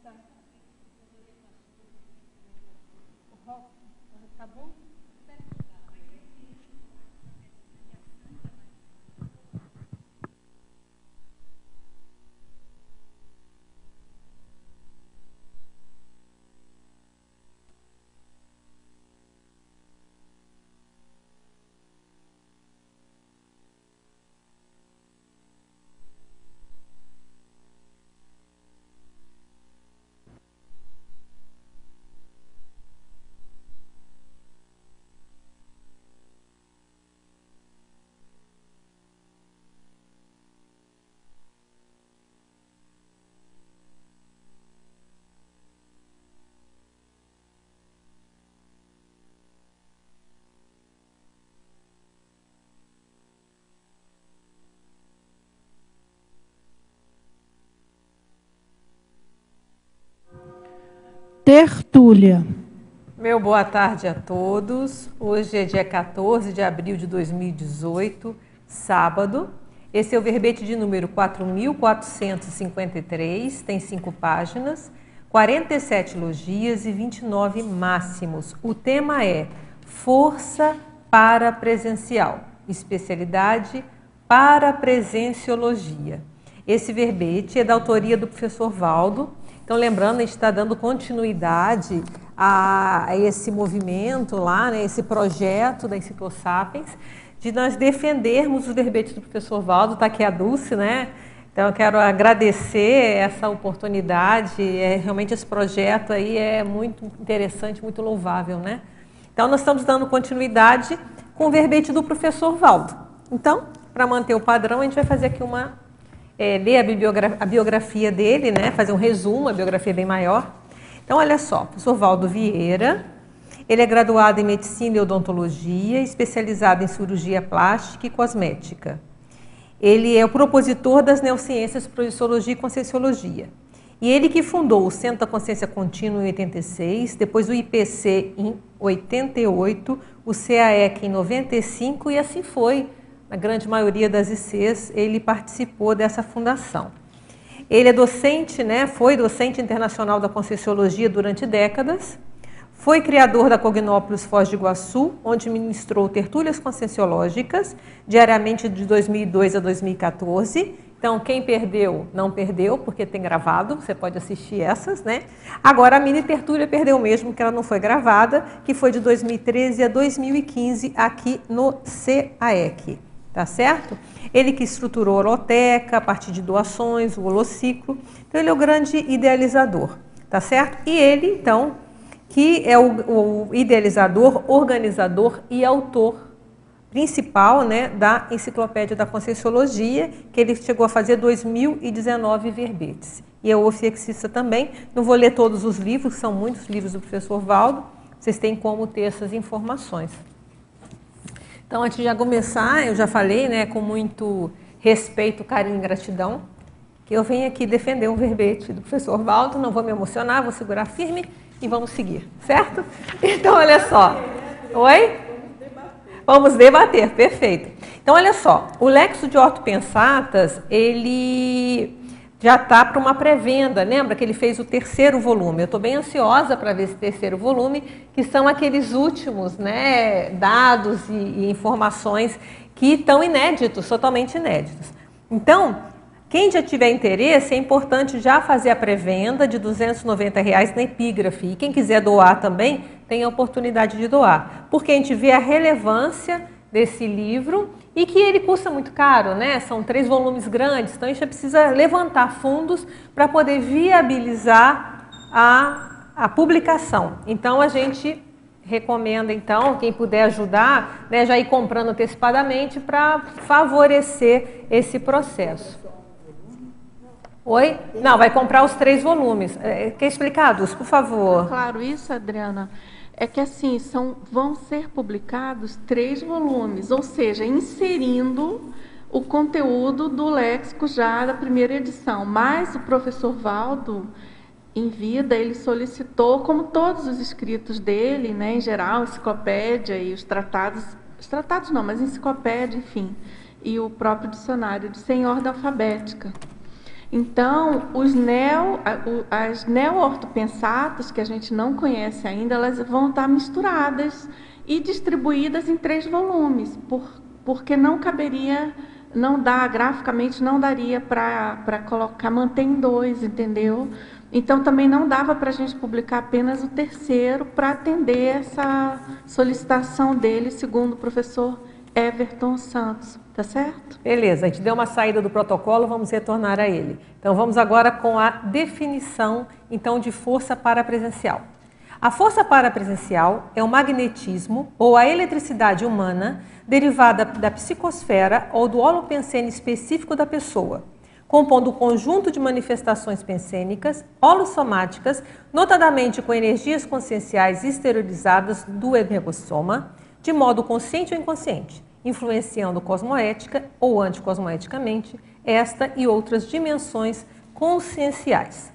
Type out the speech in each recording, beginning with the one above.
Tá bom? Tertúlia. Meu boa tarde a todos. Hoje é dia 14 de abril de 2018, sábado. Esse é o verbete de número 4.453, tem 5 páginas, 47 logias e 29 máximos. O tema é Força Parapresencial, especialidade Parapresenciologia. Esse verbete é da autoria do professor Valdo. Então, lembrando, a gente está dando continuidade a esse movimento lá, né, esse projeto da Enciclosapiens, de nós defendermos os verbetes do professor Valdo. Está aqui a Dulce, né? Então, eu quero agradecer essa oportunidade. Realmente esse projeto aí é muito interessante, muito louvável, né? Então, nós estamos dando continuidade com o verbete do professor Valdo. Então, para manter o padrão, a gente vai fazer aqui ler a biografia dele, né? Fazer um resumo, a biografia é bem maior. Então, olha só, professor Valdo Vieira, ele é graduado em Medicina e Odontologia, especializado em Cirurgia Plástica e Cosmética. Ele é o propositor das Neociências, Projeciologia e Conscienciologia. E ele que fundou o Centro da Consciência Contínua em 86, depois o IPC em 88, o CAEC em 95 e assim foi. Na grande maioria das ICs, ele participou dessa fundação. Ele é docente, né? Foi docente internacional da Conscienciologia durante décadas. Foi criador da Cognópolis Foz do Iguaçu, onde ministrou tertúlias conscienciológicas, diariamente de 2002 a 2014. Então, quem perdeu, não perdeu, porque tem gravado, você pode assistir essas, né? Agora, a mini tertúlia perdeu mesmo, que ela não foi gravada, que foi de 2013 a 2015, aqui no CAEC. Tá certo? Ele que estruturou a holoteca a partir de doações, o holociclo. Então, ele é o grande idealizador, tá certo? E ele, então, que é o idealizador, organizador e autor principal, né, da Enciclopédia da Conscienciologia, que ele chegou a fazer 2019 verbetes. E é ofiexista também. Não vou ler todos os livros, são muitos livros do professor Valdo. Vocês têm como ter essas informações. Então, antes de começar, eu já falei, né, com muito respeito, carinho e gratidão, que eu venho aqui defender um verbete do professor Valdo, não vou me emocionar, vou segurar firme e vamos seguir, certo? Então, olha só. Oi? Vamos debater, perfeito. Então, olha só, o Lexo de Ortopensatas, ele já está para uma pré-venda. Lembra que ele fez o 3º volume? Eu estou bem ansiosa para ver esse 3º volume, que são aqueles últimos, né, dados e informações que estão inéditos, totalmente inéditos. Então, quem já tiver interesse, é importante já fazer a pré-venda de R$ 290 na Epígrafe. E quem quiser doar também, tem a oportunidade de doar. Porque a gente vê a relevância desse livro e que ele custa muito caro, né? São 3 volumes grandes, então a gente precisa levantar fundos para poder viabilizar a publicação. Então a gente recomenda, então, quem puder ajudar, né, já ir comprando antecipadamente para favorecer esse processo. Oi? Não, vai comprar os 3 volumes. Quer explicar, Dulce, por favor? Claro, isso, Adriana. É que assim, vão ser publicados 3 volumes, ou seja, inserindo o conteúdo do léxico já da primeira edição. Mas o professor Valdo, em vida, ele solicitou, como todos os escritos dele, né, em geral, enciclopédia e os tratados não, mas enciclopédia, enfim, e o próprio dicionário, sem ordem alfabética. Então, as neo-ortopensatas, que a gente não conhece ainda, elas vão estar misturadas e distribuídas em 3 volumes, porque não caberia, não dá, graficamente não daria para colocar, manter em 2, entendeu? Então, também não dava para a gente publicar apenas o 3º para atender essa solicitação dele, segundo o professor Everton Santos, tá certo? Beleza, a gente deu uma saída do protocolo, vamos retornar a ele. Então vamos agora com a definição então de força parapresencial. A força parapresencial é o magnetismo ou a eletricidade humana derivada da psicosfera ou do holopensene específico da pessoa, compondo um conjunto de manifestações pensênicas, holossomáticas, notadamente com energias conscienciais exteriorizadas do energossoma, de modo consciente ou inconsciente, influenciando cosmoética ou anticosmoeticamente esta e outras dimensões conscienciais.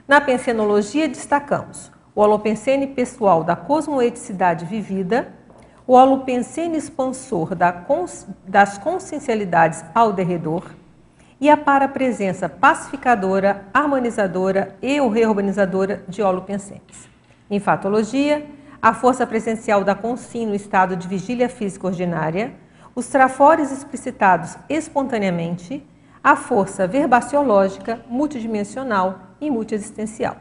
Na pensenologia destacamos o holopensene pessoal da cosmoeticidade vivida, o holopensene expansor das consciencialidades ao derredor e a parapresença pacificadora, harmonizadora e ou reurbanizadora de holopensenes. Em fatologia, a força presencial da consim no estado de vigília física ordinária, os trafores explicitados espontaneamente, a força verbaciológica, multidimensional e multiexistencial.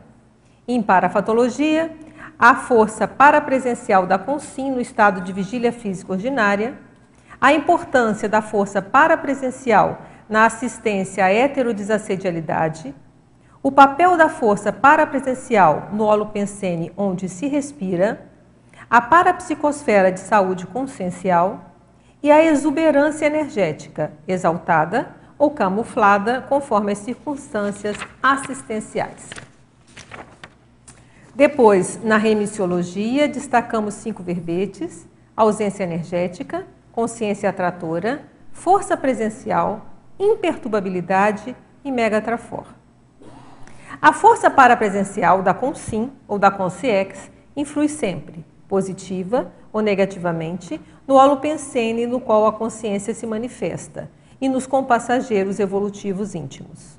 Em parafatologia, a força parapresencial da consim no estado de vigília física ordinária, a importância da força parapresencial na assistência à heterodesassedialidade, o papel da força parapresencial no holopensene onde se respira, a parapsicosfera de saúde consciencial e a exuberância energética, exaltada ou camuflada conforme as circunstâncias assistenciais. Depois, na remissiologia, destacamos 5 verbetes: ausência energética, consciência atratora, força presencial, imperturbabilidade e megatrafor. A força parapresencial da consim ou da consciex influi sempre, positiva ou negativamente, no holopensene no qual a consciência se manifesta e nos compassageiros evolutivos íntimos.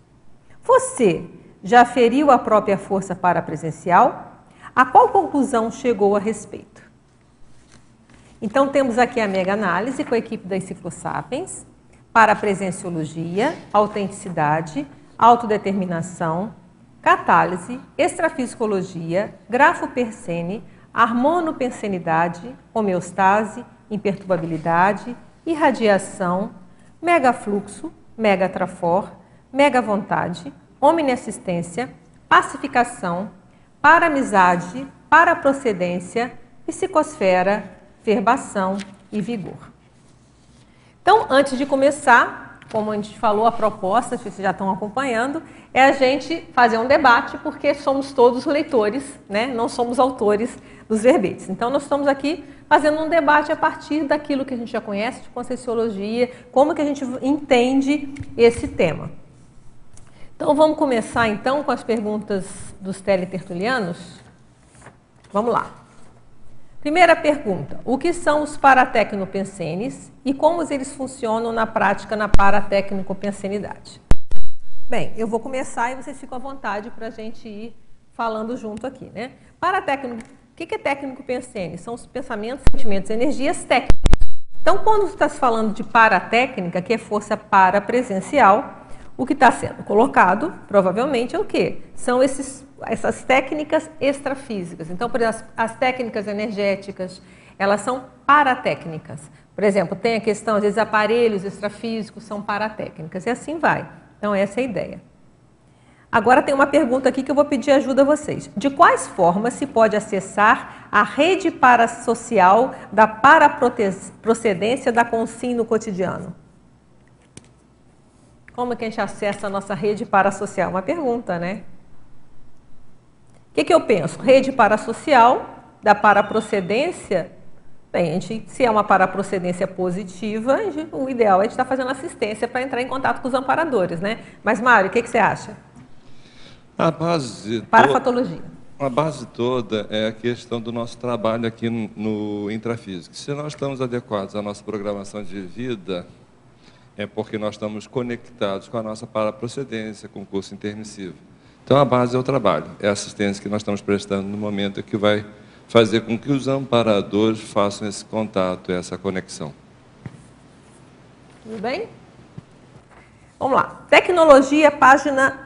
Você já aferiu a própria força parapresencial? A qual conclusão chegou a respeito? Então temos aqui a mega-análise com a equipe da Enciclosapiens, parapresenciologia, autenticidade, autodeterminação, catálise, extrafisicologia, grafopersene, harmonopensenidade, homeostase, imperturbabilidade, irradiação, megafluxo, megatrafor, megavontade, omniassistência, pacificação, paramizade, paraprocedência, psicosfera, verbação e vigor. Então, antes de começar, como a gente falou, a proposta, se vocês já estão acompanhando, é a gente fazer um debate, porque somos todos leitores, né? Não somos autores dos verbetes. Então, nós estamos aqui fazendo um debate a partir daquilo que a gente já conhece de conscienciologia, como que a gente entende esse tema. Então, vamos começar então com as perguntas dos teletertulianos? Vamos lá. Primeira pergunta: o que são os paratecnopensenes e como eles funcionam na prática na paratecnopensenidade? Bem, eu vou começar e vocês ficam à vontade para a gente ir falando junto aqui, né? O que é técnico-pensene? São os pensamentos, sentimentos, energias técnicas. Então, quando está se falando de paratécnica, que é força parapresencial, o que está sendo colocado, provavelmente, é o quê? São essas técnicas extrafísicas. Então, por exemplo, as técnicas energéticas, elas são paratécnicas. Por exemplo, tem a questão, às vezes, aparelhos extrafísicos são paratécnicas, e assim vai. Então, essa é a ideia. Agora, tem uma pergunta aqui que eu vou pedir ajuda a vocês. De quais formas se pode acessar a rede parasocial da paraprocedência da consim no cotidiano? Como é que a gente acessa a nossa rede parasocial? Uma pergunta, né? O que eu penso? Rede parasocial da paraprocedência. Bem, se é uma paraprocedência positiva, o ideal é a gente estar fazendo assistência para entrar em contato com os amparadores, né? Mas, Mário, o que você acha? A base Parafatologia. A base toda é a questão do nosso trabalho aqui no intrafísico. Se nós estamos adequados à nossa programação de vida, é porque nós estamos conectados com a nossa paraprocedência, com o curso intermissivo. Então, a base é o trabalho, é a assistência que nós estamos prestando no momento que vai fazer com que os amparadores façam esse contato, essa conexão. Tudo bem? Vamos lá. Tecnologia, página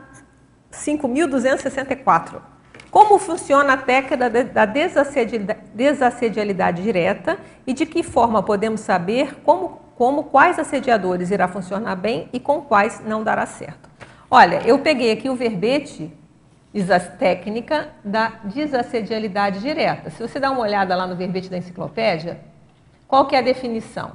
5.264. Como funciona a técnica da desassedialidade direta e de que forma podemos saber como quais assediadores irá funcionar bem e com quais não dará certo? Olha, eu peguei aqui o verbete, diz a técnica da desassedialidade direta. Se você dá uma olhada lá no verbete da enciclopédia, qual que é a definição?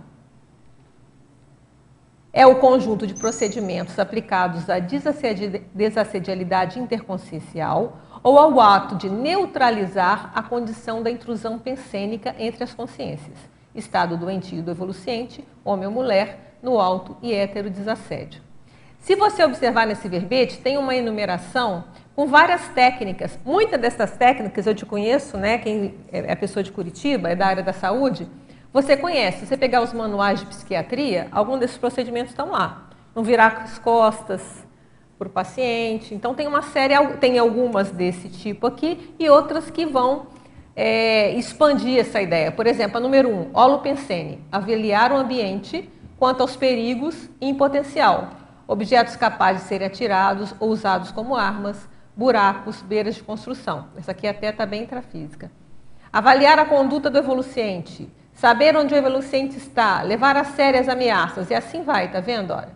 É o conjunto de procedimentos aplicados à desassedialidade interconsciencial ou ao ato de neutralizar a condição da intrusão pensênica entre as consciências, estado doentio do evoluciente, homem ou mulher, no auto e hétero desassédio. Se você observar nesse verbete, tem uma enumeração com várias técnicas. Muitas dessas técnicas eu te conheço, né? Quem é pessoa de Curitiba, é da área da saúde, você conhece. Se você pegar os manuais de psiquiatria, alguns desses procedimentos estão lá. Não virar as costas para o paciente. Então, tem uma série, tem algumas desse tipo aqui e outras que vão expandir essa ideia. Por exemplo, a número 1, holopensene, avaliar o ambiente quanto aos perigos e em potencial. Objetos capazes de serem atirados ou usados como armas, buracos, beiras de construção. Essa aqui até está bem intrafísica. Avaliar a conduta do evoluciente. Saber onde o evoluciente está, levar a sério as ameaças, e assim vai, tá vendo? Olha.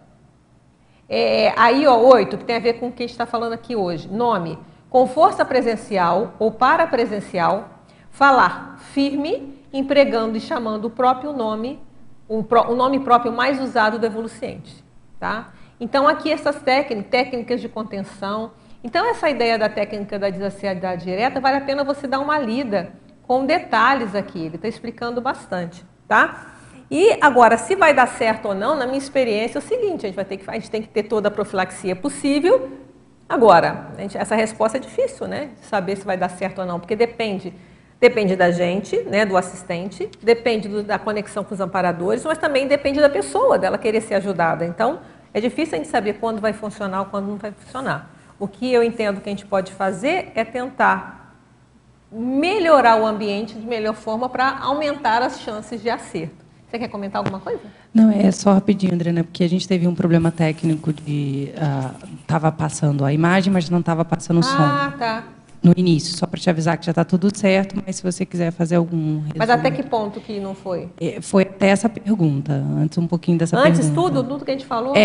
Aí, ó, 8, que tem a ver com o que a gente está falando aqui hoje. Nome, com força presencial ou parapresencial, falar firme, empregando e chamando o próprio nome, o nome próprio mais usado do evoluciente, tá? Então, aqui essas técnicas de contenção. Então, essa ideia da técnica da desassedialidade direta, vale a pena você dar uma lida com detalhes aqui, ele está explicando bastante, tá? E agora, se vai dar certo ou não, na minha experiência é o seguinte, a gente tem que ter toda a profilaxia possível. Agora, essa resposta é difícil, né? De saber se vai dar certo ou não, porque depende da gente, né, do assistente, depende da conexão com os amparadores, mas também depende da pessoa, dela querer ser ajudada. Então, é difícil a gente saber quando vai funcionar ou quando não vai funcionar. O que eu entendo que a gente pode fazer é tentar melhorar o ambiente de melhor forma para aumentar as chances de acerto. Você quer comentar alguma coisa? Não, é só rapidinho, André, né? Porque a gente teve um problema técnico de... Estava passando a imagem, mas não estava passando o som. Ah, tá. No início, só para te avisar que já está tudo certo, mas se você quiser fazer algum resumo... Mas até que ponto que não foi? Foi até essa pergunta, antes um pouquinho dessa pergunta. Antes tudo que a gente falou?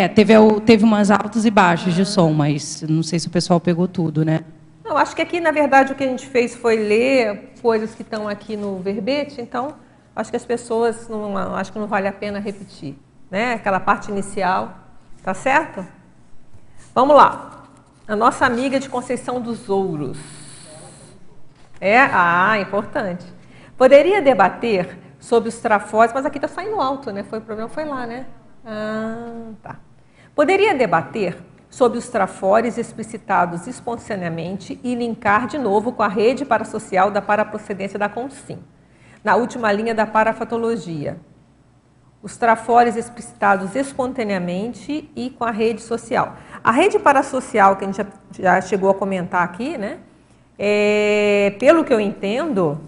Teve umas altos e baixos de som, mas não sei se o pessoal pegou tudo, né? Não, acho que aqui, na verdade, o que a gente fez foi ler coisas que estão aqui no verbete, então acho que as pessoas, acho que não vale a pena repetir, né? Aquela parte inicial, tá certo? Vamos lá. A nossa amiga de Conceição dos Ouros. Importante. Poderia debater sobre os trafores, mas aqui está saindo alto, né? O problema foi lá, né? Tá. Poderia debater sobre os trafores explicitados espontaneamente e linkar de novo com a rede parasocial da paraprocedência da Consim, na última linha da parafatologia. Os trafores explicitados espontaneamente e com a rede social. A rede parasocial, que a gente já chegou a comentar aqui, né? Pelo que eu entendo,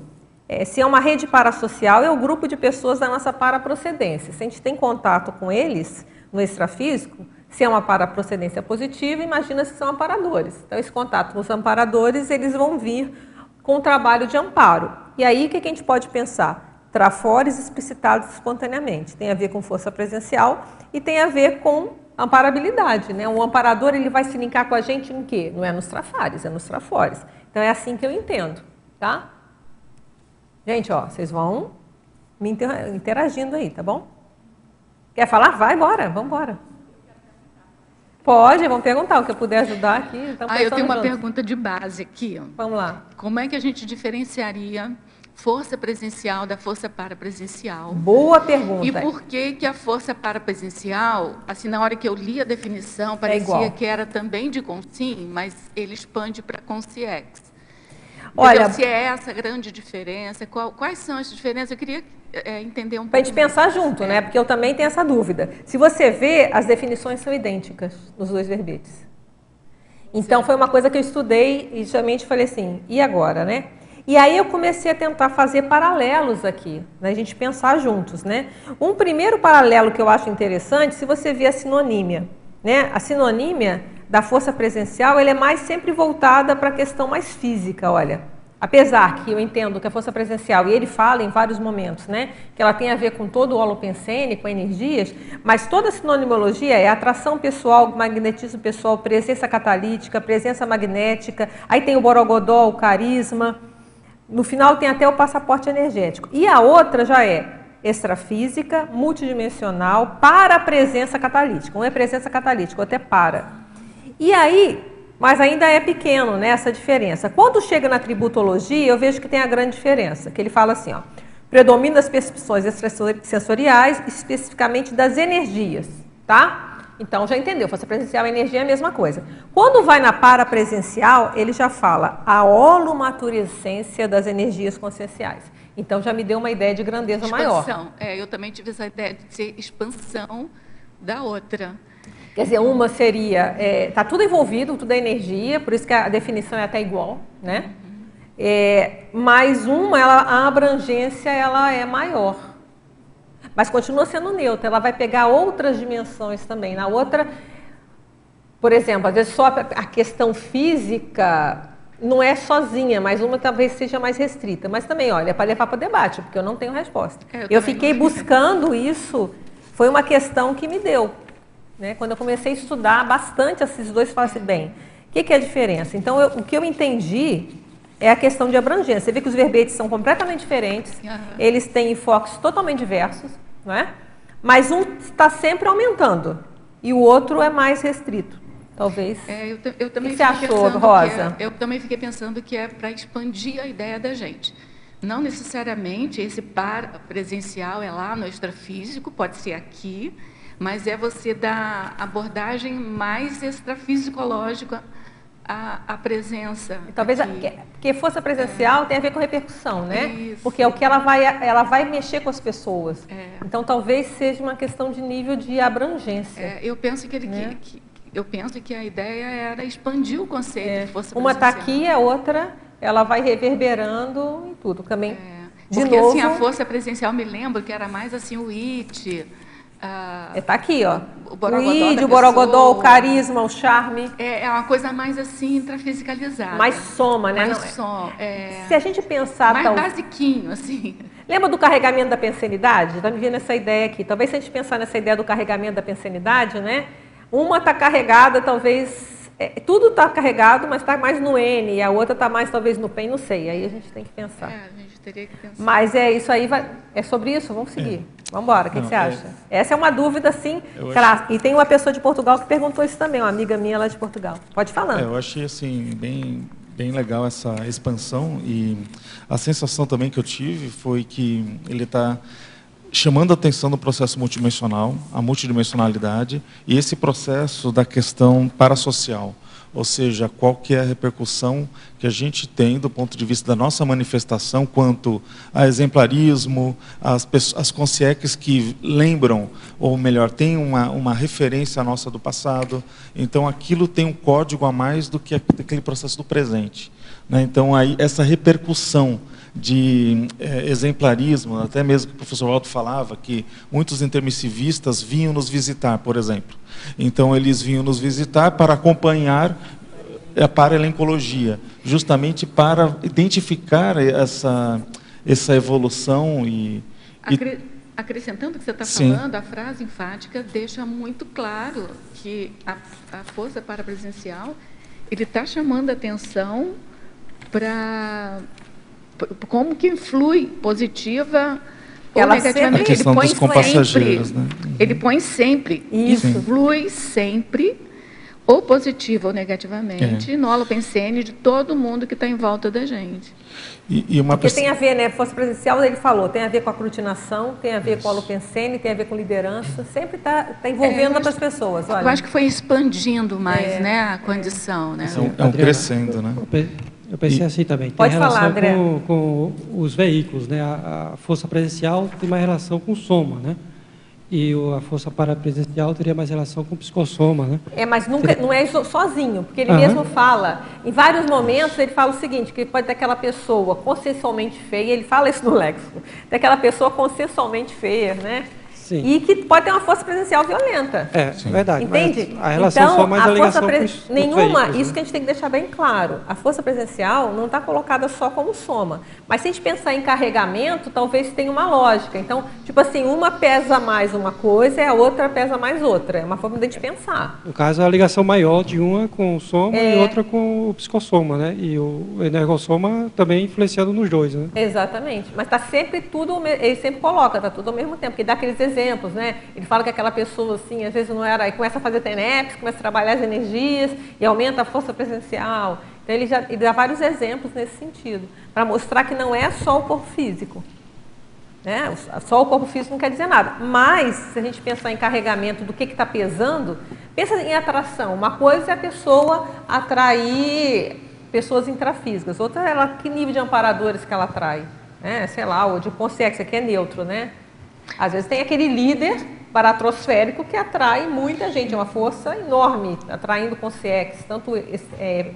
se é uma rede parasocial, é o grupo de pessoas da nossa paraprocedência. Se a gente tem contato com eles no extrafísico, se é uma paraprocedência positiva, imagina se são amparadores. Então, esse contato com os amparadores, eles vão vir com o trabalho de amparo. E aí, o que a gente pode pensar? Trafores explicitados espontaneamente. Tem a ver com força presencial e tem a ver com amparabilidade, né? O amparador, ele vai se linkar com a gente em quê? Não é nos trafares, é nos trafores. Então, é assim que eu entendo, tá? Gente, ó, vocês vão me interagindo aí, tá bom? Quer falar? Vai, bora, vamos embora. Pode, vamos perguntar, o que eu puder ajudar aqui. Eu tenho uma pergunta de base aqui. Vamos lá. Como é que a gente diferenciaria força presencial da força parapresencial? Boa pergunta. E por que a força parapresencial, assim, na hora que eu li a definição, parecia que era também de Consim, mas ele expande para Consciex. Olha, se é essa a grande diferença, quais são as diferenças? Eu queria entender um pouco. Para a gente pensar junto, né? Porque eu também tenho essa dúvida. Se você vê, as definições são idênticas nos dois verbetes. Então, foi uma coisa que eu estudei e justamente falei assim, e agora, né? E aí eu comecei a tentar fazer paralelos aqui, né? A gente pensar juntos, né? Um primeiro paralelo que eu acho interessante, se você vê a sinonímia, né? A sinonímia da força presencial, ela é mais sempre voltada para a questão mais física, olha. Apesar que eu entendo que a força presencial, e ele fala em vários momentos, né, que ela tem a ver com todo o holopensene, com energias, mas toda a sinonimologia é atração pessoal, magnetismo pessoal, presença catalítica, presença magnética, aí tem o borogodó, o carisma, no final tem até o passaporte energético. E a outra já é extrafísica, multidimensional, para a presença catalítica. Um é presença catalítica, o outro é para. E aí, mas ainda é pequeno, né, essa diferença. Quando chega na tributologia, eu vejo que tem a grande diferença, que ele fala assim, ó, predomina as percepções extrasensoriais, especificamente das energias, tá? Então, já entendeu, força presencial e energia é a mesma coisa. Quando vai na parapresencial, ele já fala a holomaturescência das energias conscienciais. Então, já me deu uma ideia de grandeza maior. Eu também tive essa ideia de ser expansão da outra. Quer dizer, uma seria, está tudo envolvido, tudo é energia, por isso que a definição é até igual, né? Mas uma, a abrangência ela é maior. Mas continua sendo neutra, ela vai pegar outras dimensões também. Na outra, por exemplo, às vezes só a questão física não é sozinha, mas uma talvez seja mais restrita. Mas também, olha, é para levar para o debate, porque eu não tenho resposta. Eu fiquei buscando isso, foi uma questão que me deu. Né? Quando eu comecei a estudar bastante esses dois, falei assim, bem, o que é a diferença? Então, o que eu entendi é a questão de abrangência. Você vê que os verbetes são completamente diferentes, eles têm enfoques totalmente diversos, não é? Mas um está sempre aumentando e o outro é mais restrito, talvez. Eu também o que você achou, Rosa? Eu também fiquei pensando que é para expandir a ideia da gente. Não necessariamente esse presencial é lá no extrafísico, pode ser aqui, mas é você dar abordagem mais extrafisiológica à presença. Talvez porque força presencial tem a ver com repercussão, né? Isso. Porque é o que ela vai mexer com as pessoas. Então talvez seja uma questão de nível de abrangência. Eu penso eu penso que a ideia era expandir o conceito de força presencial. Uma está aqui, a outra ela vai reverberando em tudo também. Porque assim, a força presencial me lembra que era mais assim o IT. Está aqui, ó. O borogodó, o carisma, o charme. É uma coisa mais assim, intrafisicalizada. Mais soma, né? Se a gente pensar... Mais basiquinho, assim. Lembra do carregamento da pensenidade? Está me vindo essa ideia aqui. Talvez se a gente pensar nessa ideia do carregamento da pensenidade, né? Uma está carregada, talvez... tudo está carregado, mas está mais no N. E a outra está mais, talvez, no PEN, não sei. Aí a gente tem que pensar. A gente teria que pensar. Mas isso aí, é sobre isso? Vamos seguir. Vamos embora, o que você acha? Essa é uma dúvida, sim. E tem uma pessoa de Portugal que perguntou isso também, uma amiga minha lá de Portugal. Pode falar. Eu achei assim, bem legal essa expansão e a sensação também que eu tive foi que ele está chamando a atenção do processo multidimensional, a multidimensionalidade e esse processo da questão parasocial. Ou seja, qual que é a repercussão que a gente tem do ponto de vista da nossa manifestação quanto a exemplarismo, as consciências que lembram, ou melhor, tem uma referência nossa do passado. Então, aquilo tem um código a mais do que aquele processo do presente. Né? Então, aí, essa repercussão de exemplarismo, até mesmo que o professor Waldo falava, que muitos intermissivistas vinham nos visitar, por exemplo. Então, eles vinham nos visitar para acompanhar a paralencologia, justamente para identificar essa evolução Acrescentando o que você está falando, a frase enfática deixa muito claro que a força parapresencial, ele está chamando a atenção para como que influi positiva ou negativamente. A questão dos compassageiros, né? Ele põe sempre, influi sempre, ou positivo ou negativamente, no holopensene de todo mundo que está em volta da gente. Porque tem a ver, né? Força presencial, ele falou, tem a ver com a aglutinação, tem a ver com o holopensene, tem a ver com liderança, sempre está envolvendo outras pessoas. Olha. Eu acho que foi expandindo mais, né, a condição. Né? É um crescendo, né? Eu pensei assim também. Tem Pode relação falar, André. com os veículos, né? A força presencial tem mais relação com o soma, né? E a força parapresencial teria mais relação com o psicossoma, né? Mas nunca, não é sozinho, porque ele mesmo fala, em vários momentos ele fala o seguinte, que pode ter aquela pessoa consensualmente feia, ele fala isso no léxico, daquela pessoa consensualmente feia, né? Sim. E que pode ter uma força presencial violenta. Verdade. Entende? Mas a relação então, só mais a ligação com os nenhuma, veículos, isso que a gente tem que deixar bem claro. A força presencial não está colocada só como soma. Mas se a gente pensar em carregamento, talvez tenha uma lógica. Então, tipo assim, uma pesa mais uma coisa e a outra pesa mais outra. É uma forma de a gente pensar. No caso, a ligação maior de uma com o soma e outra com o psicossoma, né? E o energossoma também influenciando nos dois, né? Exatamente. Mas está sempre tudo, ele sempre coloca, está tudo ao mesmo tempo. Porque dá aqueles exemplos, né? Ele fala que aquela pessoa, assim, às vezes não era, aí começa a fazer TENEPS, começa a trabalhar as energias e aumenta a força presencial. Então ele dá vários exemplos nesse sentido, para mostrar que não é só o corpo físico. Né? Só o corpo físico não quer dizer nada. Mas, se a gente pensar em carregamento do que está pesando, pensa em atração. Uma coisa é a pessoa atrair pessoas intrafísicas, outra é ela, que nível de amparadores que ela atrai. Né? Sei lá, ou de consciência, que é neutro, né? Às vezes tem aquele líder paratrosférico que atrai muita gente, é uma força enorme, atraindo consciências, tanto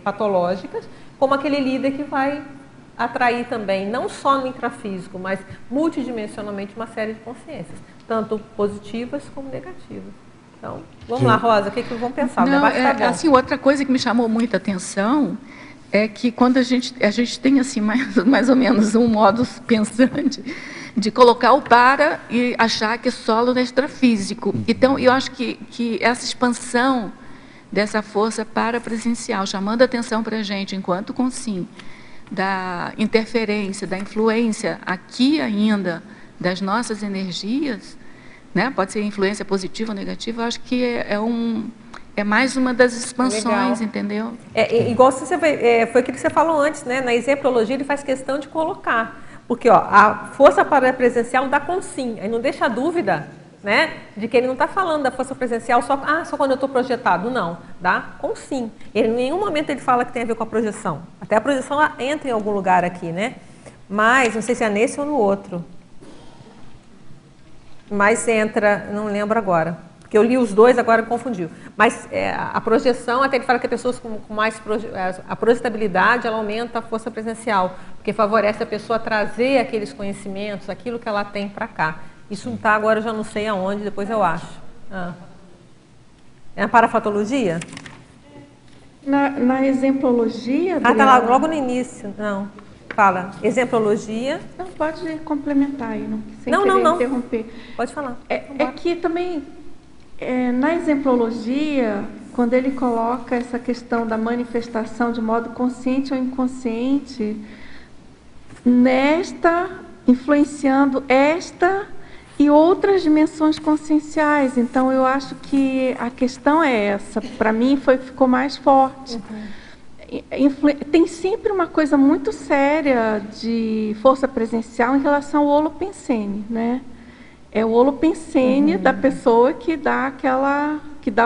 patológicas, como aquele líder que vai atrair também, não só no intrafísico, mas multidimensionalmente uma série de consciências, tanto positivas como negativas. Então, vamos lá, Rosa, o que vamos pensar? Não, assim, outra coisa que me chamou muita atenção é que quando a gente tem assim mais ou menos um modus pensante de colocar o para e achar que é solo extrafísico. Então, eu acho que essa expansão dessa força parapresencial, chamando a atenção para a gente, enquanto consim, da interferência, da influência aqui ainda das nossas energias, né? Pode ser influência positiva ou negativa, eu acho que é mais uma das expansões, legal. Entendeu? Igual você foi aquilo que você falou antes, né? Na exemplologia ele faz questão de colocar. Porque a força parapresencial dá consim, aí não deixa dúvida, né, de que ele não está falando da força presencial só quando eu estou projetado, não, dá consim. Ele, em nenhum momento ele fala que tem a ver com a projeção. Até a projeção entra em algum lugar aqui, né? Mas, não sei se é nesse ou no outro. Mas entra, não lembro agora. Porque eu li os dois, agora confundiu. Mas a projeção, até ele fala que pessoas com mais a projetabilidade, ela aumenta a força presencial, porque favorece a pessoa a trazer aqueles conhecimentos, aquilo que ela tem para cá. Isso não está agora, eu já não sei aonde, depois eu acho. É a parafatologia? Na exemplologia... Está lá logo no início. Não. Fala. Exemplologia. Não, pode complementar aí, sem querer interromper. Pode falar. É que também... na exemplologia, quando ele coloca essa questão da manifestação de modo consciente ou inconsciente, influenciando esta e outras dimensões conscienciais. Então, eu acho que a questão é essa. Para mim, ficou mais forte. Tem sempre uma coisa muito séria de força presencial em relação ao holopensene, né? É o holopensene da pessoa que dá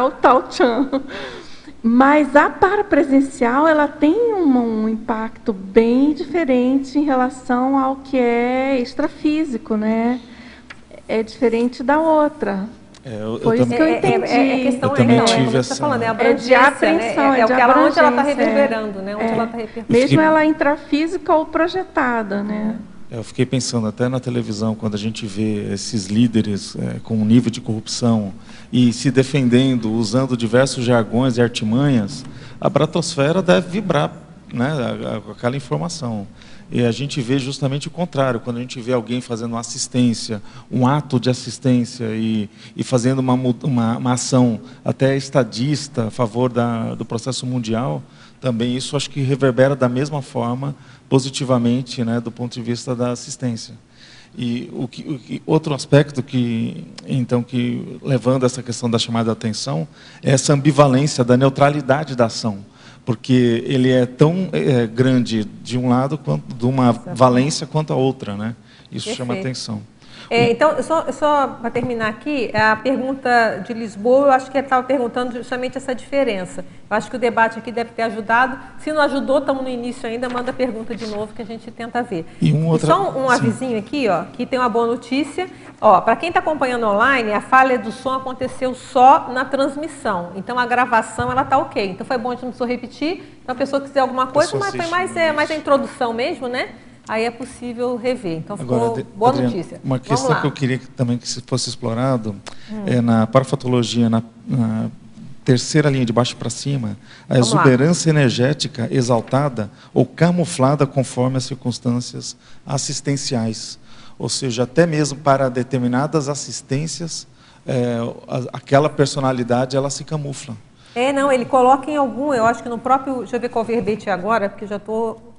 o tal tchan. Mas a parapresencial, ela tem um impacto bem diferente em relação ao que é extrafísico, né? É diferente da outra. Foi isso que eu entendi. Eu também tive essa... É de apreensão, né? Onde ela está reverberando, né? Onde ela está repercutindo. Mesmo ela intrafísica ou projetada, né? Eu fiquei pensando até na televisão, quando a gente vê esses líderes com um nível de corrupção e se defendendo, usando diversos jargões e artimanhas, a bratosfera deve vibrar, né, com aquela informação. E a gente vê justamente o contrário, quando a gente vê alguém fazendo uma assistência, um ato de assistência e fazendo uma ação até estadista a favor do processo mundial, também isso acho que reverbera da mesma forma positivamente, né, do ponto de vista da assistência. E outro aspecto que levando essa questão da chamada atenção é essa ambivalência da neutralidade da ação, porque ele é tão grande de um lado quanto de uma valência quanto a outra, né? Isso chama atenção. Então, só para terminar aqui, a pergunta de Lisboa, eu acho que ele estava perguntando justamente essa diferença. Eu acho que o debate aqui deve ter ajudado. Se não ajudou, estamos no início ainda, manda a pergunta de novo que a gente tenta ver. E só um avisinho aqui, ó, que tem uma boa notícia. Para quem está acompanhando online, a falha do som aconteceu só na transmissão. Então, a gravação ela está ok. Então, foi bom a gente não precisou repetir. Então, a pessoa quiser alguma coisa, mas foi mais a introdução mesmo, né? Aí é possível rever. Então, ficou agora, boa Adriana, notícia. Uma questão que eu queria também que fosse explorado é na parafatologia, na terceira linha de baixo para cima, a exuberância energética exaltada ou camuflada conforme as circunstâncias assistenciais. Ou seja, até mesmo para determinadas assistências, aquela personalidade ela se camufla. Não, ele coloca em algum, eu acho que no próprio, deixa eu ver qual verbete é agora, porque já estou...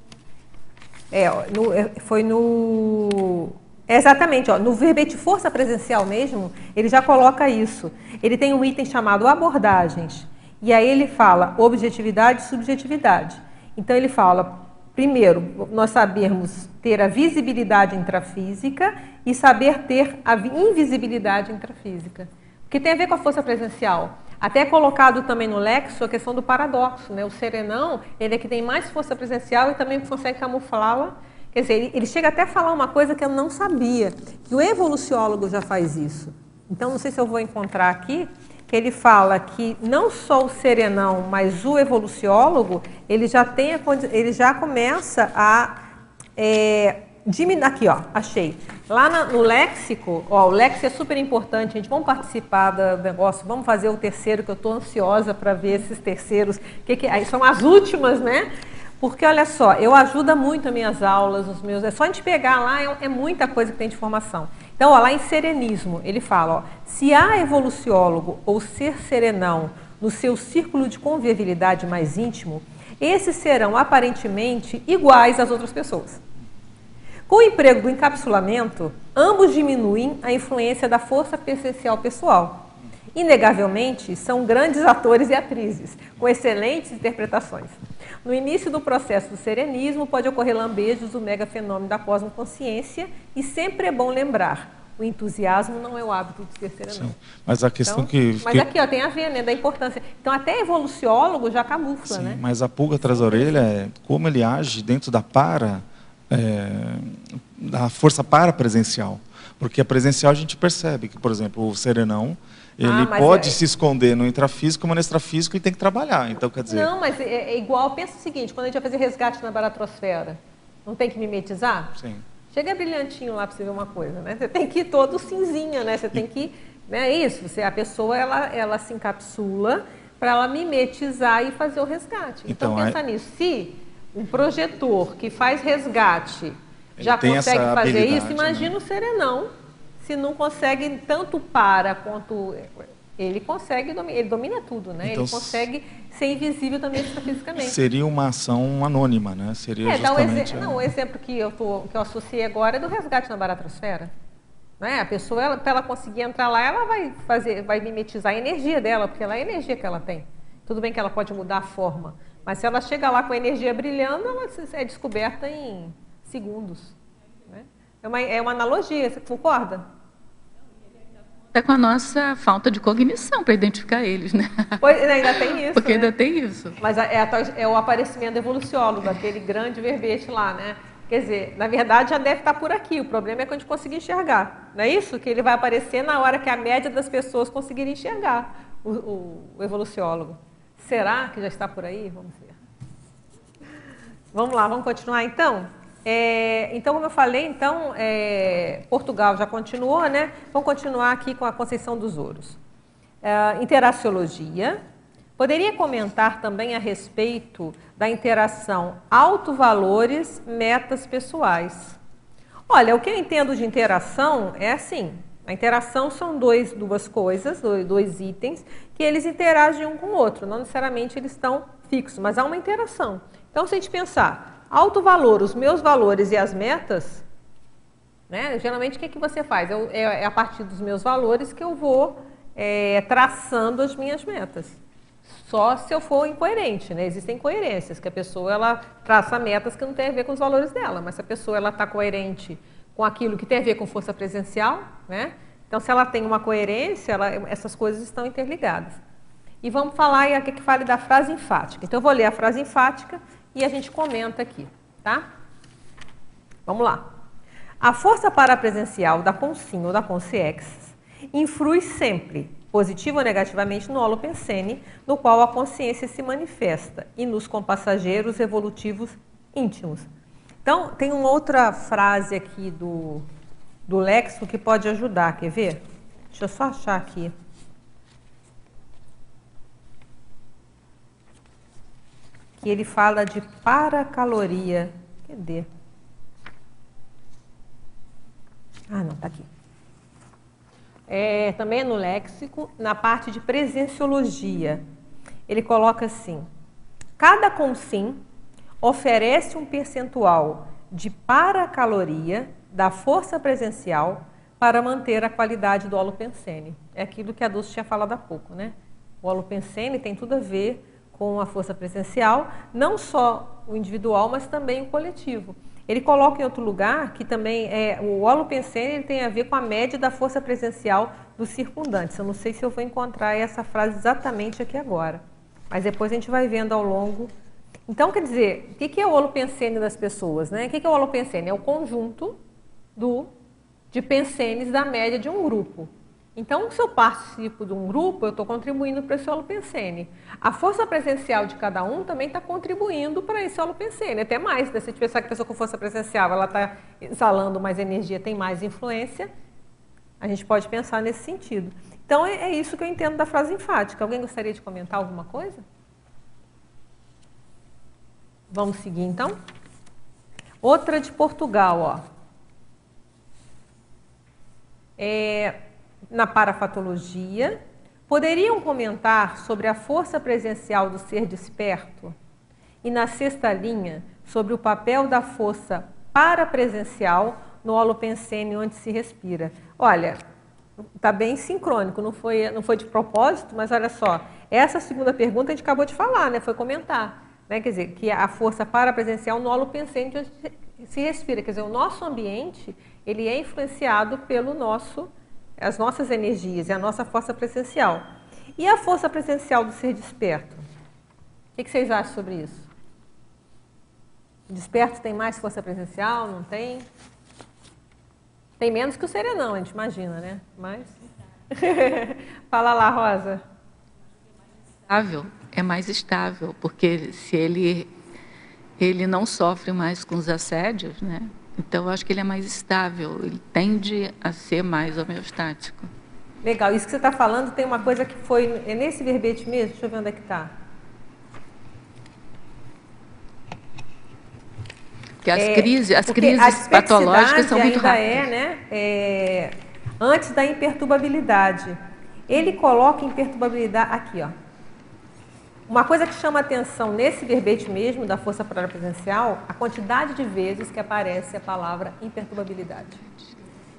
foi no... exatamente, no verbete força presencial mesmo, ele já coloca isso. Ele tem um item chamado abordagens, e aí ele fala objetividade e subjetividade. Então ele fala, primeiro, nós sabermos ter a visibilidade intrafísica e saber ter a invisibilidade intrafísica. O que tem a ver com a força presencial? Até é colocado também no Lexo a questão do paradoxo, né? O serenão, ele é que tem mais força presencial e também consegue camuflá-la. Quer dizer, ele chega até a falar uma coisa que eu não sabia, que o evoluciólogo já faz isso. Então, não sei se eu vou encontrar aqui, que ele fala que não só o serenão, mas o evoluciólogo, ele já começa a diminuir. Aqui, achei. Lá no léxico, o léxico é super importante, gente. Vamos participar do negócio, vamos fazer o terceiro, que eu estou ansiosa para ver esses terceiros. Aí são as últimas, né? Porque, olha só, eu ajudo muito as minhas aulas, os meus... É só a gente pegar lá, é muita coisa que tem de informação. Então, lá em serenismo, ele fala, se há evoluciólogo ou ser serenão no seu círculo de convivialidade mais íntimo, esses serão aparentemente iguais às outras pessoas. Com o emprego do encapsulamento, ambos diminuem a influência da força presencial pessoal. Inegavelmente, são grandes atores e atrizes, com excelentes interpretações. No início do processo do serenismo, pode ocorrer lambejos do megafenômeno da cosmoconsciência e sempre é bom lembrar, o entusiasmo não é o hábito de ser serenão. Sim, mas a questão Mas aqui, tem a ver, né, da importância. Então, até evoluciólogo já camufla, né? Mas a pulga atrás da orelha é como ele age dentro da da força parapresencial. Porque a presencial a gente percebe que, por exemplo, o serenão, ele pode se esconder no intrafísico, mas no extrafísico ele tem que trabalhar. Então, quer dizer... Não, mas é igual, pensa o seguinte, quando a gente vai fazer resgate na baratrosfera, não tem que mimetizar? Sim. Chega brilhantinho lá para você ver uma coisa, né? Você tem que ir todo cinzinha, né? Você tem que... É isso, a pessoa, ela se encapsula para ela mimetizar e fazer o resgate. Então pensa nisso. Se um projetor que faz resgate já consegue fazer isso, imagina o serenão, se não consegue tanto quanto... Ele consegue, ele domina tudo, né? Então, ele consegue ser invisível também fisicamente. Seria uma ação anônima, né? Seria justamente... o exemplo que eu associei agora é do resgate na baratrosfera. Né? A pessoa, para ela conseguir entrar lá, ela vai mimetizar a energia dela, porque ela é a energia que ela tem. Tudo bem que ela pode mudar a forma, mas se ela chega lá com a energia brilhando, ela é descoberta em segundos. Né? É uma analogia, você concorda? Com a nossa falta de cognição para identificar eles, né? Pois, ainda tem isso. Porque né? ainda tem isso. Mas é o aparecimento evoluciólogo, aquele grande verbete lá, né? Quer dizer, na verdade já deve estar por aqui. O problema é que a gente conseguir enxergar. Não é isso? Que ele vai aparecer na hora que a média das pessoas conseguirem enxergar o evoluciólogo. Será que já está por aí? Vamos ver. Vamos lá, vamos continuar então? Então, como eu falei, Portugal já continuou, né? Vamos continuar aqui com a Conceição dos Ouros. Interaciologia. Poderia comentar também a respeito da interação autovalores, metas pessoais. Olha, o que eu entendo de interação é assim, a interação são duas coisas, dois itens, que eles interagem um com o outro, não necessariamente eles estão fixos, mas há uma interação. Então, se a gente pensar... Autovalor, os meus valores e as metas, né? Geralmente o que você faz? É a partir dos meus valores que eu vou traçando as minhas metas. Só se eu for incoerente, né? Existem incoerências, que a pessoa ela traça metas que não tem a ver com os valores dela, mas se a pessoa está coerente com aquilo que tem a ver com força presencial, né? Então, se ela tem uma coerência, essas coisas estão interligadas. E vamos falar aí aqui que fale da frase enfática. Então, eu vou ler a frase enfática e a gente comenta aqui, tá? Vamos lá. A força parapresencial da Ponsym ou da Ponsiex influi sempre, positivo ou negativamente, no holopensene, no qual a consciência se manifesta, e nos compassageiros evolutivos íntimos. Então, tem uma outra frase aqui do léxico que pode ajudar, quer ver? Deixa eu só achar aqui. Que ele fala de paracaloria. Cadê? Ah, não, tá aqui. Também é no léxico, na parte de presenciologia. Ele coloca assim: cada Ponsym oferece um percentual de paracaloria da força presencial para manter a qualidade do holopensene. É aquilo que a Dulce tinha falado há pouco, né? O holopensene tem tudo a ver com a força presencial, não só o individual, mas também o coletivo. Ele coloca em outro lugar que também o holopensene tem a ver com a média da força presencial dos circundantes. Eu não sei se eu vou encontrar essa frase exatamente aqui agora, mas depois a gente vai vendo ao longo. Então, quer dizer, o que é o holopensene das pessoas, né? O que é o holopensene? É o conjunto de pensenes da média de um grupo. Então, se eu participo de um grupo, eu estou contribuindo para esse holopensene. A força presencial de cada um também está contribuindo para esse holopensene. Até mais, né? Se a gente pensar que a pessoa com força presencial ela está exalando mais energia, tem mais influência, a gente pode pensar nesse sentido. Então, é isso que eu entendo da frase enfática. Alguém gostaria de comentar alguma coisa? Vamos seguir, então? Outra de Portugal, ó. Na parafatologia, poderiam comentar sobre a força presencial do ser desperto? E na sexta linha, sobre o papel da força parapresencial no holopensene onde se respira. Olha, está bem sincrônico, não foi de propósito, mas olha só, essa segunda pergunta a gente acabou de falar, né? Foi comentar, né? Quer dizer, que a força parapresencial no holopensene onde se respira. Quer dizer, o nosso ambiente, ele é influenciado as nossas energias e a nossa força presencial. E a força presencial do ser desperto? O que vocês acham sobre isso? O desperto tem mais força presencial? Não tem? Tem menos que o serenão, a gente imagina, né? Mas... Fala lá, Rosa. É mais estável, porque se ele não sofre mais com os assédios, né? Então, eu acho que ele é mais estável, ele tende a ser mais homeostático. Legal, isso que você está falando tem uma coisa que foi... É nesse verbete mesmo? Deixa eu ver onde é que está. Porque as crises patológicas são muito rápidas. Antes da imperturbabilidade. Ele coloca imperturbabilidade... Aqui, ó. Uma coisa que chama atenção nesse verbete mesmo, da força parapresencial, a quantidade de vezes que aparece a palavra imperturbabilidade.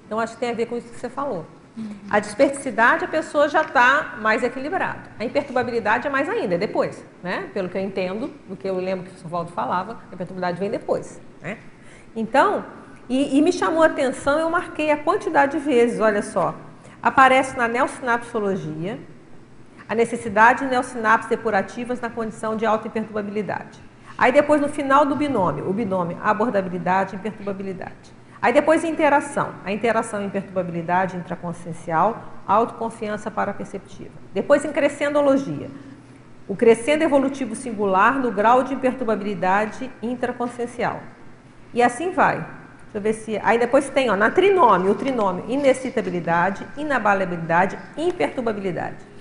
Então, acho que tem a ver com isso que você falou. A desperticidade, a pessoa já está mais equilibrada. A imperturbabilidade é mais ainda, é depois, né? Pelo que eu entendo, do que eu lembro que o professor Valdo falava, a imperturbabilidade vem depois, né? Então, e me chamou a atenção, eu marquei a quantidade de vezes, olha só. Aparece na neossinapsologia, a necessidade de neossinapses depurativas na condição de alta imperturbabilidade. Aí depois no final do binômio, o binômio abordabilidade e imperturbabilidade. Aí depois a interação e imperturbabilidade intraconsciencial, autoconfiança paraperceptiva. Depois em crescendologia, o crescendo evolutivo singular no grau de imperturbabilidade intraconsciencial. E assim vai. Deixa eu ver se... Aí depois tem, ó, na trinômio, o trinômio inexcitabilidade, inabalabilidade, imperturbabilidade.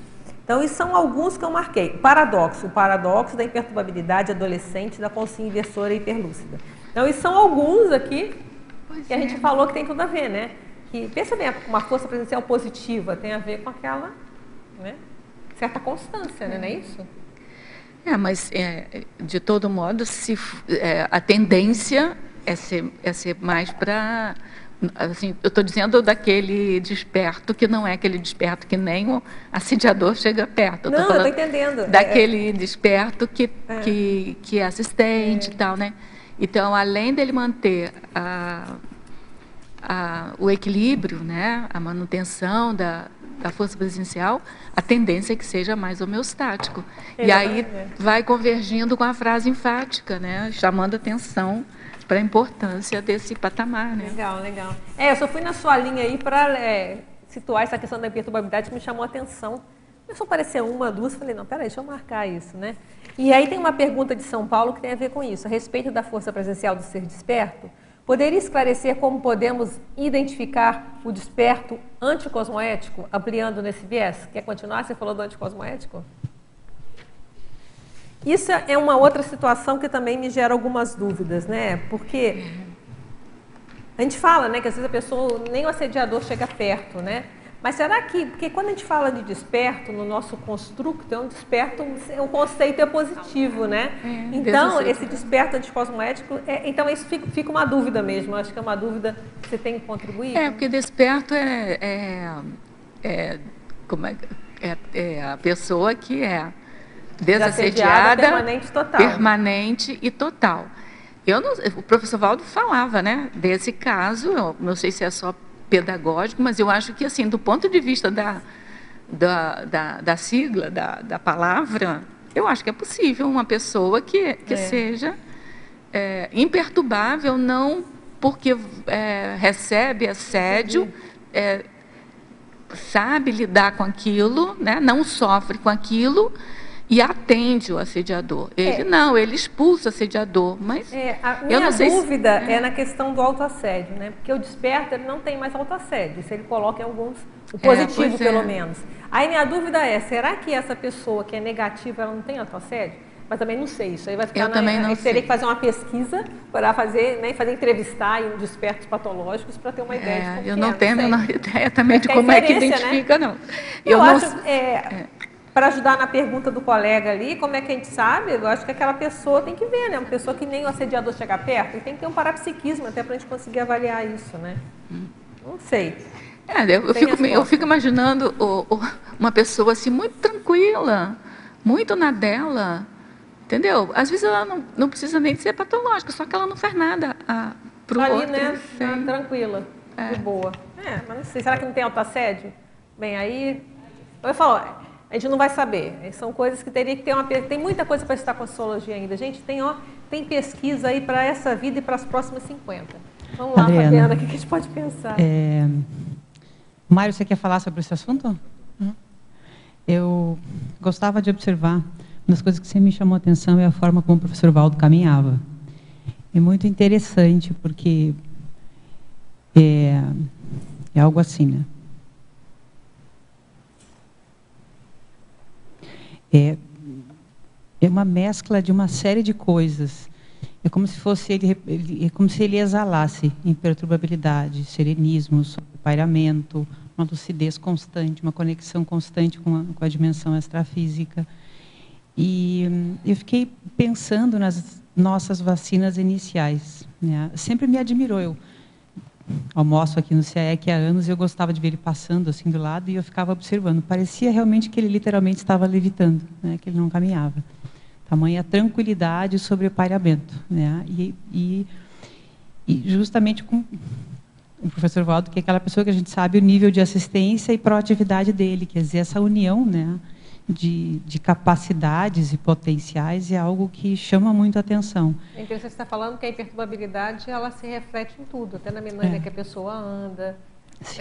Então, isso são alguns que eu marquei. O paradoxo da imperturbabilidade adolescente da consciência inversora e hiperlúcida. Então, isso são alguns aqui que a gente falou que tem tudo a ver, né? Que, pensa bem, uma força presencial positiva tem a ver com aquela, né, certa constância, né? Não é isso? Mas, de todo modo, a tendência é ser mais para... Assim, eu estou dizendo daquele desperto que não é aquele desperto que nem o assediador chega perto. Não, eu estou entendendo. Daquele desperto que é assistente e tal, né? Então, além dele manter o equilíbrio, né, a manutenção da força presencial, a tendência é que seja mais homeostático. E aí vai convergindo com a frase enfática, né, chamando atenção para a importância desse patamar. Né? Legal, legal. Eu só fui na sua linha aí para situar essa questão da imperturbabilidade que me chamou a atenção. Começou a aparecer uma, duas, falei, não, peraí, deixa eu marcar isso, né? E aí tem uma pergunta de São Paulo que tem a ver com isso, a respeito da força presencial do ser desperto. Poderia esclarecer como podemos identificar o desperto anticosmoético, ampliando nesse viés? Quer continuar? Você falou do anticosmoético? Isso é uma outra situação que também me gera algumas dúvidas, né? Porque a gente fala, né, que às vezes a pessoa, nem o assediador chega perto, né? Mas será que, porque quando a gente fala de desperto, no nosso construto, é um desperto, o conceito é positivo, né? Então, esse desperto anticosmoético, então isso fica uma dúvida mesmo, eu acho que é uma dúvida que você tem que contribuir. Porque desperto é a pessoa que é desassediada, permanente e total. O professor Valdo falava, né, desse caso, eu não sei se é só pedagógico, mas eu acho que, assim, do ponto de vista da sigla, da palavra, eu acho que é possível uma pessoa que seja imperturbável, não porque recebe assédio, sabe lidar com aquilo, né, não sofre com aquilo, e atende o assediador. Ele expulsa o assediador, mas a minha dúvida é na questão do autoassédio, né? Porque o desperto, ele não tem mais autoassédio, se ele coloca em alguns, o positivo pelo menos. Aí minha dúvida é, será que essa pessoa que é negativa, ela não tem autoassédio? Mas também não sei, isso aí vai ficar teria que fazer uma pesquisa para fazer, né, entrevistar em despertos patológicos para ter uma ideia de como eu não tenho a menor ideia também de como é que identifica, né? Não. Eu acho, para ajudar na pergunta do colega ali, como é que a gente sabe? Eu acho que aquela pessoa tem que ver, né? Uma pessoa que nem o assediador chega perto, e tem que ter um parapsiquismo até para a gente conseguir avaliar isso, né? Não sei. Eu fico imaginando uma pessoa assim, muito tranquila, muito na dela, entendeu? Às vezes ela não precisa nem de ser patológica, só que ela não faz nada para o outro. Né? Tranquila, de boa. Mas não sei, será que não tem autoassédio? Bem, aí... Eu falo... A gente não vai saber. São coisas que teria que ter tem muita coisa para estudar com a sociologia ainda. Gente, tem pesquisa aí para essa vida e para as próximas 50. Vamos lá, Fabiana, o que a gente pode pensar? Mário, você quer falar sobre esse assunto? Eu gostava de observar, uma das coisas que sempre me chamou a atenção é a forma como o professor Valdo caminhava. É muito interessante, porque é algo assim, né? É uma mescla de uma série de coisas. É como se fosse é como se ele exalasse imperturbabilidade, serenismo, pairamento, uma lucidez constante, uma conexão constante com a dimensão extrafísica. E eu fiquei pensando nas nossas vacinas iniciais, né? Sempre me admirou. Eu almoço aqui no CAEC há anos e eu gostava de ver ele passando assim do lado e eu ficava observando. Parecia realmente que ele literalmente estava levitando, né? Que ele não caminhava. Tamanha tranquilidade sobre o pairamento, né? E justamente com o professor Valdo, que é aquela pessoa que a gente sabe o nível de assistência e proatividade dele, quer dizer, essa união, né, de capacidades e potenciais é algo que chama muito a atenção. É interessante você estar falando que a imperturbabilidade ela se reflete em tudo, até na maneira que a pessoa anda. Se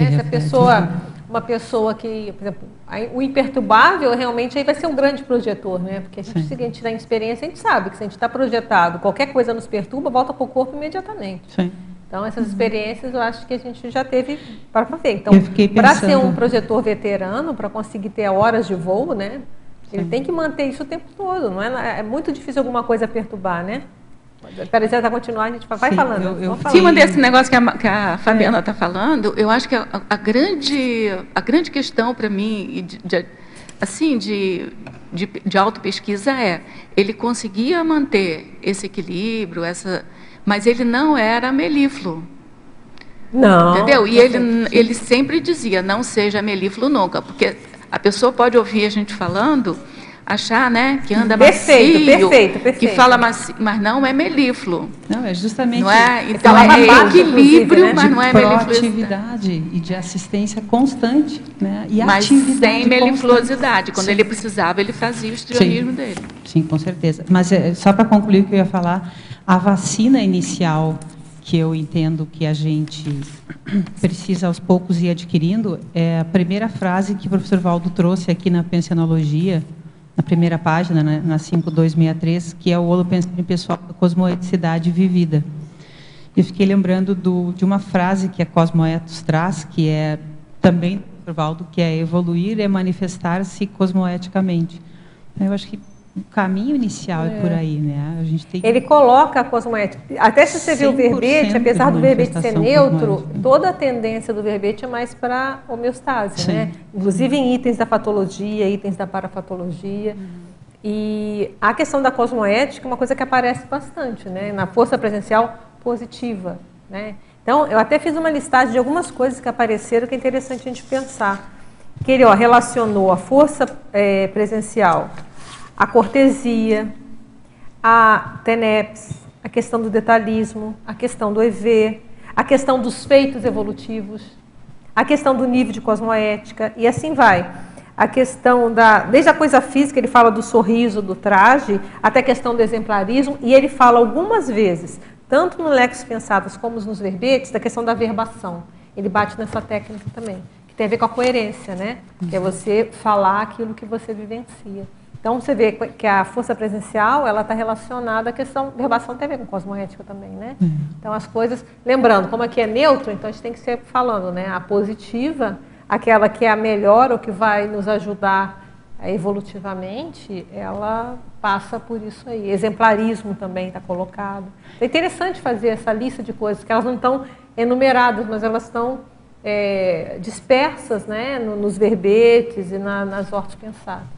uma pessoa que, por exemplo, o imperturbável realmente aí vai ser um grande projetor, né? Porque se a gente tem experiência, a gente sabe que se a gente está projetado, qualquer coisa nos perturba, volta para o corpo imediatamente. Sim. Então, essas experiências eu acho que a gente já teve para fazer. Então, para ser um projetor veterano, para conseguir ter horas de voo, né? Ele tem que manter isso o tempo todo. Não é muito difícil alguma coisa perturbar, né? Peraí, você vai continuar, a gente vai falando. Em cima desse negócio que a Fabiana está falando, eu acho que a grande questão para mim, de autopesquisa ele conseguia manter esse equilíbrio, mas ele não era melífluo. Não. Entendeu? E ele sempre dizia, não seja melífluo nunca, porque a pessoa pode ouvir a gente falando, achar, né, que anda Perfeito, macio, perfeito. que fala macio, mas não é melífluo. Não, é justamente Não é? Então Ela é parte, equilíbrio, inclusive, né? mas não é melifluosidade. proatividade e de assistência constante, né? E Mas atividade sem melifluosidade. constante. Quando Sim. ele precisava, ele fazia o histrionismo Sim. dele. Sim, com certeza. Mas só para concluir o que eu ia falar, a vacina inicial que eu entendo que a gente precisa aos poucos ir adquirindo é a primeira frase que o professor Valdo trouxe aqui na Pensionologia, na primeira página, né, na 5263, que é o holopensamento pessoal da cosmoeticidade vivida. Eu fiquei lembrando de uma frase que a Cosmoetos traz, que é também do professor Valdo, que é evoluir é manifestar-se cosmoeticamente. Eu acho que o caminho inicial é por aí, né? A gente tem... Ele coloca a cosmoética. Até se você viu o verbete, apesar do verbete ser neutro, toda a tendência do verbete é mais para homeostase, né? Inclusive em itens da patologia, itens da parafatologia. E a questão da cosmoética é uma coisa que aparece bastante, né? Na força presencial positiva, né? Então, eu até fiz uma listagem de algumas coisas que apareceram que é interessante a gente pensar. Que ele relacionou a força presencial, a cortesia, a TENEPS, a questão do detalhismo, a questão do EV, a questão dos feitos evolutivos, a questão do nível de cosmoética, e assim vai. A questão desde a coisa física, ele fala do sorriso, do traje, até a questão do exemplarismo, e ele fala algumas vezes, tanto no Lexos Pensados como nos verbetes, da questão da verbação. Ele bate nessa técnica também, que tem a ver com a coerência, né? Que é você falar aquilo que você vivencia. Então, você vê que a força presencial, ela está relacionada à questão... Verbação tem a ver com cosmoética também, né? Então, as coisas... Lembrando, como aqui é neutro, então a gente tem que ser falando, né? A positiva, aquela que é a melhor, ou que vai nos ajudar evolutivamente, ela passa por isso aí. Exemplarismo também está colocado. É interessante fazer essa lista de coisas, que elas não estão enumeradas, mas elas estão dispersas, né? Nos verbetes e nas hortas pensadas.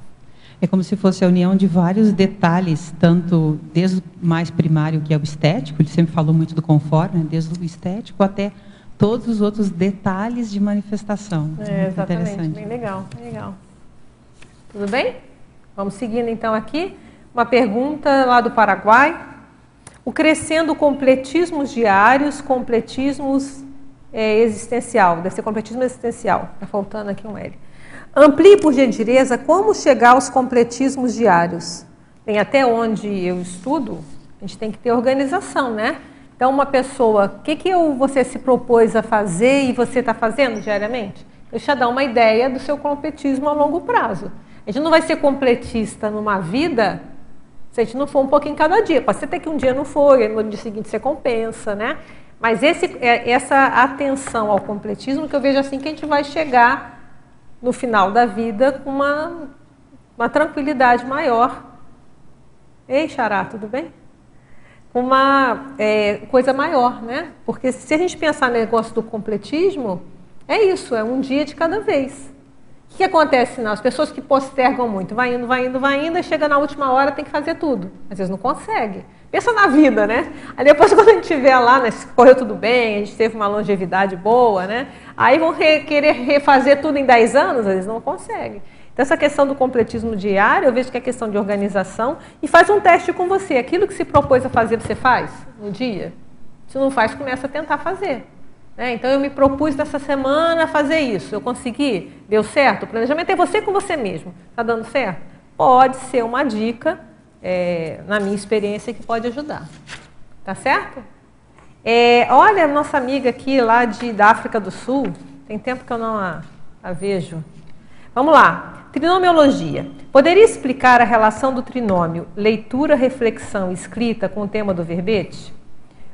É como se fosse a união de vários detalhes, tanto desde o mais primário, que é o estético, ele sempre falou muito do conforto, né? Desde o estético até todos os outros detalhes de manifestação. Exatamente, interessante. bem legal, bem legal. Tudo bem? Vamos seguindo então aqui. Uma pergunta lá do Paraguai. O crescendo completismos diários, completismos existencial, deve ser completismo existencial, está faltando aqui um L. Amplie, por gentileza, como chegar aos completismos diários. Bem, até onde eu estudo, a gente tem que ter organização, né? Então, uma pessoa, o que você se propôs a fazer e você está fazendo diariamente? Deixa eu dar uma ideia do seu completismo a longo prazo. A gente não vai ser completista numa vida se a gente não for um pouquinho cada dia. Pode ser até que um dia não for, e no dia seguinte você compensa, né? Mas essa atenção ao completismo que eu vejo assim que a gente vai chegar no final da vida com uma tranquilidade maior. Ei, Xará, tudo bem? Uma coisa maior, né? Porque se a gente pensar no negócio do completismo, é isso, é um dia de cada vez. O que acontece? Não? As pessoas que postergam muito, vai indo, e chega na última hora, tem que fazer tudo. Às vezes não consegue. Pensa na vida, né? Aí depois, quando a gente estiver lá, né, se correu tudo bem, a gente teve uma longevidade boa, né? Aí vão querer refazer tudo em 10 anos, às vezes não consegue. Então, essa questão do completismo diário, eu vejo que é questão de organização, e faz um teste com você. Aquilo que se propôs a fazer, você faz no dia? Se não faz, começa a tentar fazer. Então, eu me propus nessa semana fazer isso. Eu consegui? Deu certo? O planejamento é você com você mesmo. Está dando certo? Pode ser uma dica, na minha experiência, que pode ajudar. Tá certo? Olha a nossa amiga aqui lá da África do Sul. Tem tempo que eu não a vejo. Vamos lá. Trinomiologia. Poderia explicar a relação do trinômio leitura, reflexão e escrita com o tema do verbete?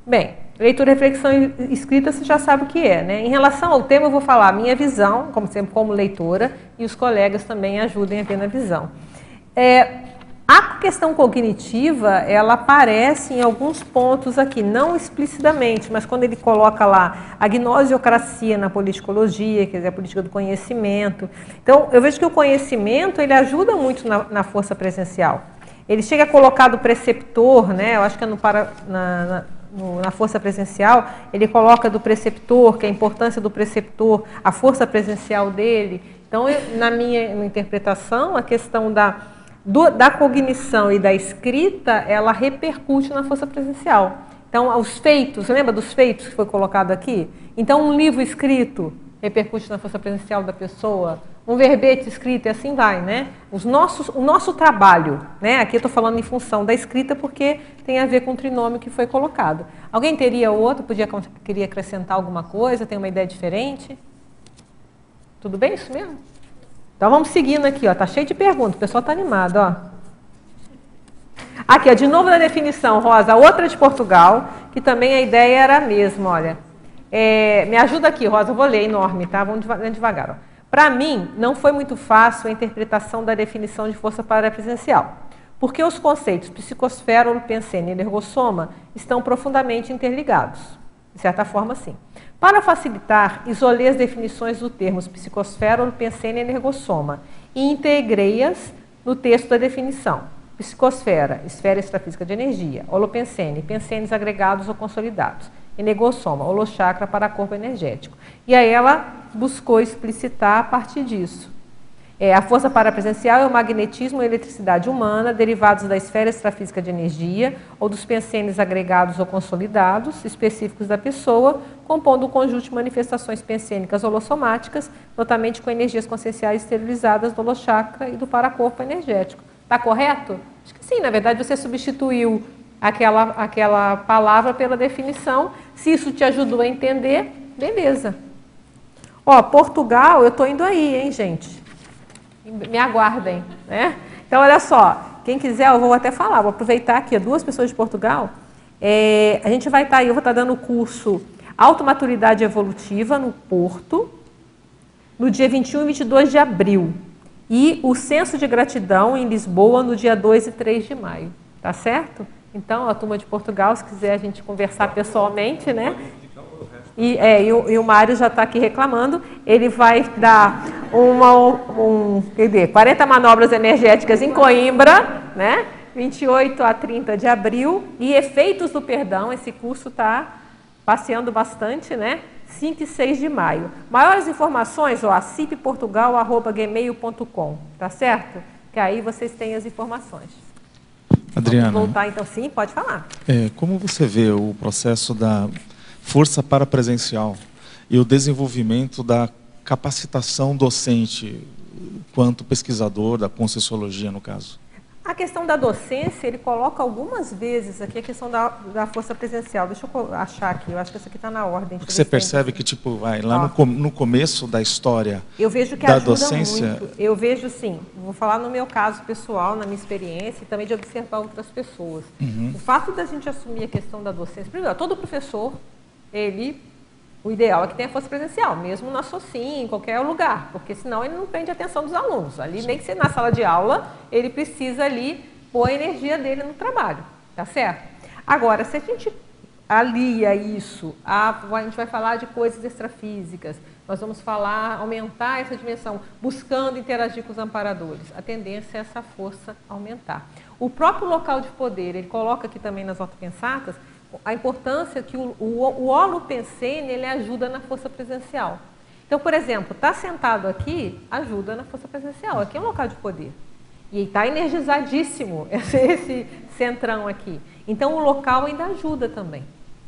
Bem, leitura, reflexão e escrita você já sabe o que é, né? Em relação ao tema eu vou falar a minha visão, como sempre, como leitora, e os colegas também ajudem a ver na visão. A questão cognitiva, ela aparece em alguns pontos aqui, não explicitamente, mas quando ele coloca lá a gnosiocracia na politicologia, quer dizer, a política do conhecimento. Então, eu vejo que o conhecimento, ele ajuda muito na força presencial. Ele chega a colocar do preceptor, né? Eu acho que é na força presencial, ele coloca do preceptor, que é a importância do preceptor, a força presencial dele. Então, na minha interpretação, a questão da da cognição e da escrita, ela repercute na força presencial. Então, os feitos, você lembra dos feitos que foi colocado aqui? Então, um livro escrito repercute na força presencial da pessoa, um verbete escrito e assim vai, né? O nosso trabalho, né? Aqui eu estou falando em função da escrita porque tem a ver com o trinômio que foi colocado. Alguém teria outro? Queria acrescentar alguma coisa? Tem uma ideia diferente? Tudo bem isso mesmo? Então vamos seguindo aqui, ó. Tá cheio de perguntas, o pessoal está animado, ó. Aqui, ó, de novo na definição, Rosa, outra de Portugal, que também a ideia era a mesma, olha. Me ajuda aqui, Rosa, eu vou ler, enorme, tá? Vamos devagar, ó. Para mim, não foi muito fácil a interpretação da definição de força parapresencial, porque os conceitos psicosfera, holopensene e energossoma estão profundamente interligados. De certa forma, sim. Para facilitar, isolei as definições dos termos psicosfera, holopensene e energossoma e integrei-as no texto da definição. Psicosfera, esfera extrafísica de energia. Holopensene, pensenes agregados ou consolidados. Energossoma, holochakra para corpo energético. E aí ela buscou explicitar a partir disso. A força parapresencial é o magnetismo e a eletricidade humana, derivados da esfera extrafísica de energia ou dos pensenes agregados ou consolidados, específicos da pessoa, compondo um conjunto de manifestações pensênicas holossomáticas, notamente com energias conscienciais esterilizadas do holochakra e do paracorpo energético. Está correto? Acho que sim, na verdade você substituiu aquela palavra pela definição. Se isso te ajudou a entender, beleza. Ó, Portugal, eu estou indo aí, hein, gente? Me aguardem, né? Então, olha só, quem quiser, eu vou até falar, vou aproveitar aqui, 2 pessoas de Portugal. A gente vai estar aí, eu vou estar dando o curso Automaturidade Evolutiva no Porto, no dia 21 e 22 de abril. E o Censo de Gratidão em Lisboa, no dia 2 e 3 de maio. Tá certo? Então, a turma de Portugal, se quiser a gente conversar pessoalmente, né? E o Mário já está aqui reclamando, ele vai dar 40 manobras energéticas em Coimbra, né? 28 a 30 de abril, e efeitos do perdão, esse curso está passeando bastante, né? 5 e 6 de maio. Maiores informações, ó, cipportugal@gmail.com, tá certo? Que aí vocês têm as informações. Adriana, vamos voltar então, sim, pode falar. Como você vê o processo da força parapresencial e o desenvolvimento da capacitação docente quanto pesquisador da Conscienciologia, no caso? A questão da docência, ele coloca algumas vezes aqui a questão da força presencial. Deixa eu achar aqui, eu acho que essa aqui está na ordem. Porque você percebe que, tipo, no começo da história eu vejo que da ajuda docência... muito. Eu vejo, sim, vou falar no meu caso pessoal, na minha experiência, e também de observar outras pessoas. O fato da gente assumir a questão da docência, primeiro, todo professor, o ideal é que tenha força presencial, mesmo na SOCIM, em qualquer lugar, porque senão ele não prende a atenção dos alunos. Ali, nem que seja na sala de aula, ele precisa ali pôr a energia dele no trabalho, tá certo? Agora, se a gente alia isso, a gente vai falar de coisas extrafísicas, nós vamos aumentar essa dimensão, buscando interagir com os amparadores. A tendência é essa força aumentar. O próprio local de poder, ele coloca aqui também nas autopensatas, a importância que o holopensene, ele ajuda na força presencial. Então, por exemplo, estar sentado aqui ajuda na força presencial. Aqui é um local de poder. E está energizadíssimo esse centrão aqui. Então, o local ainda ajuda também.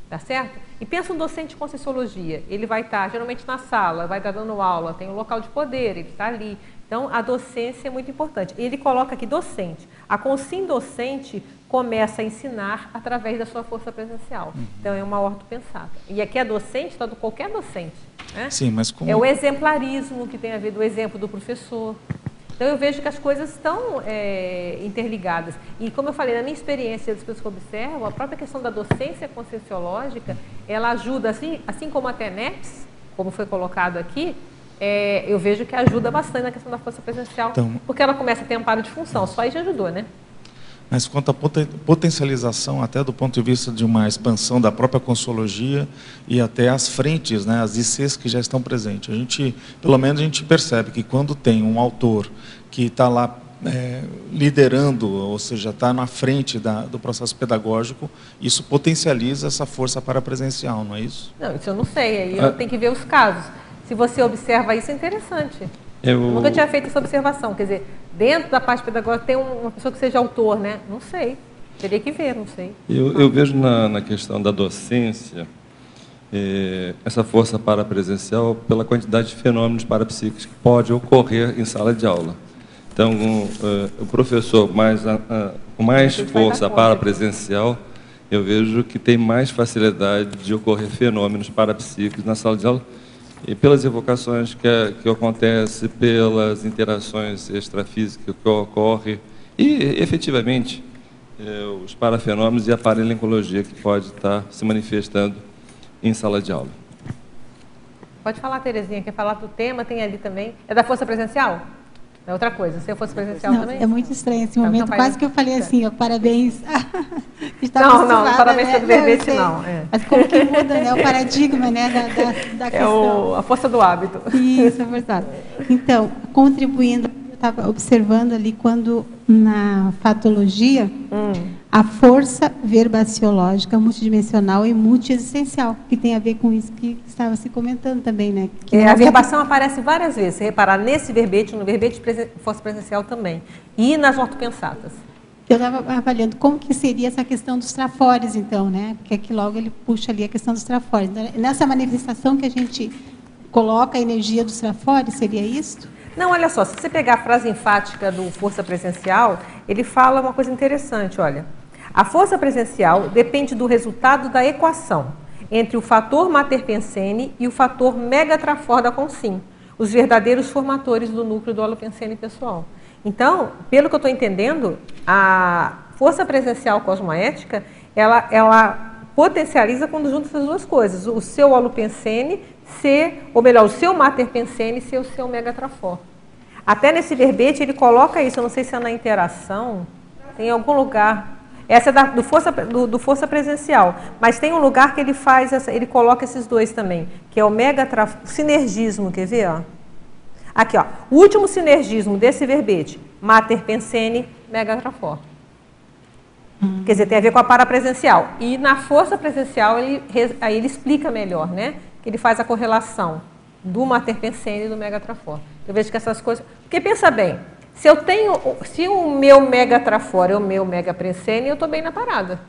Tá certo? E pensa um docente de Conscienciologia. Ele vai estar, geralmente, na sala, vai estar dando aula, tem um local de poder, ele está ali. Então, a docência é muito importante. Ele coloca aqui docente. A Consim docente começa a ensinar através da sua força presencial. Então, é uma ortopensata. E aqui a docente está do qualquer docente. Né? Sim, mas como... É o exemplarismo que tem a ver do exemplo do professor. Então, eu vejo que as coisas estão interligadas. E, como eu falei, na minha experiência, das pessoas que eu observo, a própria questão da docência conscienciológica, ela ajuda, assim como a TENEPS, como foi colocado aqui, eu vejo que ajuda bastante na questão da força presencial, então, porque ela começa a ter amparo de função. Só aí já ajudou, né? Mas quanto à potencialização, até do ponto de vista de uma expansão da própria Conscienciologia e até as frentes, né, as ICs que já estão presentes. Pelo menos a gente percebe que quando tem um autor que está lá liderando, ou seja, está na frente do processo pedagógico, isso potencializa essa força parapresencial, não é isso? Não, isso eu não sei, aí eu tenho que ver os casos. Se você observa isso, é interessante. Eu nunca tinha feito essa observação, quer dizer, Dentro da parte pedagógica tem uma pessoa que seja autor, né? Não sei. Teria que ver, não sei. Eu vejo na questão da docência essa força parapresencial pela quantidade de fenômenos parapsíquicos que pode ocorrer em sala de aula. Então, o professor com mais força parapresencial, eu vejo que tem mais facilidade de ocorrer fenômenos parapsíquicos na sala de aula, e pelas evocações que acontecem, pelas interações extrafísicas que ocorrem, e, efetivamente, os parafenômenos e a paralencologia que pode estar se manifestando em sala de aula. Pode falar, Terezinha, quer falar do tema? Tem ali também. É da força presencial? É outra coisa. Se eu fosse presencial também? É muito estranho esse momento. Então, quase que eu falei assim, ó, parabéns. Não, parabéns pelo verbete, não. Mas como que muda, né, o paradigma, né, da questão. A força do hábito. Isso, é verdade. Então, contribuindo, eu estava observando ali quando na fatologia, a força verbaciológica multidimensional e multiexistencial, que tem a ver com isso que estava se comentando também, né? A verbação aparece várias vezes, se reparar nesse verbete, no verbete força presencial também, e nas ortopensatas. Eu estava avaliando como que seria essa questão dos trafores, então, né? Porque aqui logo ele puxa ali a questão dos trafores. Nessa manifestação que a gente coloca a energia dos trafores, seria isso? Não, olha só, se você pegar a frase enfática do força presencial, ele fala uma coisa interessante, olha. A força presencial depende do resultado da equação entre o fator Mater-Pensene e o fator Megatrafor da Consim, os verdadeiros formadores do núcleo do holopensene pessoal. Então, pelo que eu estou entendendo, a força presencial cosmoética, ela potencializa quando junta essas duas coisas, o seu holopensene ser, ou melhor, o seu Mater-Pensene ser o seu Megatrafor. Até nesse verbete ele coloca isso, eu não sei se é na interação, tem algum lugar. Essa é do força presencial, mas tem um lugar que ele ele coloca esses dois também, que é o megatrafor, sinergismo, quer ver? Ó? Aqui, ó, o último sinergismo desse verbete, Mater-Pensene, Megatrafor. Quer dizer, tem a ver com a parapresencial. E na força presencial, aí ele explica melhor, né? Que ele faz a correlação do Mater-Pensene e do Megatrafor. Eu vejo que essas coisas... Porque pensa bem, se o meu Megatrafor é o meu Megapensene, eu estou bem na parada.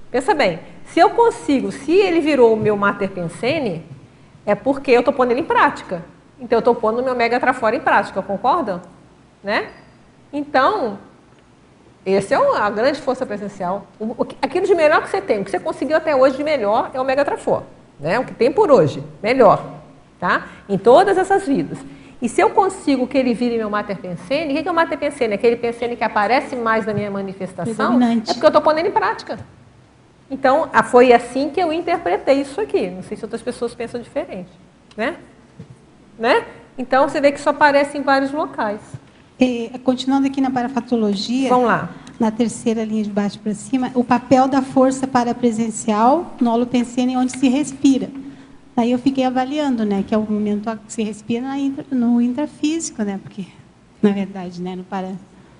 Pensa bem, se ele virou o meu Mater-Pensene, é porque eu estou pondo ele em prática. Então, eu estou pondo o meu Megatrafor em prática, concordam? Né? Então, essa é a grande força presencial. Aquilo de melhor que você tem, o que você conseguiu até hoje de melhor é o Megatrafor. Né? O que tem por hoje, melhor. Tá? Em todas essas vidas. E se eu consigo que ele vire meu Mater-Pensene, o que é o Mater-Pensene? Aquele pensene que aparece mais na minha manifestação, é porque eu estou pondo em prática. Então, foi assim que eu interpretei isso aqui. Não sei se outras pessoas pensam diferente. Né? Então, você vê que isso aparece em vários locais. Continuando aqui na parafatologia, vamos lá. Na terceira linha de baixo para cima, o papel da força parapresencial no holopensene onde se respira. Daí eu fiquei avaliando, né, que é o momento que se respira no intrafísico, né, porque, na verdade, né, no para...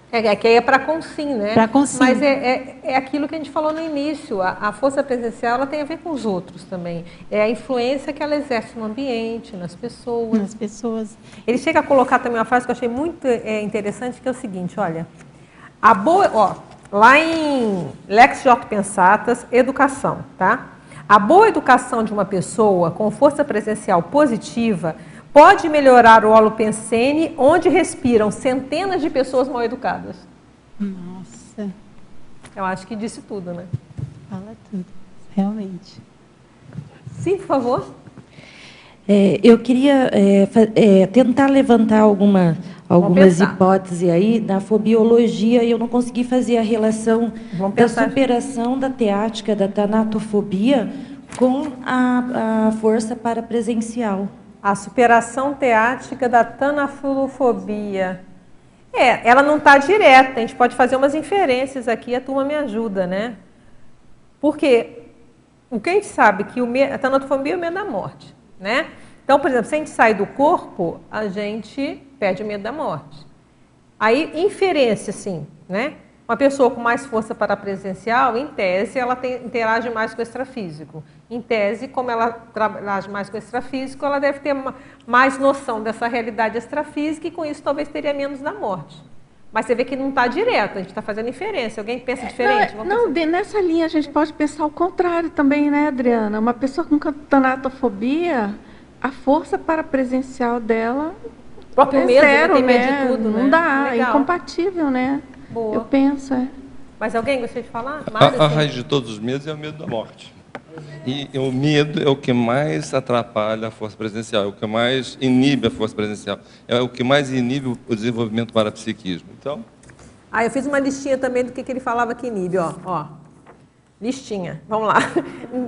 Que aí é para Consim, né? Para Consim. Mas é aquilo que a gente falou no início, a força presencial ela tem a ver com os outros também. É a influência que ela exerce no ambiente, nas pessoas. Nas pessoas. Ele chega a colocar também uma frase que eu achei muito interessante, que é o seguinte, olha, lá em Lex J. Pensatas, educação, tá? A boa educação de uma pessoa com força presencial positiva pode melhorar o holopensene, onde respiram centenas de pessoas mal educadas. Nossa. Eu acho que disse tudo, né? Fala tudo, realmente. Sim, por favor. Eu queria tentar levantar algumas hipóteses aí da fobiologia, e eu não consegui fazer a relação da superação da teática, da tanatofobia, com a força parapresencial. A superação teática da tanafulofobia. Ela não está direta, a gente pode fazer umas inferências aqui, a turma me ajuda, né? Porque o que a gente sabe que a tanatofobia é o medo da morte, né? Então, por exemplo, se a gente sai do corpo, a gente perde o medo da morte. Aí, inferência, sim, né? Uma pessoa com mais força parapresencial, em tese, ela interage mais com o extrafísico. Em tese, como ela interage mais com o extrafísico, ela deve ter mais noção dessa realidade extrafísica e com isso talvez teria menos da morte. Mas você vê que não está direto, a gente está fazendo inferência. Alguém pensa diferente? Nessa linha a gente pode pensar o contrário também, né, Adriana? Uma pessoa com tanatofobia, a força parapresencial dela próprio medo, zero, tem medo né? de tudo, Não né? dá, é Legal. incompatível, né? Boa. Eu penso, Mas alguém gostaria de falar? A raiz de todos os medos é o medo da morte. E o medo é o que mais atrapalha a força presencial, é o que mais inibe a força presencial, é o que mais inibe o desenvolvimento parapsiquismo. Então... eu fiz uma listinha também do que ele falava que inibe, ó. Listinha, vamos lá.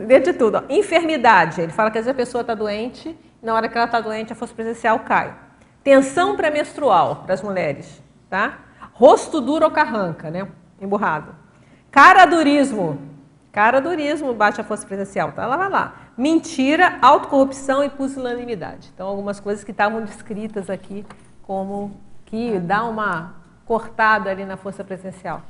Dentro de tudo, ó. Enfermidade. Ele fala que às vezes a pessoa está doente, e na hora que ela está doente a força presencial cai. Tensão pré-menstrual para as mulheres, tá? Rosto duro ou carranca, né? Emburrado. Caradurismo. Caradurismo baixa a força presencial, tá? Lá vai lá. Mentira, autocorrupção e pusilanimidade. Então, algumas coisas que estavam descritas aqui como que dá uma cortada ali na força presencial.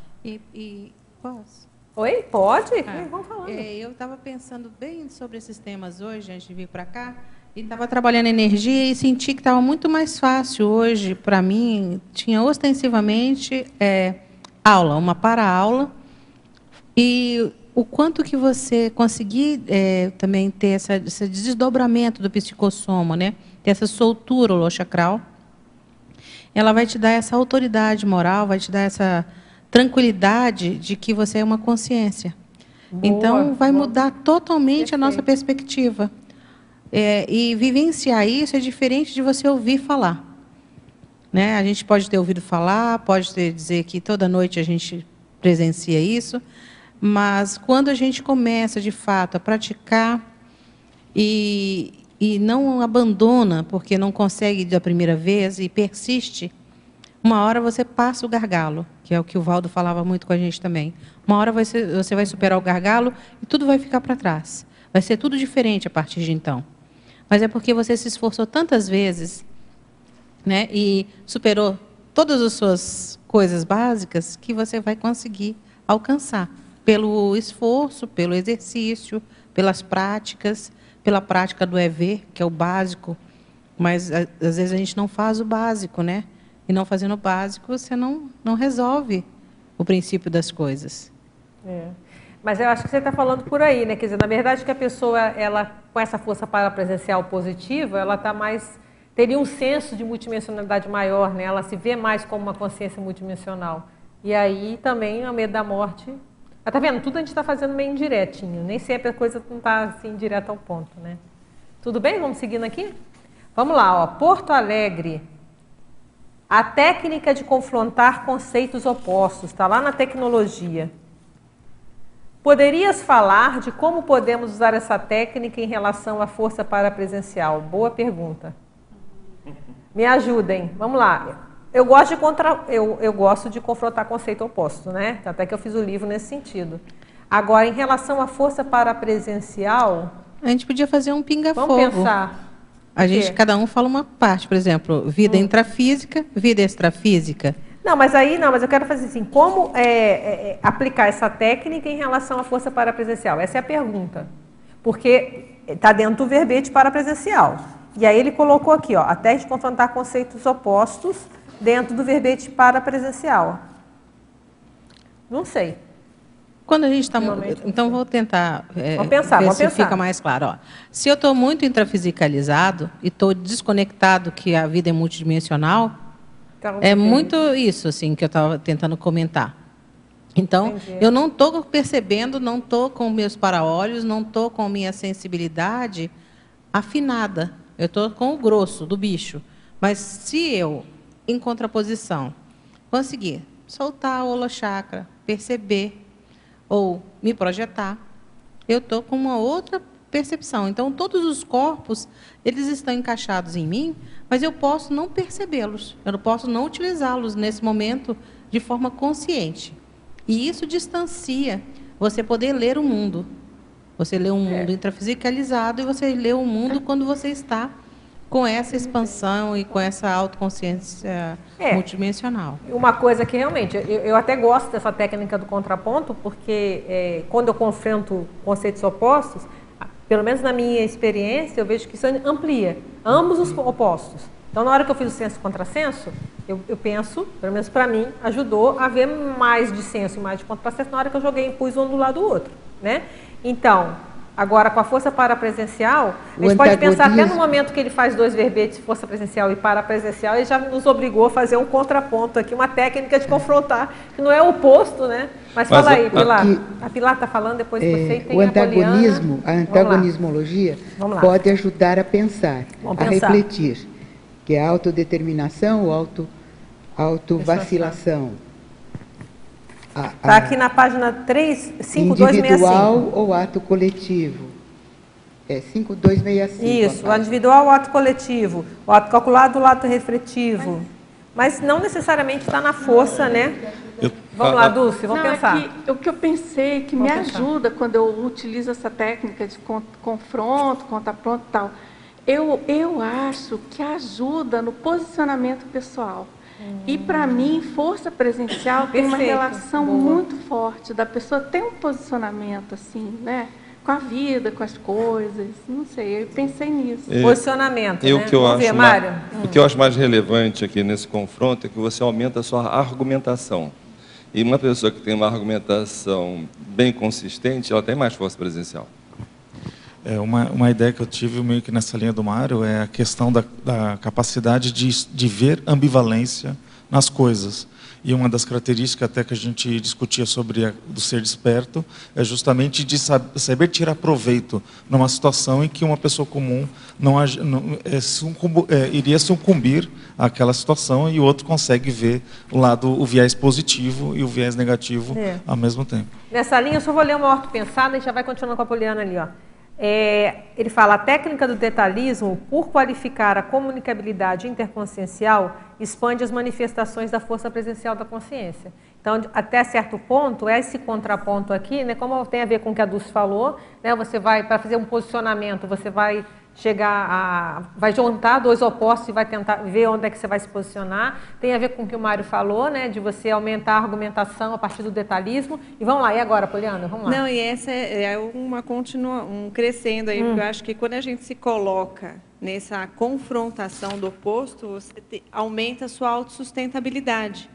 Posso? Oi? Pode? Vamos falando. Eu estava pensando bem sobre esses temas hoje, antes de vir para cá, e estava trabalhando energia e senti que estava muito mais fácil hoje para mim. Tinha ostensivamente aula, uma para-aula, e o quanto que você conseguir também ter esse desdobramento do psicossoma, né? Ter essa soltura holochacral, ela vai te dar essa autoridade moral, vai te dar essa tranquilidade de que você é uma consciência. Boa, então, vai mudar totalmente a nossa perspectiva. E vivenciar isso é diferente de você ouvir falar. Né? A gente pode ter ouvido falar, pode dizer que toda noite a gente presencia isso, mas quando a gente começa, de fato, a praticar e não abandona, porque não consegue da primeira vez e persiste, uma hora você passa o gargalo, que é o que o Valdo falava muito com a gente também. Uma hora você vai superar o gargalo e tudo vai ficar para trás. Vai ser tudo diferente a partir de então. Mas é porque você se esforçou tantas vezes, né, e superou todas as suas coisas básicas que você vai conseguir alcançar. Pelo esforço, pelo exercício, pelas práticas, pela prática do EV, que é o básico. Mas, às vezes, a gente não faz o básico, né? E não fazendo o básico, você não resolve o princípio das coisas. Mas eu acho que você está falando por aí, né? Quer dizer, na verdade, que a pessoa, ela, com essa força parapresencial positiva, ela está mais, teria um senso de multidimensionalidade maior, né? Ela se vê mais como uma consciência multidimensional. E aí também o medo da morte. Tá vendo? Tudo a gente está fazendo meio indiretinho. Nem sempre a coisa não está assim direta ao ponto, né? Tudo bem? Vamos seguindo aqui? Vamos lá, ó. Porto Alegre. A técnica de confrontar conceitos opostos, está lá na tecnologia. Poderias falar de como podemos usar essa técnica em relação à força parapresencial? Boa pergunta. Me ajudem. Vamos lá. Eu gosto de confrontar conceito oposto, né? Até que eu fiz o livro nesse sentido. Agora, em relação à força parapresencial... A gente podia fazer um pinga-fogo. Vamos pensar. Cada um fala uma parte, por exemplo, vida intrafísica, vida extrafísica. Mas eu quero fazer assim, como aplicar essa técnica em relação à força parapresencial? Essa é a pergunta. Porque está dentro do verbete parapresencial. E aí ele colocou aqui, ó, a técnica de confrontar conceitos opostos dentro do verbete parapresencial. Não sei. Quando a gente está... Então, vou tentar vamos pensar. Fica mais claro. Ó. Se eu estou muito intrafisicalizado e estou desconectado que a vida é multidimensional, é muito isso assim, que eu estava tentando comentar. Então, eu não estou percebendo, não estou com meus para-olhos, não estou com minha sensibilidade afinada. Eu estou com o grosso do bicho. Mas se eu, em contraposição, conseguir soltar o holochakra, perceber, ou me projetar, eu estou com uma outra percepção. Então, todos os corpos, eles estão encaixados em mim, mas eu posso não percebê-los, eu posso não utilizá-los nesse momento de forma consciente. E isso distancia você poder ler o mundo. Você lê um mundo intrafisicalizado e você lê o mundo quando você está com essa expansão e com essa autoconsciência multidimensional. Uma coisa que realmente, eu até gosto dessa técnica do contraponto, porque quando eu confronto conceitos opostos, pelo menos na minha experiência, eu vejo que isso amplia ambos os opostos. Então, na hora que eu fiz o senso e contrassenso, eu penso, pelo menos para mim, ajudou a ver mais de senso e mais de contrassenso na hora que eu joguei e pus um do lado do outro, né? Então, agora com a força parapresencial, a gente pode pensar até no momento que ele faz 2 verbetes, força presencial e parapresencial, ele já nos obrigou a fazer um contraponto aqui, uma técnica de confrontar, que não é o oposto, né? Mas fala aí, Pilar. A Pilar está falando, depois você tem o antagonismo, a antagonismologia pode ajudar a pensar, refletir, que é a autodeterminação ou autovacilação. Está aqui na página 5265. Individual ou ato coletivo? 5265. Isso, o individual ou ato coletivo, o ato calculado ou o ato refletivo. Mas não necessariamente está na força, né? Vamos lá, Dulce, vamos pensar. O que eu pensei que me ajuda quando eu utilizo essa técnica de confronto, contraponto e tal, eu acho que ajuda no posicionamento pessoal. E, para mim, força presencial tem uma relação muito forte da pessoa ter um posicionamento, assim, né? Com a vida, com as coisas, não sei, eu pensei nisso. Posicionamento, né? O que eu acho mais relevante aqui nesse confronto é que você aumenta a sua argumentação. E uma pessoa que tem uma argumentação bem consistente, ela tem mais força presencial. Uma ideia que eu tive meio que nessa linha do Mário é a questão da capacidade de ver ambivalência nas coisas. E uma das características até que a gente discutia sobre do ser desperto é justamente de saber tirar proveito numa situação em que uma pessoa comum iria sucumbir àquela situação e o outro consegue ver o viés positivo e o viés negativo ao mesmo tempo. Nessa linha, eu só vou ler uma ortopensada e já vai continuando com a Poliana ali, ó. Ele fala, a técnica do detalhismo, por qualificar a comunicabilidade interconsciencial, expande as manifestações da força presencial da consciência. Então, até certo ponto, esse contraponto aqui, né, como tem a ver com o que a Dulce falou, né, você vai, para fazer um posicionamento, você vai vai juntar 2 opostos e vai tentar ver onde é que você vai se posicionar. Tem a ver com o que o Mário falou, né, de você aumentar a argumentação a partir do detalhismo. E vamos lá, e agora, Poliana? Vamos lá. Não, e essa é um crescendo aí, porque eu acho que quando a gente se coloca nessa confrontação do oposto, você aumenta a sua autossustentabilidade.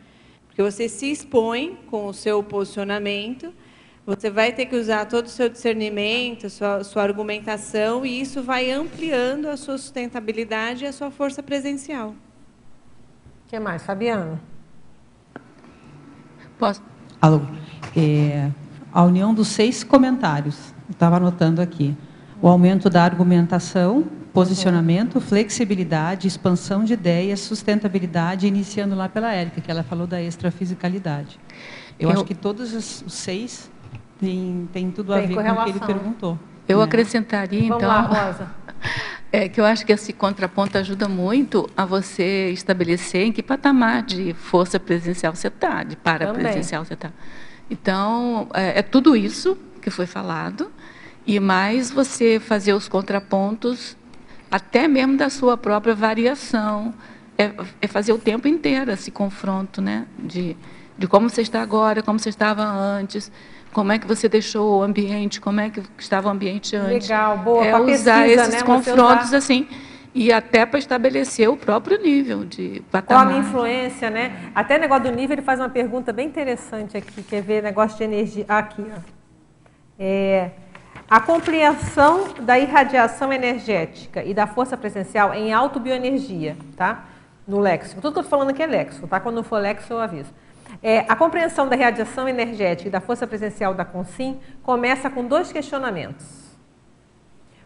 Porque você se expõe com o seu posicionamento, você vai ter que usar todo o seu discernimento, sua argumentação, e isso vai ampliando a sua sustentabilidade e a sua força presencial. O que mais, Fabiana? Posso? Alô. A união dos 6 comentários, eu estava anotando aqui. O aumento da argumentação, posicionamento, flexibilidade, expansão de ideias, sustentabilidade, iniciando lá pela Érica, que ela falou da extrafisicalidade. Eu acho que todos os 6 tem tudo a ver com o que ele perguntou. Eu acrescentaria, então... Vamos lá, Rosa. Que eu acho que esse contraponto ajuda muito a você estabelecer em que patamar de força presencial você está, de parapresencial você está. Então, é tudo isso que foi falado, e mais você fazer os contrapontos, até mesmo da sua própria variação, fazer o tempo inteiro esse confronto, né? De como você está agora, como você estava antes, como é que você deixou o ambiente, como é que estava o ambiente antes. Legal, boa. Usar pesquisa, esses confrontos assim, e até para estabelecer o próprio nível de patamar. Qual a minha influência, né? Até o negócio do nível, ele faz uma pergunta bem interessante aqui, quer ver negócio de energia. Aqui, ó. A compreensão da irradiação energética e da força presencial em autobioenergia, tá? No léxico. Tudo que eu estou falando aqui é léxico, tá? Quando não for léxico, eu aviso. A compreensão da radiação energética e da força presencial da Consim começa com 2 questionamentos.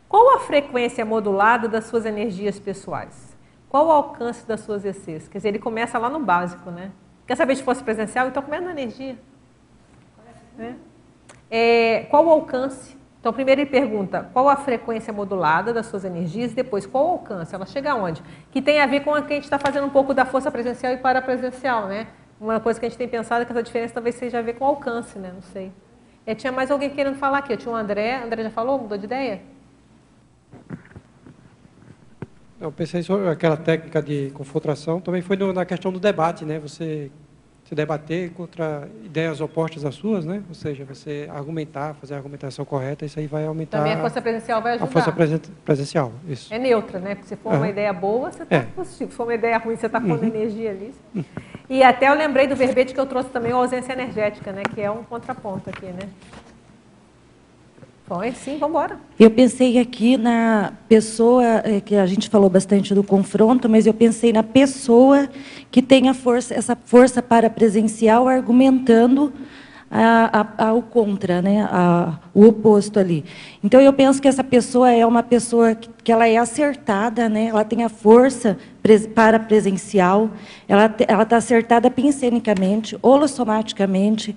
Qual a frequência modulada das suas energias pessoais? Qual o alcance das suas ECs? Quer dizer, ele começa lá no básico, né? Quer saber de força presencial? Então começa na energia. Qual o alcance? Então, primeiro ele pergunta qual a frequência modulada das suas energias e depois qual o alcance, ela chega aonde? Que tem a ver com o que a gente está fazendo um pouco da força presencial e parapresencial, né? Uma coisa que a gente tem pensado é que essa diferença talvez seja a ver com o alcance, né? Não sei. Tinha mais alguém querendo falar aqui. Eu tinha o André. André já falou? Mudou de ideia? Eu pensei sobre aquela técnica de confrontação, também foi na questão do debate, né? Você se debater contra ideias opostas às suas, né? Ou seja, você argumentar, fazer a argumentação correta, isso aí vai aumentar... Também a força presencial vai ajudar. A força presencial, isso. É neutra, né? Porque se for uma ideia boa, você está positivo. Se for uma ideia ruim, você está pondo energia ali. E até eu lembrei do verbete que eu trouxe também, a ausência energética, né? Que é um contraponto aqui, né? Bom, sim, vamos embora. Eu pensei aqui na pessoa, que a gente falou bastante do confronto, mas eu pensei na pessoa que tem a força, essa força parapresencial argumentando o contra, né? O oposto ali. Então, eu penso que essa pessoa é uma pessoa que ela é acertada, né? Ela tem a força parapresencial, ela está acertada pensenicamente, holossomaticamente,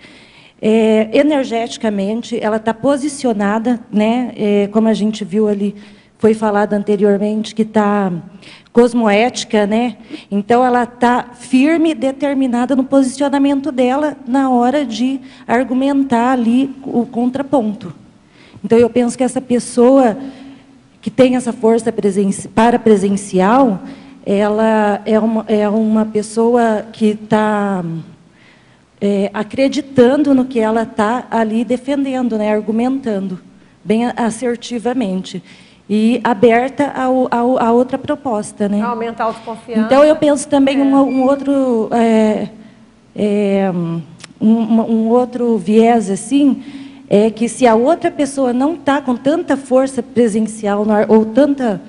energeticamente, ela está posicionada, né? Como a gente viu ali, foi falado anteriormente, que está cosmoética, né? Então, ela está firme e determinada no posicionamento dela na hora de argumentar ali o contraponto. Então, eu penso que essa pessoa que tem essa força parapresencial, ela é uma pessoa que está... acreditando no que ela está ali defendendo, né, argumentando, bem assertivamente, e aberta a outra proposta. Né? Aumentar a autoconfiança. Então, eu penso também um outro viés, assim, é que se a outra pessoa não está com tanta força presencial, ou tanta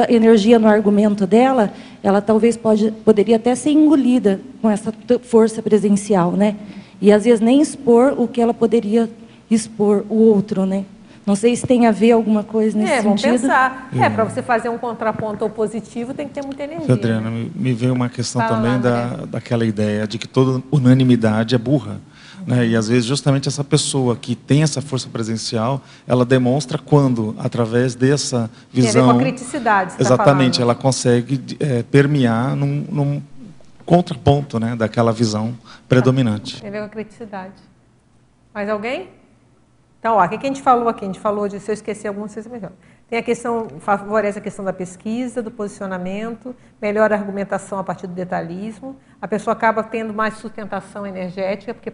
energia no argumento dela, ela talvez poderia até ser engolida com essa força presencial, né? E, às vezes, nem expor o que ela poderia expor o outro, né? Não sei se tem a ver alguma coisa nesse sentido. Vamos pensar. Para você fazer um contraponto opositivo, tem que ter muita energia. Adriana, me veio uma questão também daquela ideia de que toda unanimidade é burra. Né? E, às vezes, justamente essa pessoa que tem essa força presencial, ela demonstra quando, através dessa visão... Tem a ver com a criticidade, você exatamente, tá ela consegue permear num contraponto, né, daquela visão predominante. Tem a ver com a criticidade. Mais alguém? Então, o que a gente falou aqui? A gente falou de, se eu esquecer algum, vocês me melhor. Tem a questão, favorece a questão da pesquisa, do posicionamento, melhora a argumentação a partir do detalhismo. A pessoa acaba tendo mais sustentação energética, porque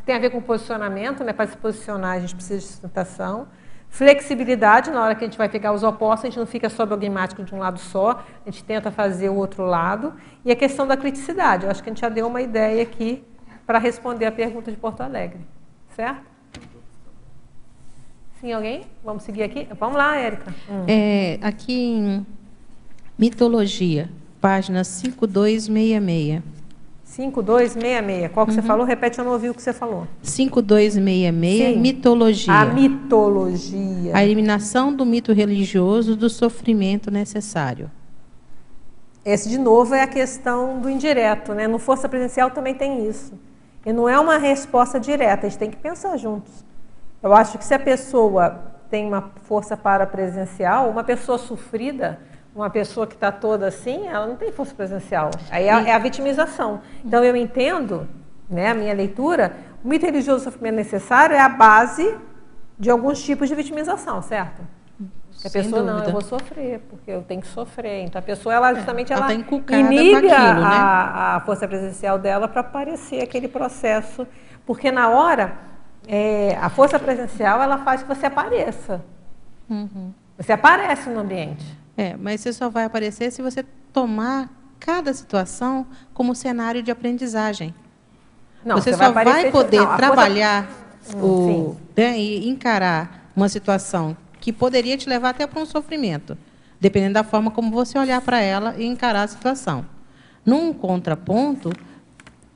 tem a ver com posicionamento, né? Para se posicionar, a gente precisa de sustentação. Flexibilidade, na hora que a gente vai pegar os opostos, a gente não fica só dogmático de um lado só, a gente tenta fazer o outro lado. E a questão da criticidade, eu acho que a gente já deu uma ideia aqui para responder a pergunta de Porto Alegre. Certo? Sim, alguém? Vamos seguir aqui? Vamos lá, Érica. Aqui em Mitologia, página 5266. 5266. Qual que você falou? Repete, eu não ouvi o que você falou. 5266, Sim. mitologia. A mitologia. A eliminação do mito religioso do sofrimento necessário. Esse, de novo, é a questão do indireto, né? No Força Presencial também tem isso. E não é uma resposta direta, a gente tem que pensar juntos. Eu acho que se a pessoa tem uma força parapresencial, uma pessoa sofrida, uma pessoa que está toda assim, ela não tem força presencial. Aí é a vitimização. Então, eu entendo, né, a minha leitura, o mito religioso do sofrimento necessário é a base de alguns tipos de vitimização, certo? A pessoa, não, eu vou sofrer, porque eu tenho que sofrer. Então, a pessoa, ela justamente ela inibe a força presencial dela para aparecer aquele processo. Porque, na hora, a força presencial, ela faz que você apareça. Você aparece no ambiente. Mas você só vai aparecer se você tomar cada situação como cenário de aprendizagem. Não, você só vai poder trabalhar e encarar uma situação que poderia te levar até para um sofrimento, dependendo da forma como você olhar para ela e encarar a situação. Num contraponto,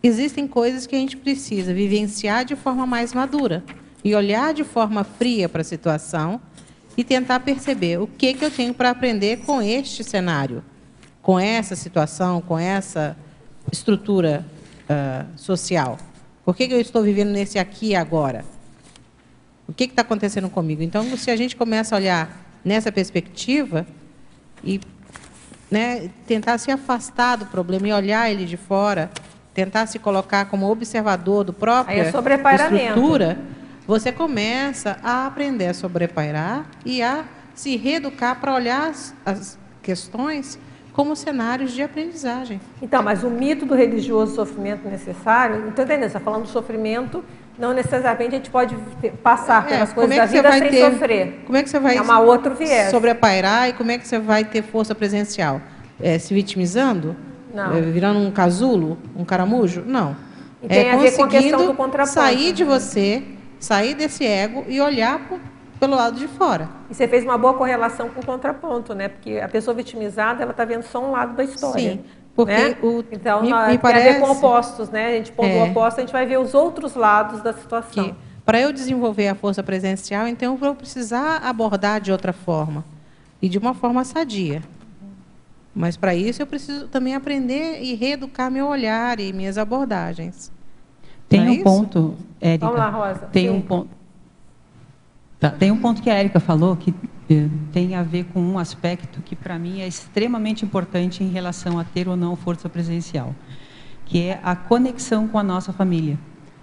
existem coisas que a gente precisa vivenciar de forma mais madura e olhar de forma fria para a situação e tentar perceber o que eu tenho para aprender com este cenário, com essa situação, com essa estrutura social. Por que eu estou vivendo nesse aqui e agora? O que está acontecendo comigo? Então, se a gente começa a olhar nessa perspectiva e, né, tentar se afastar do problema e olhar ele de fora, tentar se colocar como observador do próprio estrutura, você começa a aprender a sobrepairar e a se reeducar para olhar questões como cenários de aprendizagem. Então, mas o mito do religioso sofrimento necessário, então, entendeu? Você está falando do sofrimento, não necessariamente a gente pode passar pelas coisas da vida sem sofrer. Como é que você vai outro viés. sobrepairar e como é que você vai ter força presencial? Se vitimizando? Não. Virando um casulo? Um caramujo? Não. E tem a ver com a questão do contraponto. Sair de você, sair desse ego e olhar pelo lado de fora. E você fez uma boa correlação com o contraponto, né? Porque a pessoa vitimizada, ela está vendo só um lado da história. Sim, porque né? Então, me parece... tem a ver com opostos, né? A gente pondo o oposto, a gente vai ver os outros lados da situação. Para eu desenvolver a força presencial, então eu vou precisar abordar de outra forma. E de uma forma sadia. Mas, para isso, eu preciso também aprender e reeducar meu olhar e minhas abordagens. Tem um ponto, Érica. Vamos lá, Rosa. Tem um ponto. Tá, tem um ponto que a Érica falou que tem a ver com um aspecto que, para mim, é extremamente importante em relação a ter ou não força presencial, que é a conexão com a nossa família,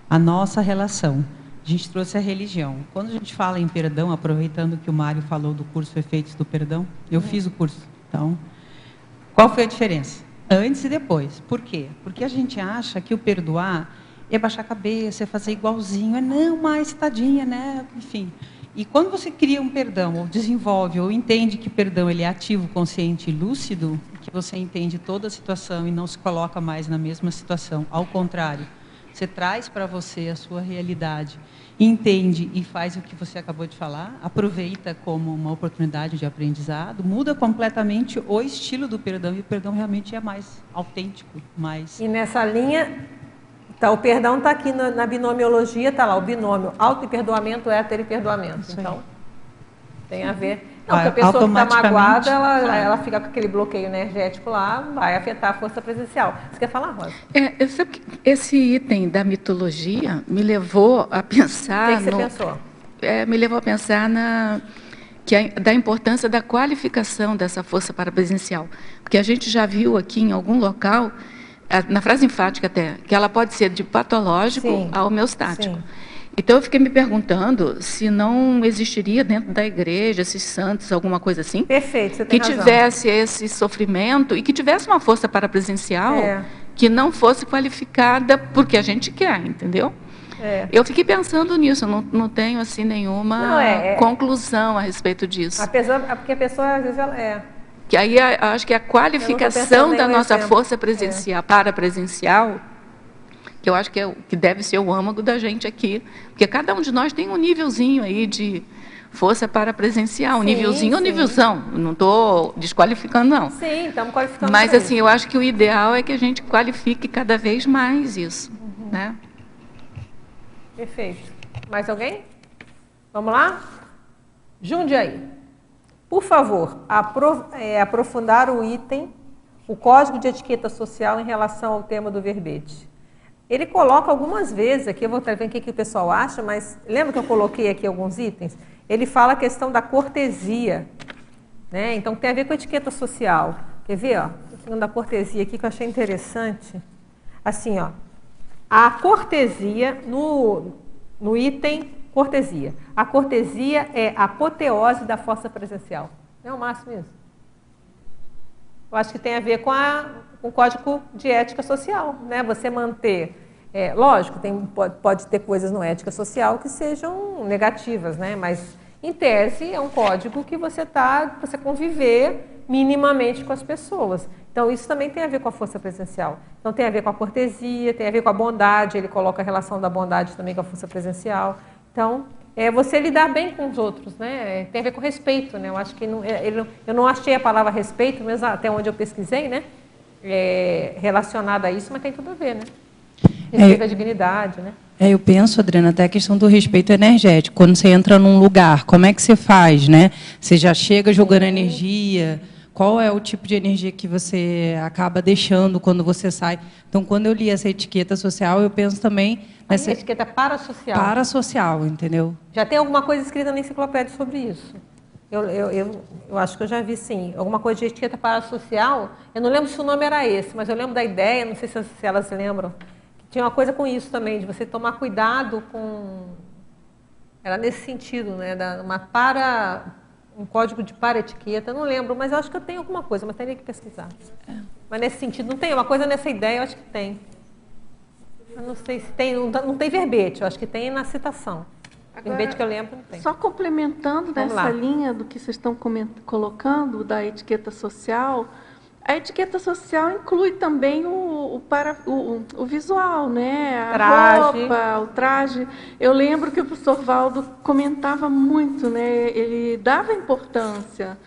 a nossa relação. A gente trouxe a religião. Quando a gente fala em perdão, aproveitando que o Mário falou do curso Efeitos do Perdão, eu fiz o curso. Então, qual foi a diferença? Antes e depois. Por quê? Porque a gente acha que o perdoar é baixar a cabeça, é fazer igualzinho, é não, mas tadinha, né? Enfim. E quando você cria um perdão, ou desenvolve, ou entende que perdão ele é ativo, consciente e lúcido, que você entende toda a situação e não se coloca mais na mesma situação, ao contrário, você traz para você a sua realidade, entende e faz o que você acabou de falar, aproveita como uma oportunidade de aprendizado, muda completamente o estilo do perdão, e o perdão realmente é mais autêntico, mais... E nessa linha... Então, o perdão está aqui na binomiologia, está lá, o binômio auto-perdoamento, hétero-perdoamento. Então, tem a ver. Não, porque a pessoa que está magoada, ela fica com aquele bloqueio energético lá, vai afetar a força presencial. Você quer falar, Rosa? Eu sei que esse item da mitologia me levou a pensar... O que você pensou? Me levou a pensar da importância da qualificação dessa força parapresencial. Porque a gente já viu aqui em algum local... na frase enfática até, que ela pode ser de patológico a homeostático. Sim. Então, eu fiquei me perguntando se não existiria dentro da igreja, esses santos, alguma coisa assim, perfeito, você tem que tivesse esse sofrimento e que tivesse uma força parapresencial que não fosse qualificada porque a gente quer, entendeu? Eu fiquei pensando nisso, não tenho assim nenhuma conclusão a respeito disso. Porque a pessoa, às vezes, ela que aí acho que a qualificação da nossa força presencial, parapresencial, que eu acho que deve ser o âmago da gente aqui, porque cada um de nós tem um nívelzinho aí de força parapresencial, um nívelzinho ou nívelzão, não estou desqualificando não. Sim, estamos qualificando. Mas assim, eu acho que o ideal é que a gente qualifique cada vez mais isso, né? Perfeito. Mais alguém? Vamos lá? Jundiaí. Por favor, aprofundar o item, o código de etiqueta social em relação ao tema do verbete. Ele coloca algumas vezes aqui, eu vou ver o que o pessoal acha, mas lembra que eu coloquei aqui alguns itens? Ele fala a questão da cortesia, né? Então tem a ver com a etiqueta social. Quer ver? Ó, o da cortesia aqui que eu achei interessante. Assim, ó, a cortesia no item cortesia. A cortesia é a apoteose da força presencial. Não é o máximo isso? Eu acho que tem a ver com o código de ética social, né? Você manter... lógico, pode ter coisas no ética social que sejam negativas, né? Mas, em tese, é um código que você conviver minimamente com as pessoas. Então, isso também tem a ver com a força presencial. Então, tem a ver com a cortesia, tem a ver com a bondade, ele coloca a relação da bondade também com a força presencial. Então, você lidar bem com os outros, né? Tem a ver com respeito, né? Eu acho que eu não achei a palavra respeito, mesmo até onde eu pesquisei, né? Relacionada a isso, mas tem tudo a ver, né? Respeito à dignidade, né? Eu penso, Adriana, até a questão do respeito energético. Quando você entra num lugar, como é que você faz, né? Você já chega jogando energia? Qual é o tipo de energia que você acaba deixando quando você sai? Então, quando eu li essa etiqueta social, eu penso também nessa etiqueta parasocial. Parasocial, entendeu? Já tem alguma coisa escrita na enciclopédia sobre isso? Eu acho que eu já vi, sim. Alguma coisa de etiqueta parasocial. Eu não lembro se o nome era esse, mas eu lembro da ideia, não sei se elas lembram. Tinha uma coisa com isso também, de você tomar cuidado com... Era nesse sentido, né? um código de para-etiqueta, não lembro, mas eu acho que eu tenho alguma coisa, mas teria que pesquisar. Mas nesse sentido, não tem uma coisa nessa ideia, eu acho que tem. Eu não sei se tem, não tem verbete, eu acho que tem na citação. Agora, verbete que eu lembro, não tem. Só complementando nessa linha do que vocês estão colocando, da etiqueta social, a etiqueta social inclui também o visual, né? A roupa, o traje. Eu lembro que o professor Valdo comentava muito, né? Ele dava importância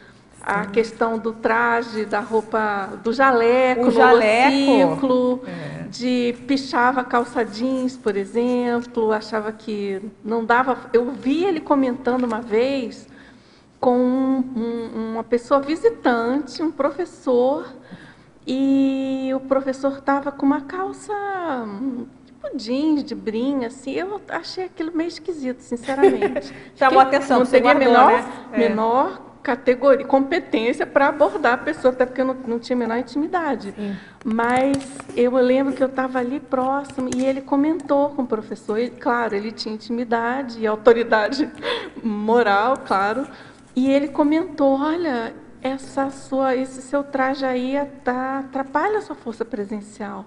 à questão do traje, da roupa, do jaleco, do ciclo, de pichava calça jeans, por exemplo, achava que não dava. Eu vi ele comentando uma vez com uma pessoa visitante, um professor, e o professor estava com uma calça tipo jeans, de brim, assim. Eu achei aquilo meio esquisito, sinceramente. Chamou a atenção, não teria guardou, menor categoria, competência para abordar a pessoa, até porque eu não tinha a menor intimidade. Sim. Mas eu lembro que eu estava ali próximo e ele comentou com o professor. Claro, ele tinha intimidade e autoridade moral, claro. E ele comentou, olha, esse seu traje aí atrapalha a sua força presencial.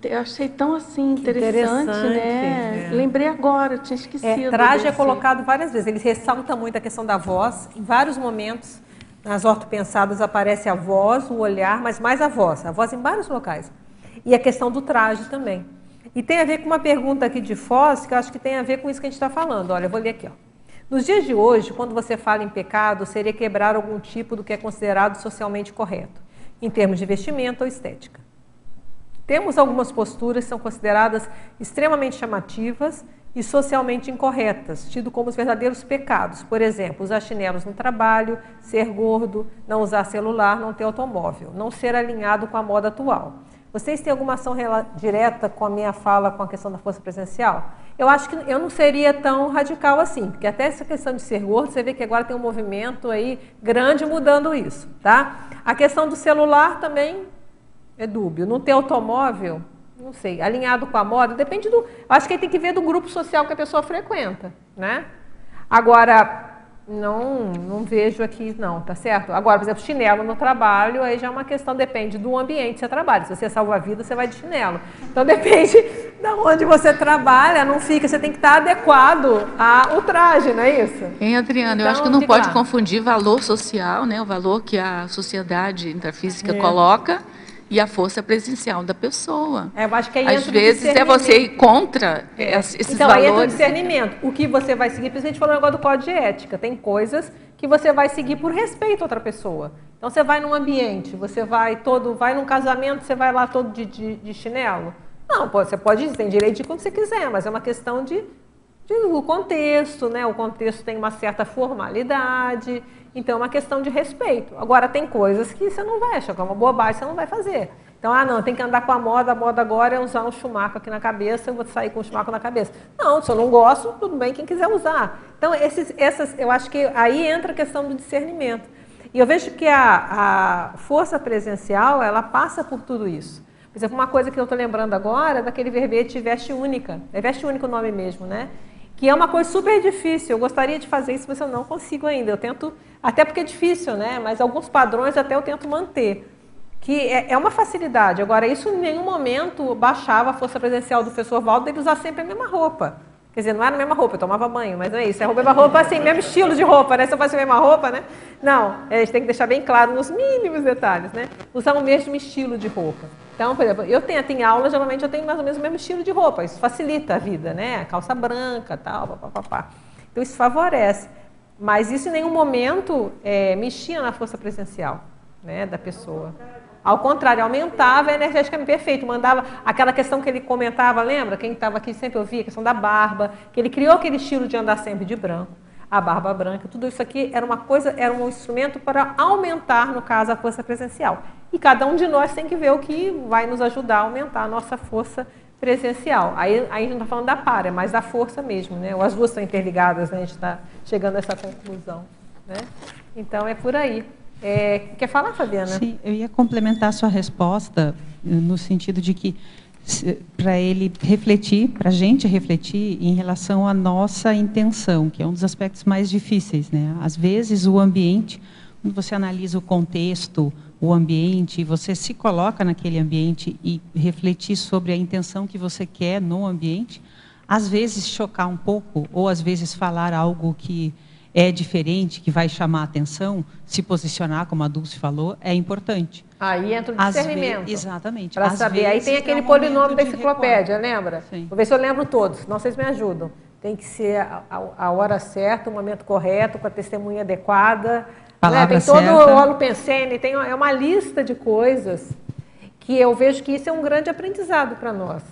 Eu achei tão assim interessante, né? Lembrei agora, eu tinha esquecido. Traje é colocado várias vezes. Ele ressalta muito a questão da voz. Em vários momentos, nas ortopensadas aparece a voz, o olhar, mas mais a voz em vários locais. E a questão do traje também. E tem a ver com uma pergunta aqui de Foz, que eu acho que tem a ver com isso que a gente está falando. Olha, eu vou ler aqui, ó. Nos dias de hoje, quando você fala em pecado, seria quebrar algum tipo do que é considerado socialmente correto, em termos de vestimento ou estética. Temos algumas posturas que são consideradas extremamente chamativas e socialmente incorretas, tido como os verdadeiros pecados. Por exemplo, usar chinelos no trabalho, ser gordo, não usar celular, não ter automóvel, não ser alinhado com a moda atual. Vocês têm alguma ação direta com a minha fala com a questão da força presencial? Eu acho que eu não seria tão radical assim, porque até essa questão de ser gordo, você vê que agora tem um movimento aí grande mudando isso, tá? A questão do celular também é dúbio. Não ter automóvel, não sei, alinhado com a moda, depende do... Acho que aí tem que ver do grupo social que a pessoa frequenta, né? Agora, não vejo aqui, não, tá certo? Agora, por exemplo, chinelo no trabalho, aí já é uma questão, depende do ambiente que você trabalha. Se você salva a vida, você vai de chinelo. Então, depende de onde você trabalha, não fica, você tem que estar adequado ao traje, não é isso? Hein, Adriana, então, eu acho que não pode confundir valor social, né? O valor que a sociedade intrafísica coloca e a força presencial da pessoa. Eu acho que aí às vezes é você ir contra esses então, valores. Então, aí entra o discernimento. O que você vai seguir, porque a gente falou agora do código de ética. Tem coisas que você vai seguir por respeito a outra pessoa. Então, você vai num ambiente, você vai num casamento, você vai lá todo de chinelo. Não, você pode, tem direito de ir quando você quiser, mas é uma questão do contexto, né? O contexto tem uma certa formalidade. Então, é uma questão de respeito. Agora, tem coisas que você não vai achar, que é uma bobagem, você não vai fazer. Então, não, tem que andar com a moda agora é usar um chumaco aqui na cabeça, eu vou sair com um chumaco na cabeça. Não, se eu não gosto, tudo bem, quem quiser usar. Então, eu acho que aí entra a questão do discernimento. E eu vejo que a força presencial, ela passa por tudo isso. Por exemplo, uma coisa que eu estou lembrando agora é daquele verbete veste única. É veste única o nome mesmo, né? Que é uma coisa super difícil. Eu gostaria de fazer isso, mas eu não consigo ainda. Eu tento, até porque é difícil, né? Mas alguns padrões até eu tento manter. Que é uma facilidade. Agora, isso em nenhum momento baixava a força presencial do professor Valdo dele usar sempre a mesma roupa. Quer dizer, não era a mesma roupa, eu tomava banho, mas não é isso. É a mesma roupa, assim, mesmo estilo de roupa, né? Se eu fosse a mesma roupa, né? Não, a gente tem que deixar bem claro nos mínimos detalhes, né? Usar o mesmo estilo de roupa. Então, por exemplo, eu tenho aula, geralmente eu tenho mais ou menos o mesmo estilo de roupa. Isso facilita a vida, né? Calça branca, tal, papapá. Então, isso favorece. Mas isso em nenhum momento mexia na força presencial, né, da pessoa. Ao contrário, aumentava energeticamente, perfeito. Mandava aquela questão que ele comentava, lembra? Quem estava aqui sempre ouvia, a questão da barba, que ele criou aquele estilo de andar sempre de branco, a barba branca, tudo isso aqui era era um instrumento para aumentar, no caso, a força presencial. E cada um de nós tem que ver o que vai nos ajudar a aumentar a nossa força presencial. Aí a gente não está falando da para, é mais da força mesmo, né? As duas estão interligadas, né? A gente está chegando a essa conclusão, né? Então, é por aí. Quer falar, Fabiana? Sim, eu ia complementar a sua resposta no sentido de que para ele refletir, para a gente refletir em relação à nossa intenção, que é um dos aspectos mais difíceis, né? Às vezes o ambiente, quando você analisa o contexto, o ambiente, você se coloca naquele ambiente e refletir sobre a intenção que você quer no ambiente, às vezes chocar um pouco, ou às vezes falar algo que é diferente, que vai chamar a atenção, se posicionar, como a Dulce falou, é importante. Aí entra o discernimento. Exatamente. Para saber. Aí tem aquele polinômio da enciclopédia, lembra? Sim. Vou ver se eu lembro todos, não vocês me ajudam. Tem que ser a hora certa, o momento correto, com a testemunha adequada. Palavra Tem todo certa. o holopensene, é uma lista de coisas que eu vejo que isso é um grande aprendizado para nós.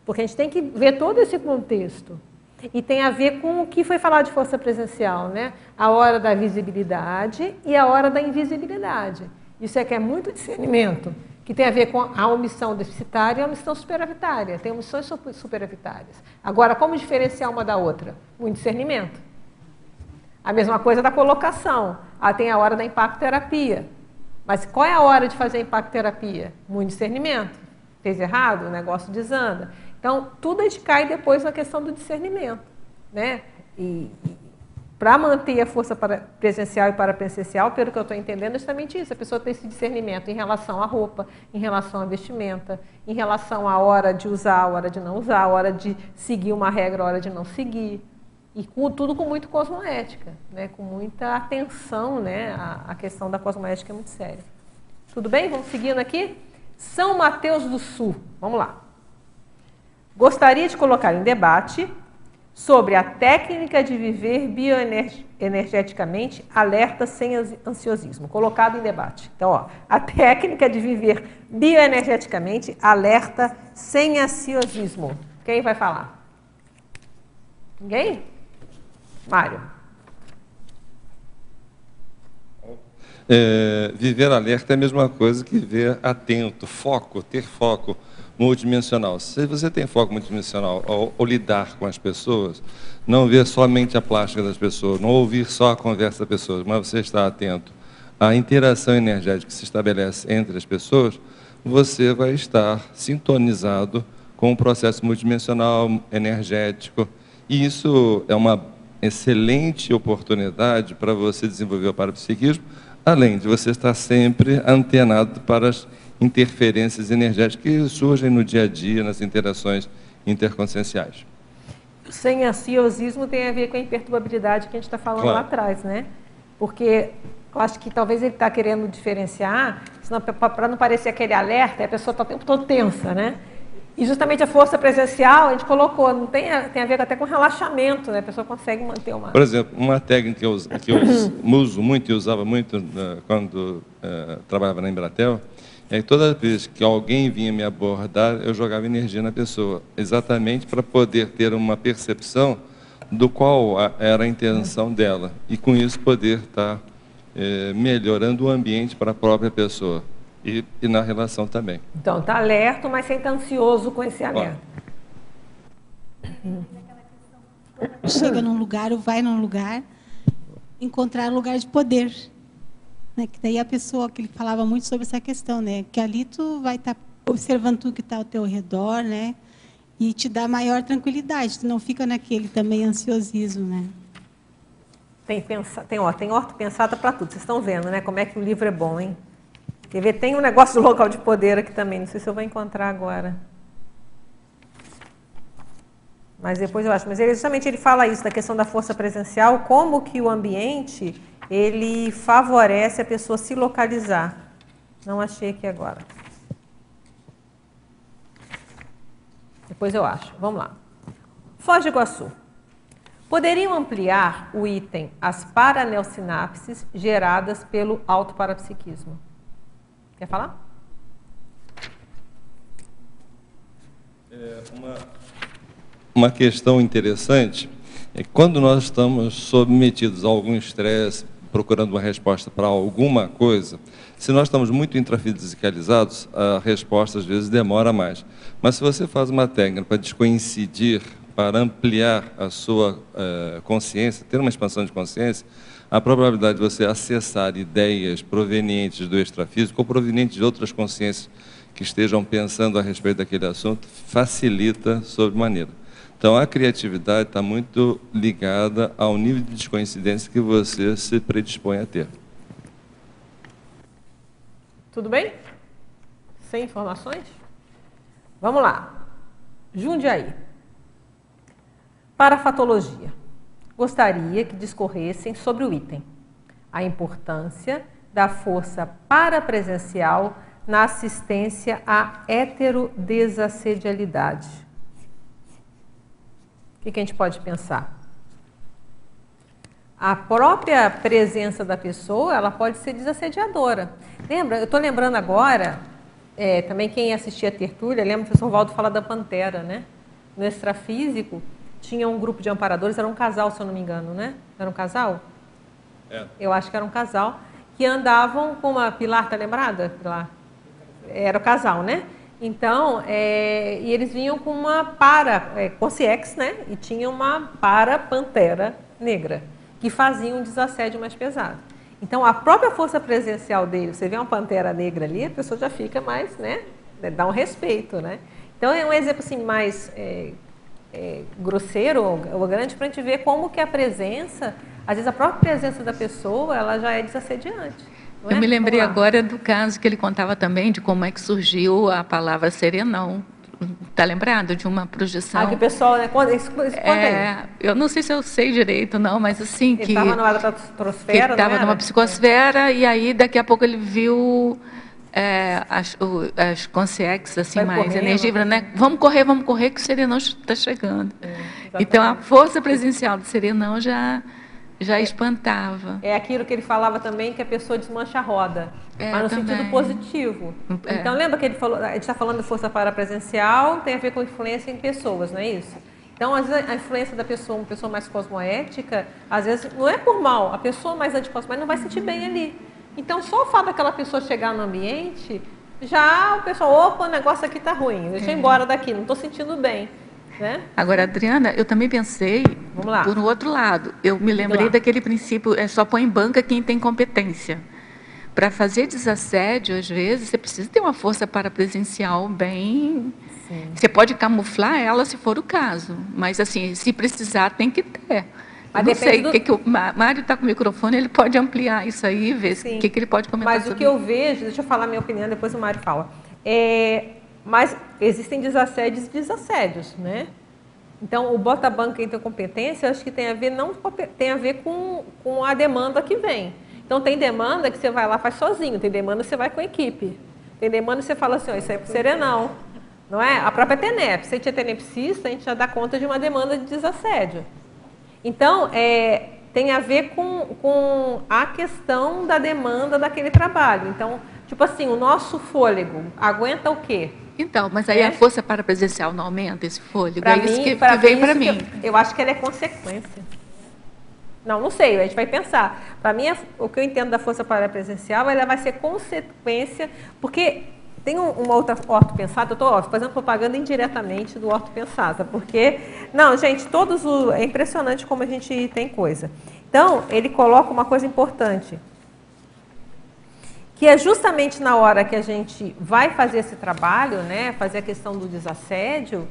Porque a gente tem que ver todo esse contexto. E tem a ver com o que foi falado de força presencial, né? A hora da visibilidade e a hora da invisibilidade. Isso é que é muito discernimento, que tem a ver com a omissão deficitária e a omissão superavitária. Tem omissões superavitárias. Agora, como diferenciar uma da outra? Muito discernimento. A mesma coisa da colocação. Tem a hora da impacto-terapia. Mas qual é a hora de fazer a impacto-terapia? Muito discernimento. Fez errado? O negócio desanda. Então, tudo a gente cai depois na questão do discernimento, né? E para manter a força presencial e parapresencial, pelo que eu estou entendendo, é justamente isso. A pessoa tem esse discernimento em relação à roupa, em relação à vestimenta, em relação à hora de usar, à hora de não usar, à hora de seguir uma regra, à hora de não seguir. E tudo com muito cosmoética, né? Com muita atenção, né? A questão da cosmoética é muito séria. Tudo bem? Vamos seguindo aqui? São Mateus do Sul. Vamos lá. Gostaria de colocar em debate sobre a técnica de viver bioenergeticamente alerta sem ansiosismo. Colocado em debate. Então, a técnica de viver bioenergeticamente alerta sem ansiosismo. Quem vai falar? Ninguém? Mário. Viver alerta é a mesma coisa que viver atento, foco, ter foco multidimensional. Se você tem foco multidimensional ao lidar com as pessoas, não ver somente a plástica das pessoas, não ouvir só a conversa das pessoas, mas você está atento à interação energética que se estabelece entre as pessoas, você vai estar sintonizado com o processo multidimensional energético. E isso é uma excelente oportunidade para você desenvolver o parapsiquismo, além de você estar sempre antenado para as interferências energéticas que surgem no dia a dia, nas interações interconscienciais. Sem ansiosismo tem a ver com a imperturbabilidade que a gente está falando lá atrás, né? Porque eu acho que talvez ele está querendo diferenciar, para não parecer aquele alerta, a pessoa está o tempo todo tensa, né? E justamente a força presencial, a gente colocou, não tem a ver até com relaxamento, né? A pessoa consegue manter uma... Por exemplo, uma técnica que eu uso muito e usava muito quando trabalhava na Embratel, é que toda vez que alguém vinha me abordar, eu jogava energia na pessoa, exatamente para poder ter uma percepção do qual era a intenção dela, e com isso poder estar melhorando o ambiente para a própria pessoa. E na relação também. Então, está alerta, mas sem estar ansioso com esse alerta. Chega num lugar ou vai num lugar, encontrar lugar de poder. Né? Que daí a pessoa, que ele falava muito sobre essa questão, né? Que ali tu vai estar observando tudo que está ao teu redor, né? E te dá maior tranquilidade, tu não fica naquele também ansiosismo, né? Tem horta pensada para tudo. Vocês estão vendo, né? Como é que o livro é bom, hein? Quer ver? Tem um negócio do local de poder aqui também, não sei se eu vou encontrar agora. Mas depois eu acho. Mas justamente ele fala isso, da questão da força presencial, como que o ambiente, ele favorece a pessoa se localizar. Não achei aqui agora. Depois eu acho. Vamos lá. Foz do Iguaçu. Poderiam ampliar o item as paraneosinapses geradas pelo autoparapsiquismo? Quer falar? Uma questão interessante é que quando nós estamos submetidos a algum estresse, procurando uma resposta para alguma coisa, se nós estamos muito intrafisicalizados, a resposta às vezes demora mais. Mas se você faz uma técnica para descoincidir, para ampliar a sua consciência, ter uma expansão de consciência, a probabilidade de você acessar ideias provenientes do extrafísico ou provenientes de outras consciências que estejam pensando a respeito daquele assunto, facilita sobremaneira. Então, a criatividade está muito ligada ao nível de descoincidência que você se predispõe a ter. Tudo bem? Sem informações? Vamos lá. Jundiaí. Parafatologia. Gostaria que discorressem sobre o item. A importância da força parapresencial na assistência à heterodesassedialidade. O que a gente pode pensar? A própria presença da pessoa, ela pode ser desassediadora. Lembra? Eu estou lembrando agora, também quem assistia a tertúlia, lembra o professor Valdo fala da Pantera, né? No extrafísico, tinha um grupo de amparadores, era um casal, se eu não me engano, né? Era um casal? Eu acho que era um casal, que andavam com uma Pilar, tá lembrada? Pilar? Era o casal, né? Então, e eles vinham com uma consciex, né? E tinha uma pantera negra, que fazia um desassédio mais pesado. Então, a própria força presencial dele, você vê uma pantera negra ali, a pessoa já fica mais, né? Dá um respeito, né? Então, é um exemplo assim, mais grosseiro ou grande para a gente ver como que a presença, às vezes a própria presença da pessoa, ela já é desassediante. Eu me lembrei agora do caso que ele contava também de como é que surgiu a palavra serenão. Está lembrado de uma projeção? Que o pessoal, né? Conta aí. Eu não sei se eu sei direito, não, mas assim ele estava numa estratosfera, ele estava numa psicosfera e aí daqui a pouco ele viu as consciências assim mais energia, né? Vamos correr que o serenão está chegando. Então a força presencial do serenão já espantava. É aquilo que ele falava também, que a pessoa desmancha a roda, mas no sentido positivo. Então, lembra que ele falou, a gente está falando de força parapresencial, tem a ver com influência em pessoas, não é isso? Então, às vezes, a influência da pessoa, uma pessoa mais cosmoética, às vezes, não é por mal, a pessoa mais anticosmoética não vai sentir bem ali. Então, só o fato daquela pessoa chegar no ambiente, já o pessoal, opa, o negócio aqui está ruim, deixa eu ir embora daqui, não estou sentindo bem. Né? Agora, Adriana, eu também pensei por um outro lado. Eu me lembrei daquele princípio, só põe em banca quem tem competência. Para fazer desassédio, às vezes, você precisa ter uma força parapresencial bem... Sim. Você pode camuflar ela se for o caso, mas, assim, se precisar, tem que ter. Mas não sei, o Mário está com o microfone, ele pode ampliar isso aí e ver o que ele pode comentar sobre. Mas o que eu vejo, deixa eu falar minha opinião, depois o Mário fala. Mas existem desassédios e desassédios, né? Então, o bota banca em competência, acho que tem a ver, tem a ver com a demanda que vem. Então, tem demanda que você vai lá e faz sozinho, tem demanda que você vai com a equipe. Tem demanda que você fala assim, isso aí é para o serenão, não é? A própria TENEP, se a gente é tenepsista, a gente já dá conta de uma demanda de desassédio. Então, tem a ver com a questão da demanda daquele trabalho. Então, tipo assim, o nosso fôlego aguenta o quê? Então, mas aí a força parapresencial não aumenta esse fôlego? Pra isso que veio para mim. Eu acho que ela é consequência. Não sei, a gente vai pensar. Para mim, o que eu entendo da força parapresencial, ela vai ser consequência, porque tem uma outra ortopensata, eu estou fazendo propaganda indiretamente do ortopensata, porque, não, gente, é impressionante como a gente tem coisa. Então, ele coloca uma coisa importante, que é justamente na hora que a gente vai fazer esse trabalho, né, fazer a questão do desassédio,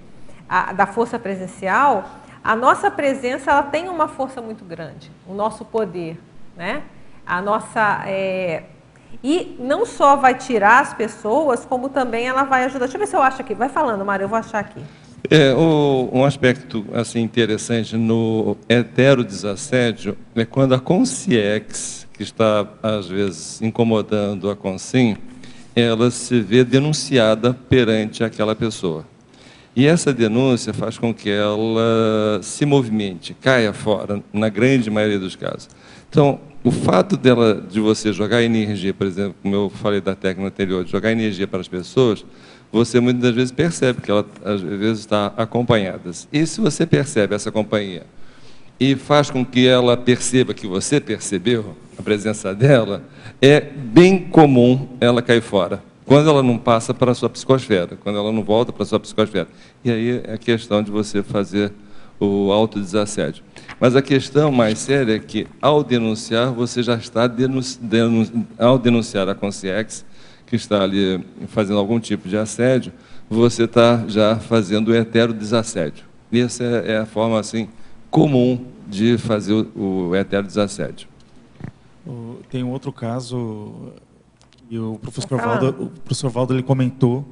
da força presencial, a nossa presença ela tem uma força muito grande, o nosso poder, né? A nossa e não só vai tirar as pessoas, como também ela vai ajudar. Deixa eu ver se eu acho aqui. Vai falando, Mário, eu vou achar aqui. Um aspecto assim interessante no heterodesassédio é quando a consciex, que está, às vezes, incomodando a consim, ela se vê denunciada perante aquela pessoa. E essa denúncia faz com que ela se movimente, caia fora, na grande maioria dos casos. Então, o fato de você jogar energia, por exemplo, como eu falei da técnica anterior, de jogar energia para as pessoas, você muitas das vezes percebe que ela, às vezes, está acompanhada. E se você percebe essa companhia e faz com que ela perceba que você percebeu a presença dela, é bem comum ela cair fora. Quando ela não passa para a sua psicosfera, quando ela não volta para a sua psicosfera. E aí é a questão de você fazer o autodesassédio. Mas a questão mais séria é que, ao denunciar, você já está ao denunciar a consciex, que está ali fazendo algum tipo de assédio, você está já fazendo o heterodesassédio. E essa é a forma assim, comum de fazer o heterodesassédio. Tem um outro caso, e o professor Valdo ele comentou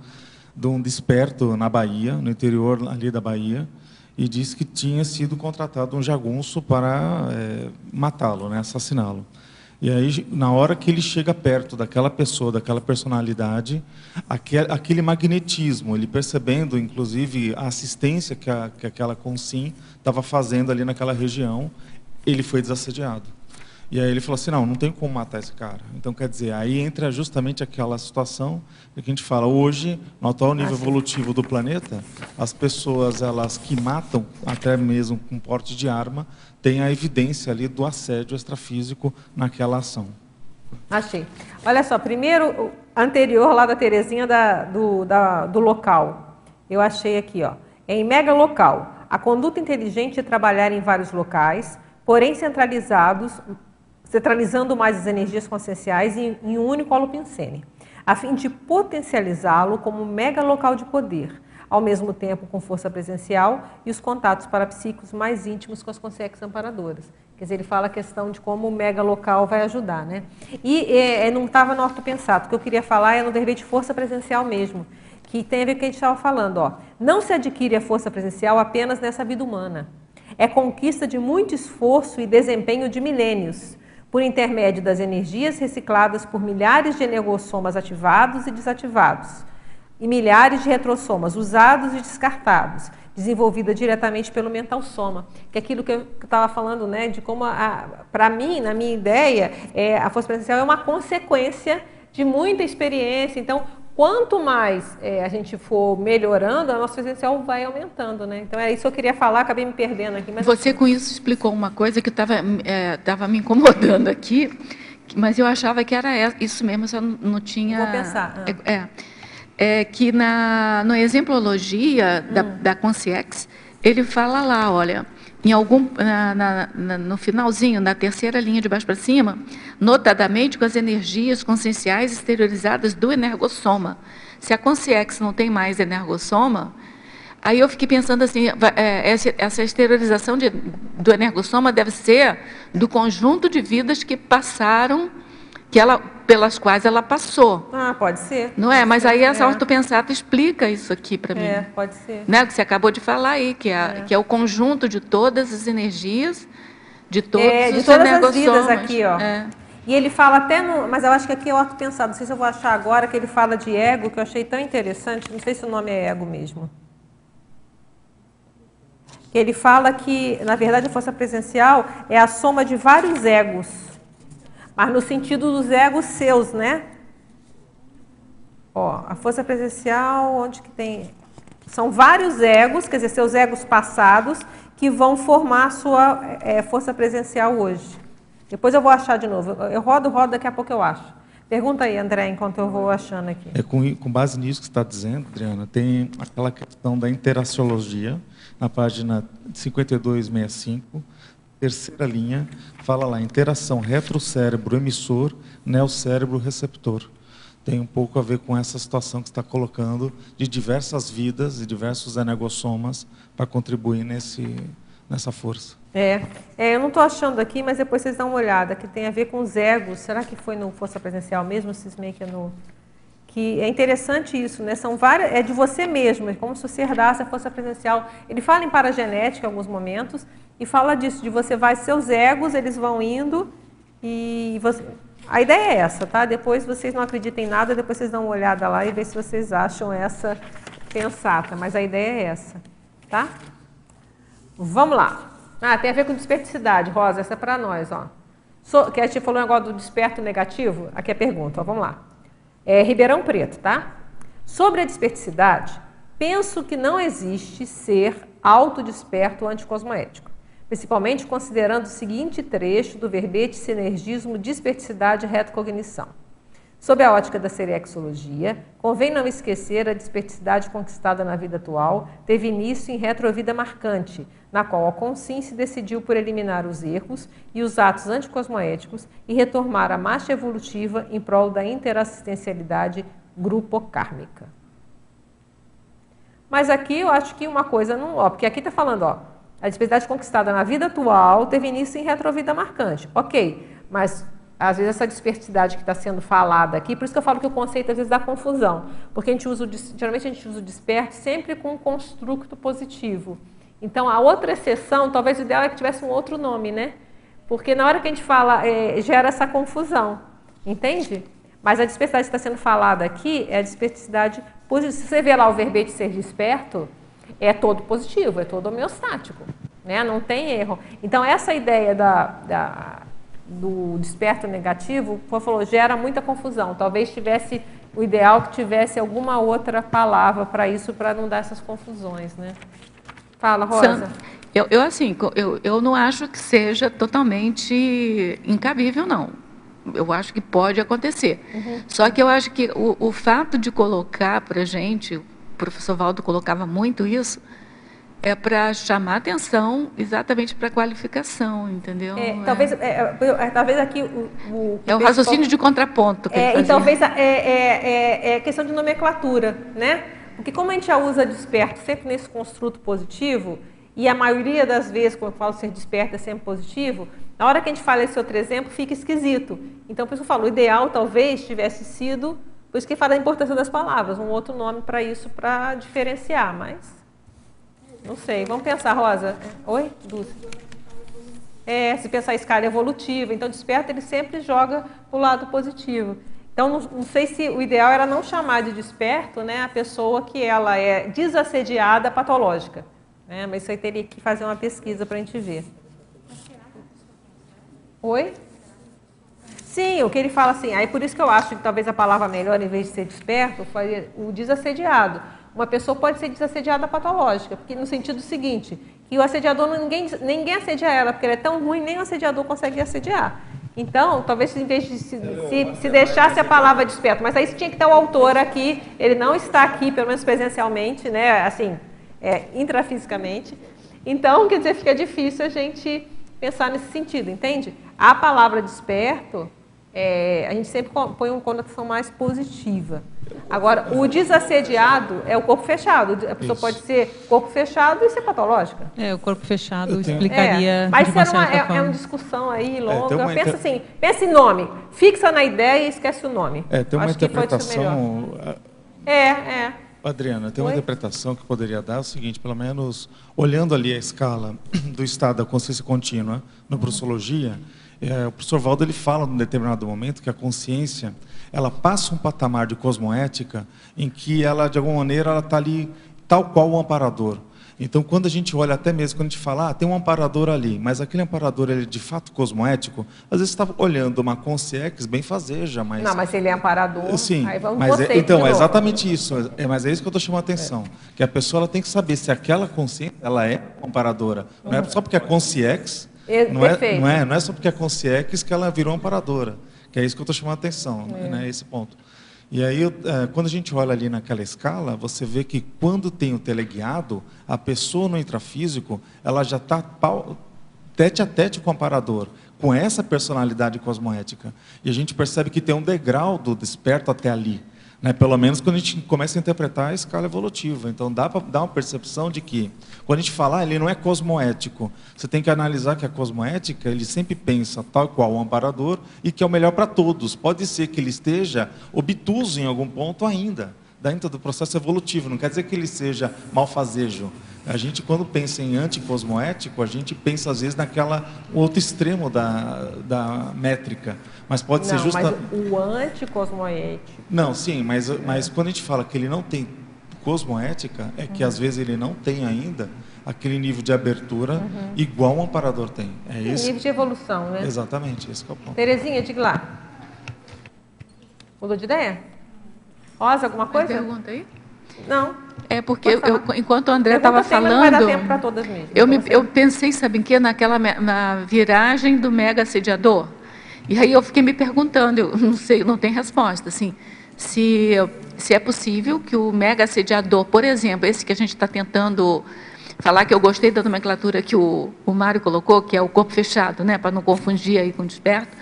de um desperto na Bahia, no interior ali da Bahia, e disse que tinha sido contratado um jagunço para matá-lo, né, assassiná-lo. E aí, na hora que ele chega perto daquela pessoa, daquela personalidade, aquele magnetismo, ele percebendo, inclusive, a assistência que aquela Consim estava fazendo ali naquela região, ele foi desassediado. E aí ele falou assim, não tem como matar esse cara. Então, quer dizer, aí entra justamente aquela situação que a gente fala, hoje, no atual nível evolutivo do planeta, as pessoas elas que matam, até mesmo com porte de arma, têm a evidência ali do assédio extrafísico naquela ação. Achei. Olha só, primeiro, anterior lá da Terezinha do local. Eu achei aqui, ó. Em mega local, a conduta inteligente é trabalhar em vários locais, porém centralizando mais as energias conscienciais em um único holopensene, a fim de potencializá-lo como mega local de poder, ao mesmo tempo com força presencial e os contatos parapsíquicos mais íntimos com as consciências amparadoras. Quer dizer, ele fala a questão de como o mega local vai ajudar, né? E não estava no ortopensado, o que eu queria falar é no verbete força presencial mesmo, que tem a ver com o que a gente estava falando, ó. Não se adquire a força presencial apenas nessa vida humana. É conquista de muito esforço e desempenho de milênios, por intermédio das energias recicladas por milhares de energossomas ativados e desativados, e milhares de retrossomas usados e descartados, desenvolvida diretamente pelo mental soma, que é aquilo que eu estava falando, né, de como, para mim, na minha ideia, a força presencial é uma consequência de muita experiência. Então, quanto mais a gente for melhorando, a nossa presencial vai aumentando, né? Então, é isso que eu queria falar, acabei me perdendo aqui. Mas você, com isso, explicou uma coisa que estava me incomodando aqui, mas eu achava que era isso mesmo, eu não tinha... Vou pensar. Que no Exemplologia da Consciex, ele fala lá, olha, no finalzinho, na terceira linha de baixo para cima, notadamente com as energias conscienciais exteriorizadas do energossoma. Se a Consciex não tem mais energossoma, aí eu fiquei pensando assim, essa exteriorização do energossoma deve ser do conjunto de vidas que passaram, pelas quais ela passou. Pode ser. Não é? Mas aí essa ortopensata explica isso aqui para mim. Pode ser. Né? Que você acabou de falar aí, que é o conjunto de todas as energias, de todos os todas as vidas aqui, ó. E ele fala até mas eu acho que aqui é ortopensado, não sei se eu vou achar agora, que ele fala de ego, que eu achei tão interessante, não sei se o nome é ego mesmo. Ele fala que, na verdade, a força presencial é a soma de vários egos, mas no sentido dos egos seus, né? Ó, a força presencial, onde que tem... São vários egos, quer dizer, seus egos passados, que vão formar a sua força presencial hoje. Depois eu vou achar de novo. Eu rodo, daqui a pouco eu acho. Pergunta aí, André, enquanto eu vou achando aqui. Com base nisso que você está dizendo, Adriana, tem aquela questão da interaciologia, na página 5265, terceira linha, fala lá, interação retrocérebro emissor, neocérebro receptor. Tem um pouco a ver com essa situação que você está colocando de diversas vidas e diversos energossomas para contribuir nessa força. Eu não estou achando aqui, mas depois vocês dão uma olhada, que tem a ver com os egos. Será que foi no Força Presencial mesmo, Cismei, que é interessante isso, né? São várias, é de você mesmo, é como se você herdasse a força presencial. Ele fala em paragenética em alguns momentos e fala disso, de você vai, seus egos, eles vão indo e você... A ideia é essa, tá? Depois vocês não acreditem em nada, depois vocês dão uma olhada lá e vê se vocês acham essa pensata, mas a ideia é essa, tá? Vamos lá. Tem a ver com desperticidade, Rosa, essa é para nós, ó. Que a gente falou um negócio do desperto negativo, aqui é a pergunta, ó, vamos lá. Ribeirão Preto, tá? Sobre a desperticidade, penso que não existe ser autodesperto anticosmoético, principalmente considerando o seguinte trecho do verbete sinergismo desperticidade e retrocognição. Sob a ótica da serexologia, convém não esquecer a desperticidade conquistada na vida atual teve início em retrovida marcante, na qual a consciência decidiu por eliminar os erros e os atos anticosmoéticos e retomar a marcha evolutiva em prol da interassistencialidade grupocármica. Mas aqui eu acho que uma coisa não... porque aqui está falando, a desperticidade conquistada na vida atual teve início em retrovida marcante. Ok, mas... às vezes essa desperticidade que está sendo falada aqui, por isso que eu falo que o conceito às vezes dá confusão, porque geralmente a gente usa o desperto sempre com um construto positivo. Então, a outra exceção, talvez o ideal é que tivesse um outro nome, né? Porque na hora que a gente fala, gera essa confusão, entende? Mas a desperticidade que está sendo falada aqui é a desperticidade positiva. Se você vê lá o verbete ser desperto, é todo positivo, é todo homeostático, né? Não tem erro. Então, essa ideia do desperto negativo, falou, gera muita confusão. Talvez tivesse o ideal que tivesse alguma outra palavra para isso, para não dar essas confusões, né? Fala, Rosa. Eu não acho que seja totalmente incabível, não. Eu acho que pode acontecer. Só que eu acho que o fato de colocar para a gente, o professor Valdo colocava muito isso, é para chamar atenção exatamente para a qualificação, entendeu? Talvez aqui é o raciocínio de contraponto que ele fazia. E talvez é questão de nomenclatura, né? Porque como a gente já usa desperto sempre nesse construto positivo, e a maioria das vezes, quando eu falo ser desperto é sempre positivo, na hora que a gente fala esse outro exemplo, fica esquisito. Então, por isso eu falo, o ideal talvez tivesse sido, por isso que fala da importância das palavras, um outro nome para isso, para diferenciar, mas... não sei, vamos pensar, Rosa. Oi, Dulce? Se pensar a escala evolutiva, então desperto ele sempre joga para o lado positivo. Então, não sei se o ideal era não chamar de desperto, né, a pessoa que ela é desassediada patológica. Né, mas isso aí teria que fazer uma pesquisa para a gente ver. Oi? Sim, o que ele fala assim, aí por isso que eu acho que talvez a palavra melhor, em vez de ser desperto, foi o desassediado. Uma pessoa pode ser desassediada patológica, porque no sentido seguinte, que o assediador, ninguém assedia ela, porque ela é tão ruim, nem o assediador consegue assediar. Então, talvez em vez de se deixasse a palavra desperto, mas aí tinha que ter o autor aqui, ele não está aqui, pelo menos presencialmente, né, assim, intrafisicamente. Então, quer dizer, fica difícil a gente pensar nesse sentido, entende? A palavra desperto, a gente sempre põe uma conotação mais positiva. Agora, o desassediado é o corpo fechado. A pessoa pode ser corpo fechado e ser patológica. O corpo fechado explicaria. Mas isso é uma discussão aí longa. Pensa em nome. Fixa na ideia e esquece o nome. Tem uma interpretação. Adriana, tem uma interpretação que poderia dar o seguinte, pelo menos olhando ali a escala do estado da consciência contínua na Bruxologia, o professor Valdo ele fala num determinado momento que a consciência ela passa um patamar de cosmoética em que ela, de alguma maneira, ela está ali tal qual o amparador. Então, quando a gente olha, até mesmo quando a gente fala, tem um amparador ali, mas aquele amparador ele é de fato cosmoético, às vezes você está olhando uma consciex bem fazeja, mas... Não, mas se ele é amparador, sim, aí vamos mas então, é exatamente isso, mas é isso que eu estou chamando a atenção, que a pessoa ela tem que saber se aquela consciência ela é amparadora, não é só porque é consciex, não é só porque é consciex que ela virou amparadora, que é isso que eu estou chamando a atenção, né, esse ponto. E aí, quando a gente olha ali naquela escala, você vê que quando tem o teleguiado, a pessoa no intrafísico, ela já está tete a tete com o amparador, com essa personalidade cosmoética. E a gente percebe que tem um degrau do desperto até ali. Né? Pelo menos quando a gente começa a interpretar a escala evolutiva. Então, dá para dar uma percepção de que, quando a gente fala, ele não é cosmoético. Você tem que analisar que a cosmoética, ele sempre pensa tal qual o amparador e que é o melhor para todos. Pode ser que ele esteja obtuso em algum ponto ainda, dentro do processo evolutivo. Não quer dizer que ele seja malfazejo. A gente, quando pensa em anticosmoético, a gente pensa, às vezes, naquela outro extremo da métrica. Mas pode ser mas o anticosmoético... Não, sim, mas quando a gente fala que ele não tem cosmoética, é que, às vezes, ele não tem ainda aquele nível de abertura igual um amparador tem. É esse nível de evolução, né? Exatamente, esse que é o ponto. Terezinha, diga lá. Mudou de ideia? Rosa, alguma coisa? Pergunta aí? Não. É porque enquanto o André estava falando, não vai dar tempo para todas mesmo. Eu pensei, sabe em quê? Na viragem do mega assediador. E aí eu fiquei me perguntando, eu não sei, não tem resposta, assim, se é possível que o mega assediador, por exemplo, esse que a gente está tentando falar, que eu gostei da nomenclatura que o Mário colocou, que é o corpo fechado, né, para não confundir aí com o desperto,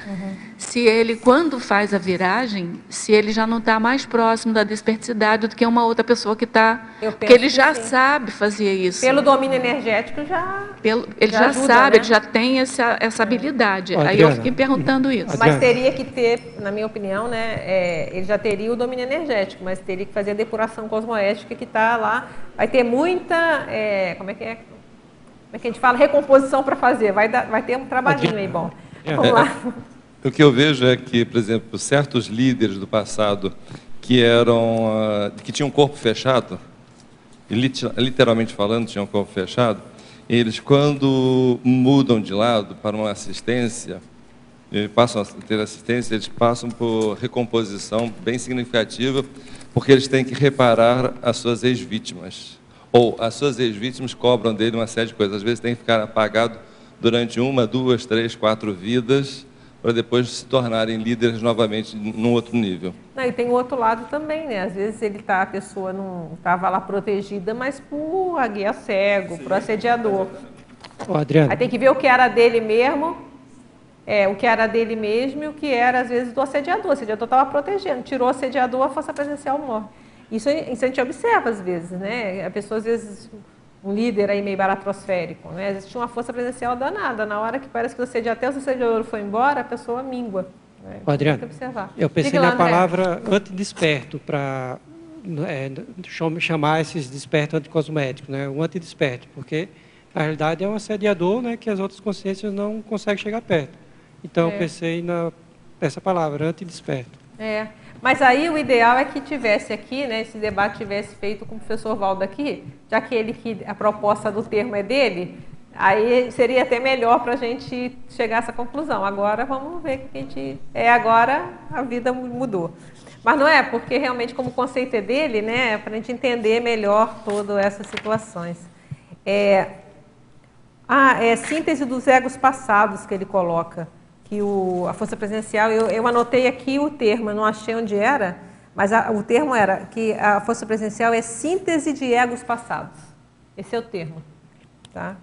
se ele, quando faz a viragem, se ele já não está mais próximo da desperticidade do que uma outra pessoa que está... Porque ele já sabe fazer isso. Pelo domínio energético já... Ele já ajuda, sabe, né? Ele já tem essa habilidade. Adriana, aí eu fiquei perguntando isso. Mas teria que ter, na minha opinião, né, ele já teria o domínio energético, mas teria que fazer a depuração cosmoética que está lá. Vai ter muita... como é que a gente fala? Recomposição para fazer. Vai ter um trabalhinho aí, bom. Vamos lá. O que eu vejo é que, por exemplo, certos líderes do passado que tinham um corpo fechado, e literalmente falando, tinham um corpo fechado, eles, quando mudam de lado para uma assistência, passam a ter assistência, eles passam por recomposição bem significativa, porque eles têm que reparar as suas ex-vítimas. Ou as suas ex-vítimas cobram dele uma série de coisas. Às vezes tem que ficar apagado durante 1, 2, 3, 4 vidas, para depois se tornarem líderes novamente num outro nível. Não, e tem o outro lado também, né? Às vezes a pessoa não estava lá protegida, mas por guia cego, por assediador. Adriana. Aí tem que ver o que era dele mesmo, o que era dele mesmo e o que era, às vezes, do assediador. O assediador estava protegendo, tirou o assediador, a força presencial morre. Isso a gente observa, às vezes, né? A pessoa, às vezes... um líder aí meio baratrosférico, né? Existe uma força presencial danada. Na hora que parece que até o assediador foi embora, a pessoa mingua. Né? Adriana, eu pensei na palavra antidesperto para chamar esses despertos anticosméticos, né? Um antidesperto, porque na realidade é um assediador, né, que as outras consciências não conseguem chegar perto. Então eu pensei nessa palavra, antidesperto. Mas aí o ideal é que tivesse aqui, né, esse debate tivesse feito com o professor Valdo aqui, já que a proposta do termo é dele, aí seria até melhor para a gente chegar a essa conclusão. Agora vamos ver o que a gente... agora a vida mudou. Mas não é, porque realmente como o conceito é dele, né, para a gente entender melhor todas essas situações. Síntese dos egos passados que ele coloca. Que a força presencial, eu anotei aqui o termo, eu não achei onde era, mas o termo era que a força presencial é síntese de egos passados. Esse é o termo. Tá?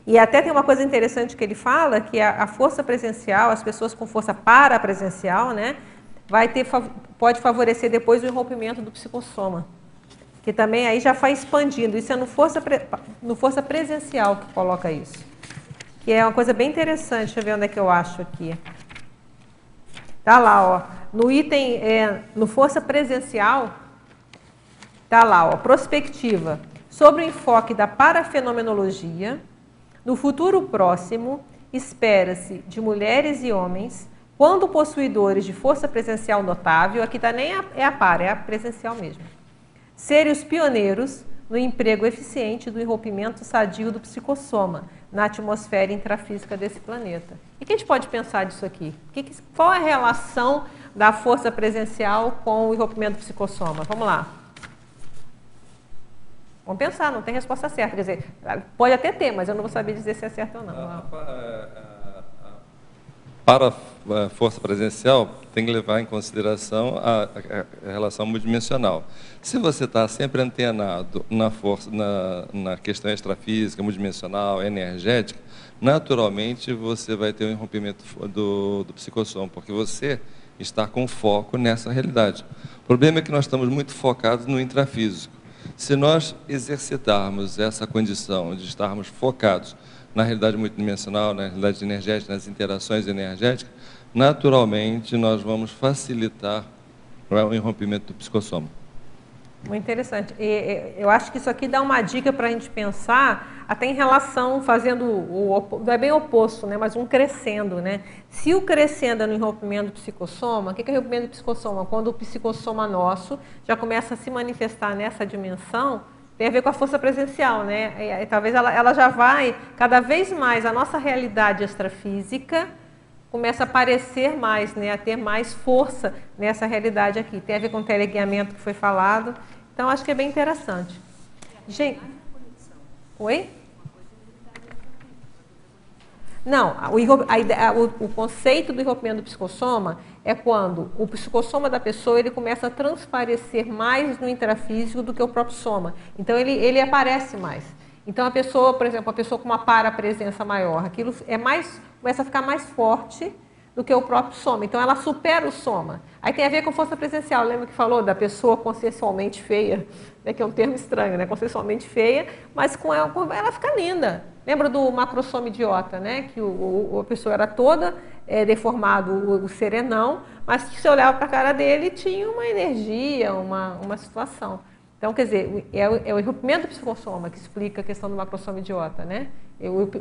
E até tem uma coisa interessante que ele fala, que a força presencial, as pessoas com força parapresencial, né, pode favorecer depois o irrompimento do psicossoma, que também aí já vai expandindo. Isso é no força presencial que coloca isso. Que é uma coisa bem interessante, deixa eu ver onde é que eu acho aqui. Tá lá, ó, no item, no força presencial, tá lá, ó, prospectiva, sobre o enfoque da parafenomenologia, no futuro próximo, espera-se de mulheres e homens, quando possuidores de força presencial notável, aqui tá nem é a presencial mesmo, serem os pioneiros no emprego eficiente do irrompimento sadio do psicossoma, na atmosfera intrafísica desse planeta. E o que a gente pode pensar disso aqui? Qual é a relação da força presencial com o irrompimento do psicossoma? Vamos lá. Vamos pensar, não tem resposta certa. Quer dizer, pode até ter, mas eu não vou saber dizer se é certo ou não. Para a força presencial, tem que levar em consideração a relação multidimensional. Se você está sempre antenado na questão extrafísica, multidimensional, energética, naturalmente você vai ter um irrompimento do psicossoma, porque você está com foco nessa realidade. O problema é que nós estamos muito focados no intrafísico. Se nós exercitarmos essa condição de estarmos focados na realidade multidimensional, na realidade energética, nas interações energéticas, naturalmente nós vamos facilitar o irrompimento do psicossoma. Muito interessante. Eu acho que isso aqui dá uma dica para a gente pensar, até em relação, fazendo não é bem oposto, né, mas um crescendo. Né? Se o crescendo é no irrompimento do psicossoma, o que é o irrompimento do psicossoma? Quando o psicossoma nosso já começa a se manifestar nessa dimensão, tem a ver com a força presencial, né? E talvez ela já vai, cada vez mais, a nossa realidade extrafísica começa a aparecer mais, né? A ter mais força nessa realidade aqui. Tem a ver com o teleguiamento que foi falado. Então, acho que é bem interessante. Gente, oi? Não, o conceito do irrompimento do psicossoma é quando o psicossoma da pessoa ele começa a transparecer mais no intrafísico do que o próprio soma. Então, ele aparece mais. Então, a pessoa, por exemplo, a pessoa com uma parapresença maior, aquilo começa a ficar mais forte do que o próprio soma. Então, ela supera o soma. Aí tem a ver com força presencial. Lembra que falou da pessoa consciencialmente feia? Né, que é um termo estranho, né? Consciencialmente feia, mas com ela fica linda. Lembra do macrosoma idiota, né? Que a pessoa era toda deformada, o serenão, mas se você olhava para a cara dele, tinha uma energia, uma situação. Então, quer dizer, é o irrompimento do psicossoma que explica a questão do macrosoma idiota, né?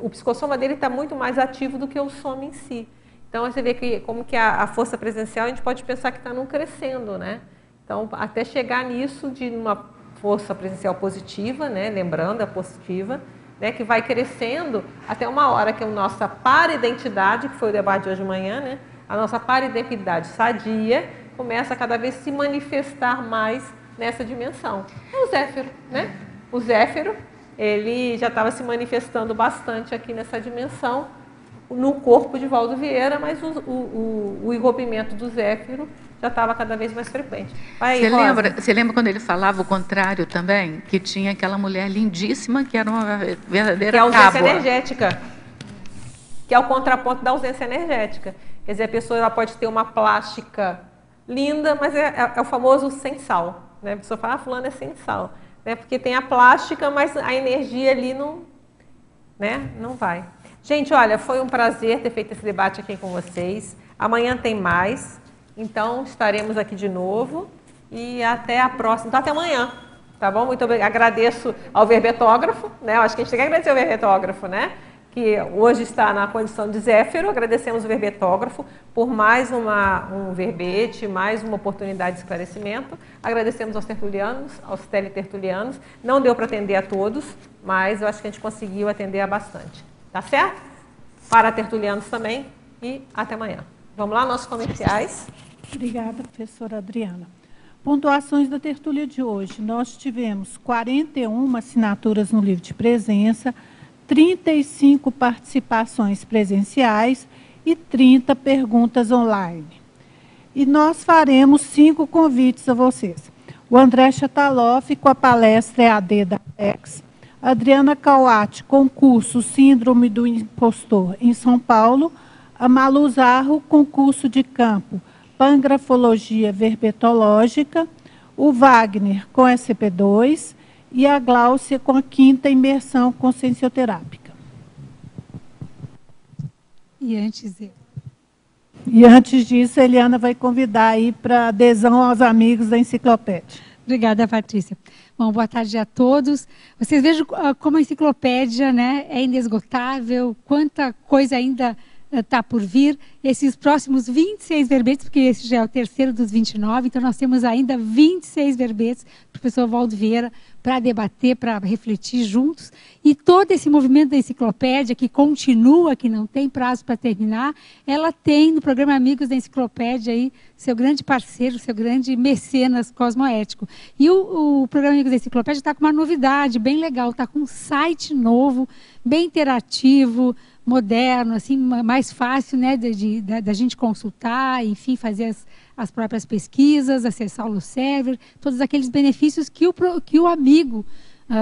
O psicossoma dele está muito mais ativo do que o soma em si. Então, você vê que como que a força presencial, a gente pode pensar que está num crescendo, né? Então, até chegar nisso de uma força presencial positiva, né? Lembrando a positiva, né? Que vai crescendo até uma hora que a nossa para-identidade, que foi o debate de hoje de manhã, né? A nossa para-identidade sadia começa a cada vez se manifestar mais nessa dimensão. É o Zéfiro, né? O Zéfiro, ele já estava se manifestando bastante aqui nessa dimensão, no corpo de Valdo Vieira, mas o irrompimento do Zéfiro já estava cada vez mais frequente. Você lembra quando ele falava o contrário também? Que tinha aquela mulher lindíssima que era uma verdadeira tábua. Que é a ausência tábua. energética. Que é o contraponto da ausência energética. Quer dizer, a pessoa ela pode ter uma plástica linda, mas é o famoso sem sal. Né? A pessoa fala, fulano é sem sal. Né? Porque tem a plástica, mas a energia ali não vai. Gente, olha, foi um prazer ter feito esse debate aqui com vocês. Amanhã tem mais, então estaremos aqui de novo e até a próxima. Então, até amanhã, tá bom? Muito obrigada. Agradeço ao verbetógrafo, né? Eu acho que a gente tem que agradecer ao verbetógrafo, né? Que hoje está na condição de Zéfiro. Agradecemos o verbetógrafo por mais um verbete, mais uma oportunidade de esclarecimento. Agradecemos aos tertulianos, aos teletertulianos. Não deu para atender a todos, mas eu acho que a gente conseguiu atender a bastante. Tá certo? Para tertulianos também e até amanhã. Vamos lá, nossos comerciais. Obrigada, professora Adriana. Pontuações da tertúlia de hoje. Nós tivemos 41 assinaturas no livro de presença, 35 participações presenciais e 30 perguntas online. E nós faremos 5 convites a vocês. O André Chataloff com a palestra EAD da PEX, Adriana Cauati, concurso Síndrome do Impostor em São Paulo, a Malu Zarro, concurso de campo Pangrafologia Verbetológica, o Wagner com SCP-2 e a Gláucia com a 5ª imersão consciencioterápica. E antes disso, a Eliana vai convidar aí para adesão aos amigos da enciclopédia. Obrigada, Patrícia. Bom, boa tarde a todos. Vocês vejam como a enciclopédia, né, é inesgotável, quanta coisa ainda está por vir. Esses próximos 26 verbetes, porque esse já é o terceiro dos 29, então nós temos ainda 26 verbetes, professor Valdo Vieira, para debater, para refletir juntos. E todo esse movimento da enciclopédia, que continua, que não tem prazo para terminar, ela tem no programa Amigos da Enciclopédia aí, seu grande parceiro, seu grande mecenas cosmoético. E o programa Amigos da Enciclopédia está com uma novidade bem legal, está com um site novo, bem interativo, moderno, assim, mais fácil, né, da gente consultar, enfim, fazer as próprias pesquisas, acessar o server, todos aqueles benefícios que o amigo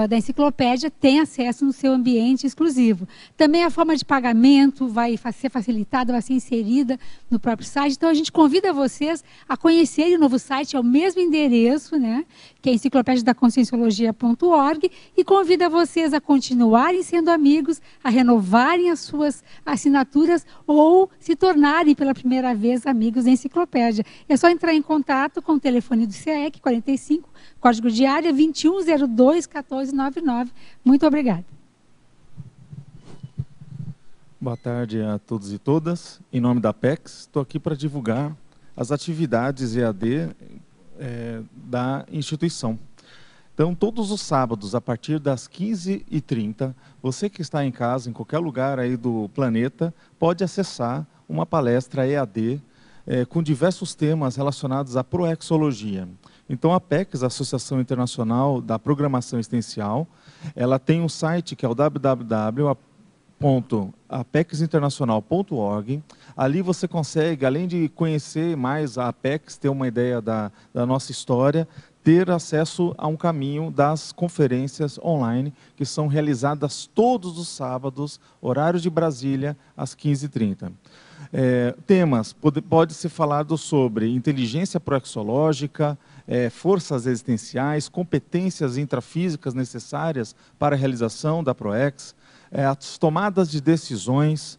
da enciclopédia tem acesso no seu ambiente exclusivo. Também a forma de pagamento vai ser facilitada, vai ser inserida no próprio site. Então, a gente convida vocês a conhecerem o novo site, é o mesmo endereço, né, que é enciclopediadaconscienciologia.org, e convida vocês a continuarem sendo amigos, a renovarem as suas assinaturas ou se tornarem pela primeira vez amigos da enciclopédia. É só entrar em contato com o telefone do CEEC 45, código de área 2102-1499. Muito obrigada. Boa tarde a todos e todas. Em nome da PEX, estou aqui para divulgar as atividades EAD da instituição. Então, todos os sábados, a partir das 15h30, você que está em casa, em qualquer lugar aí do planeta, pode acessar uma palestra EAD com diversos temas relacionados à proexologia. Então, a PEX, a Associação Internacional da Programação Existencial, ela tem um site que é o www.apex.org. www.apexinternacional.org. Ali você consegue, além de conhecer mais a Apex, ter uma ideia da nossa história, ter acesso a um caminho das conferências online, que são realizadas todos os sábados, horário de Brasília, às 15h30. Temas, pode ser falado sobre inteligência proexológica, forças existenciais, competências intrafísicas necessárias para a realização da ProEx, as tomadas de decisões,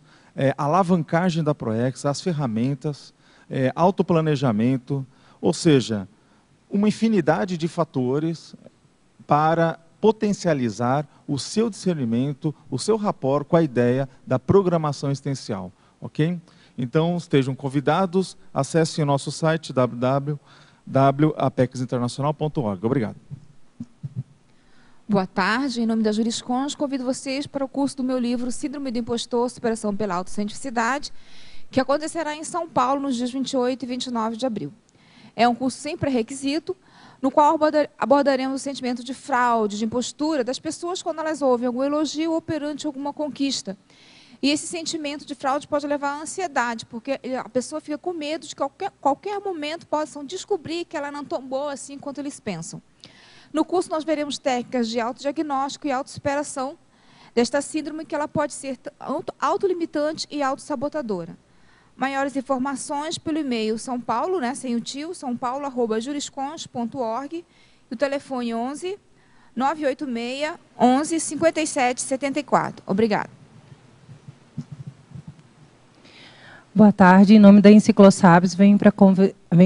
a alavancagem da ProEx, as ferramentas, autoplanejamento, ou seja, uma infinidade de fatores para potencializar o seu discernimento, o seu rapport com a ideia da programação existencial. Ok? Então, estejam convidados, acessem o nosso site www.apexinternacional.org. Obrigado. Boa tarde, em nome da Juriscons, convido vocês para o curso do meu livro Síndrome do Impostor, Superação pela Autocientificidade, que acontecerá em São Paulo nos dias 28 e 29 de abril. É um curso sem pré-requisito, no qual abordaremos o sentimento de fraude, de impostura das pessoas quando elas ouvem algum elogio ou perante alguma conquista. E esse sentimento de fraude pode levar à ansiedade, porque a pessoa fica com medo de que qualquer momento possam descobrir que ela não é tão boa assim quanto eles pensam. No curso nós veremos técnicas de autodiagnóstico e autossuperação desta síndrome, que ela pode ser autolimitante e autossabotadora. Maiores informações pelo e-mail São Paulo, né, sem o tio, sãopaulo@juriscons.org, e o telefone 11 986 11 57 74. Obrigada. Boa tarde, em nome da Enciclosabres, venho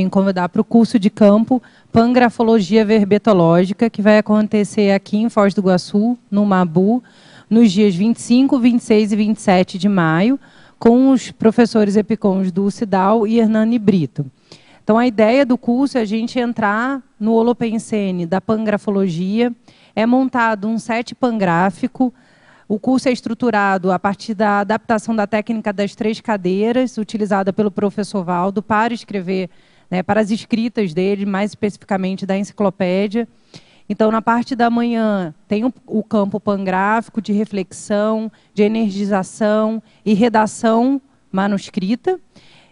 convidar para o curso de campo Pangrafologia Verbetológica, que vai acontecer aqui em Foz do Iguaçu, no Mabu, nos dias 25, 26 e 27 de maio, com os professores epicons do Cidal e Hernani Brito. Então, a ideia do curso é a gente entrar no Holopensene da pangrafologia, é montado um set pangráfico. O curso é estruturado a partir da adaptação da técnica das 3 cadeiras, utilizada pelo professor Valdo para escrever, né, para as escritas dele, mais especificamente da enciclopédia. Então, na parte da manhã, tem o campo pangráfico de reflexão, de energização e redação manuscrita.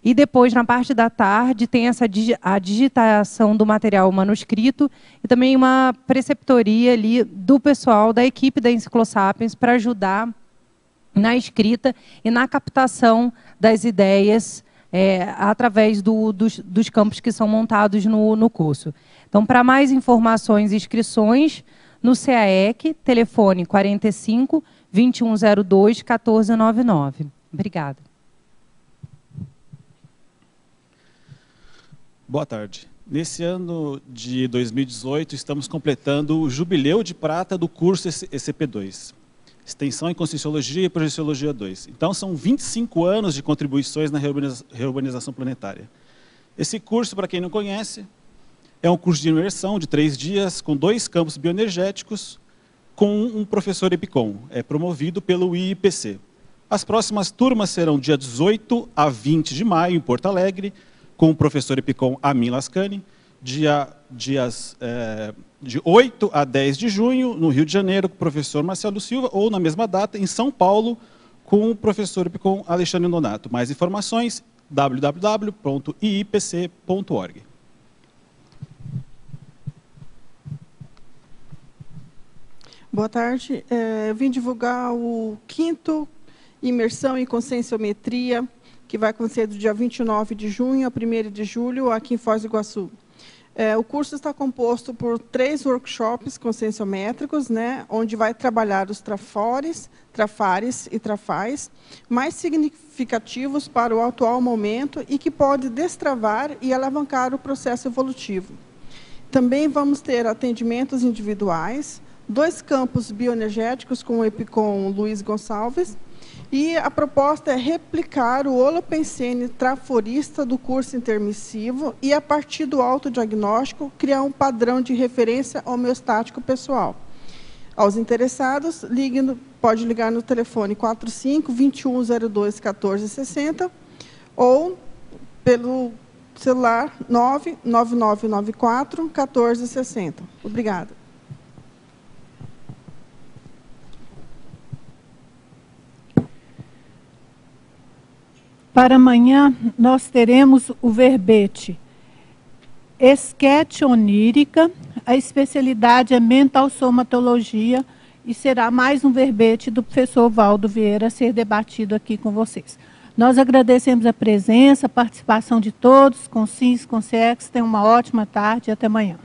E depois, na parte da tarde, tem a digitação do material manuscrito e também uma preceptoria ali do pessoal da equipe da Enciclosapiens para ajudar na escrita e na captação das ideias através dos campos que são montados no curso. Então, para mais informações e inscrições, no CAEC, telefone 45 2102 1499. Obrigada. Boa tarde. Nesse ano de 2018, estamos completando o jubileu de prata do curso ECP2, Extensão em Conscienciologia e Projeciologia 2. Então, são 25 anos de contribuições na reurbanização planetária. Esse curso, para quem não conhece, é um curso de imersão de 3 dias, com 2 campos bioenergéticos, com um professor EPICOM, promovido pelo IIPC. As próximas turmas serão dia 18 a 20 de maio, em Porto Alegre, com o professor EPICOM Amin Lascani, dias de 8 a 10 de junho, no Rio de Janeiro, com o professor Marcelo Silva, ou na mesma data, em São Paulo, com o professor EPICOM Alexandre Donato. Mais informações, www.iipc.org. Boa tarde. Eu vim divulgar o 5º Imersão em Conscienciometria, que vai acontecer do dia 29 de junho a 1º de julho, aqui em Foz do Iguaçu. O curso está composto por 3 workshops conscienciométricos, né, onde vai trabalhar os trafares e trafais mais significativos para o atual momento e que pode destravar e alavancar o processo evolutivo. Também vamos ter atendimentos individuais, 2 campos bioenergéticos com o EPICOM Luiz Gonçalves, e a proposta é replicar o Holopensene traforista do curso intermissivo e, a partir do autodiagnóstico, criar um padrão de referência homeostático pessoal. Aos interessados, pode ligar no telefone 45 2102 1460 ou pelo celular 99994 1460. Obrigada. Para amanhã, nós teremos o verbete esquete onírica, a especialidade é mental somatologia, e será mais um verbete do professor Valdo Vieira a ser debatido aqui com vocês. Nós agradecemos a presença, a participação de todos, com SINS, com CEX. Tenham uma ótima tarde e até amanhã.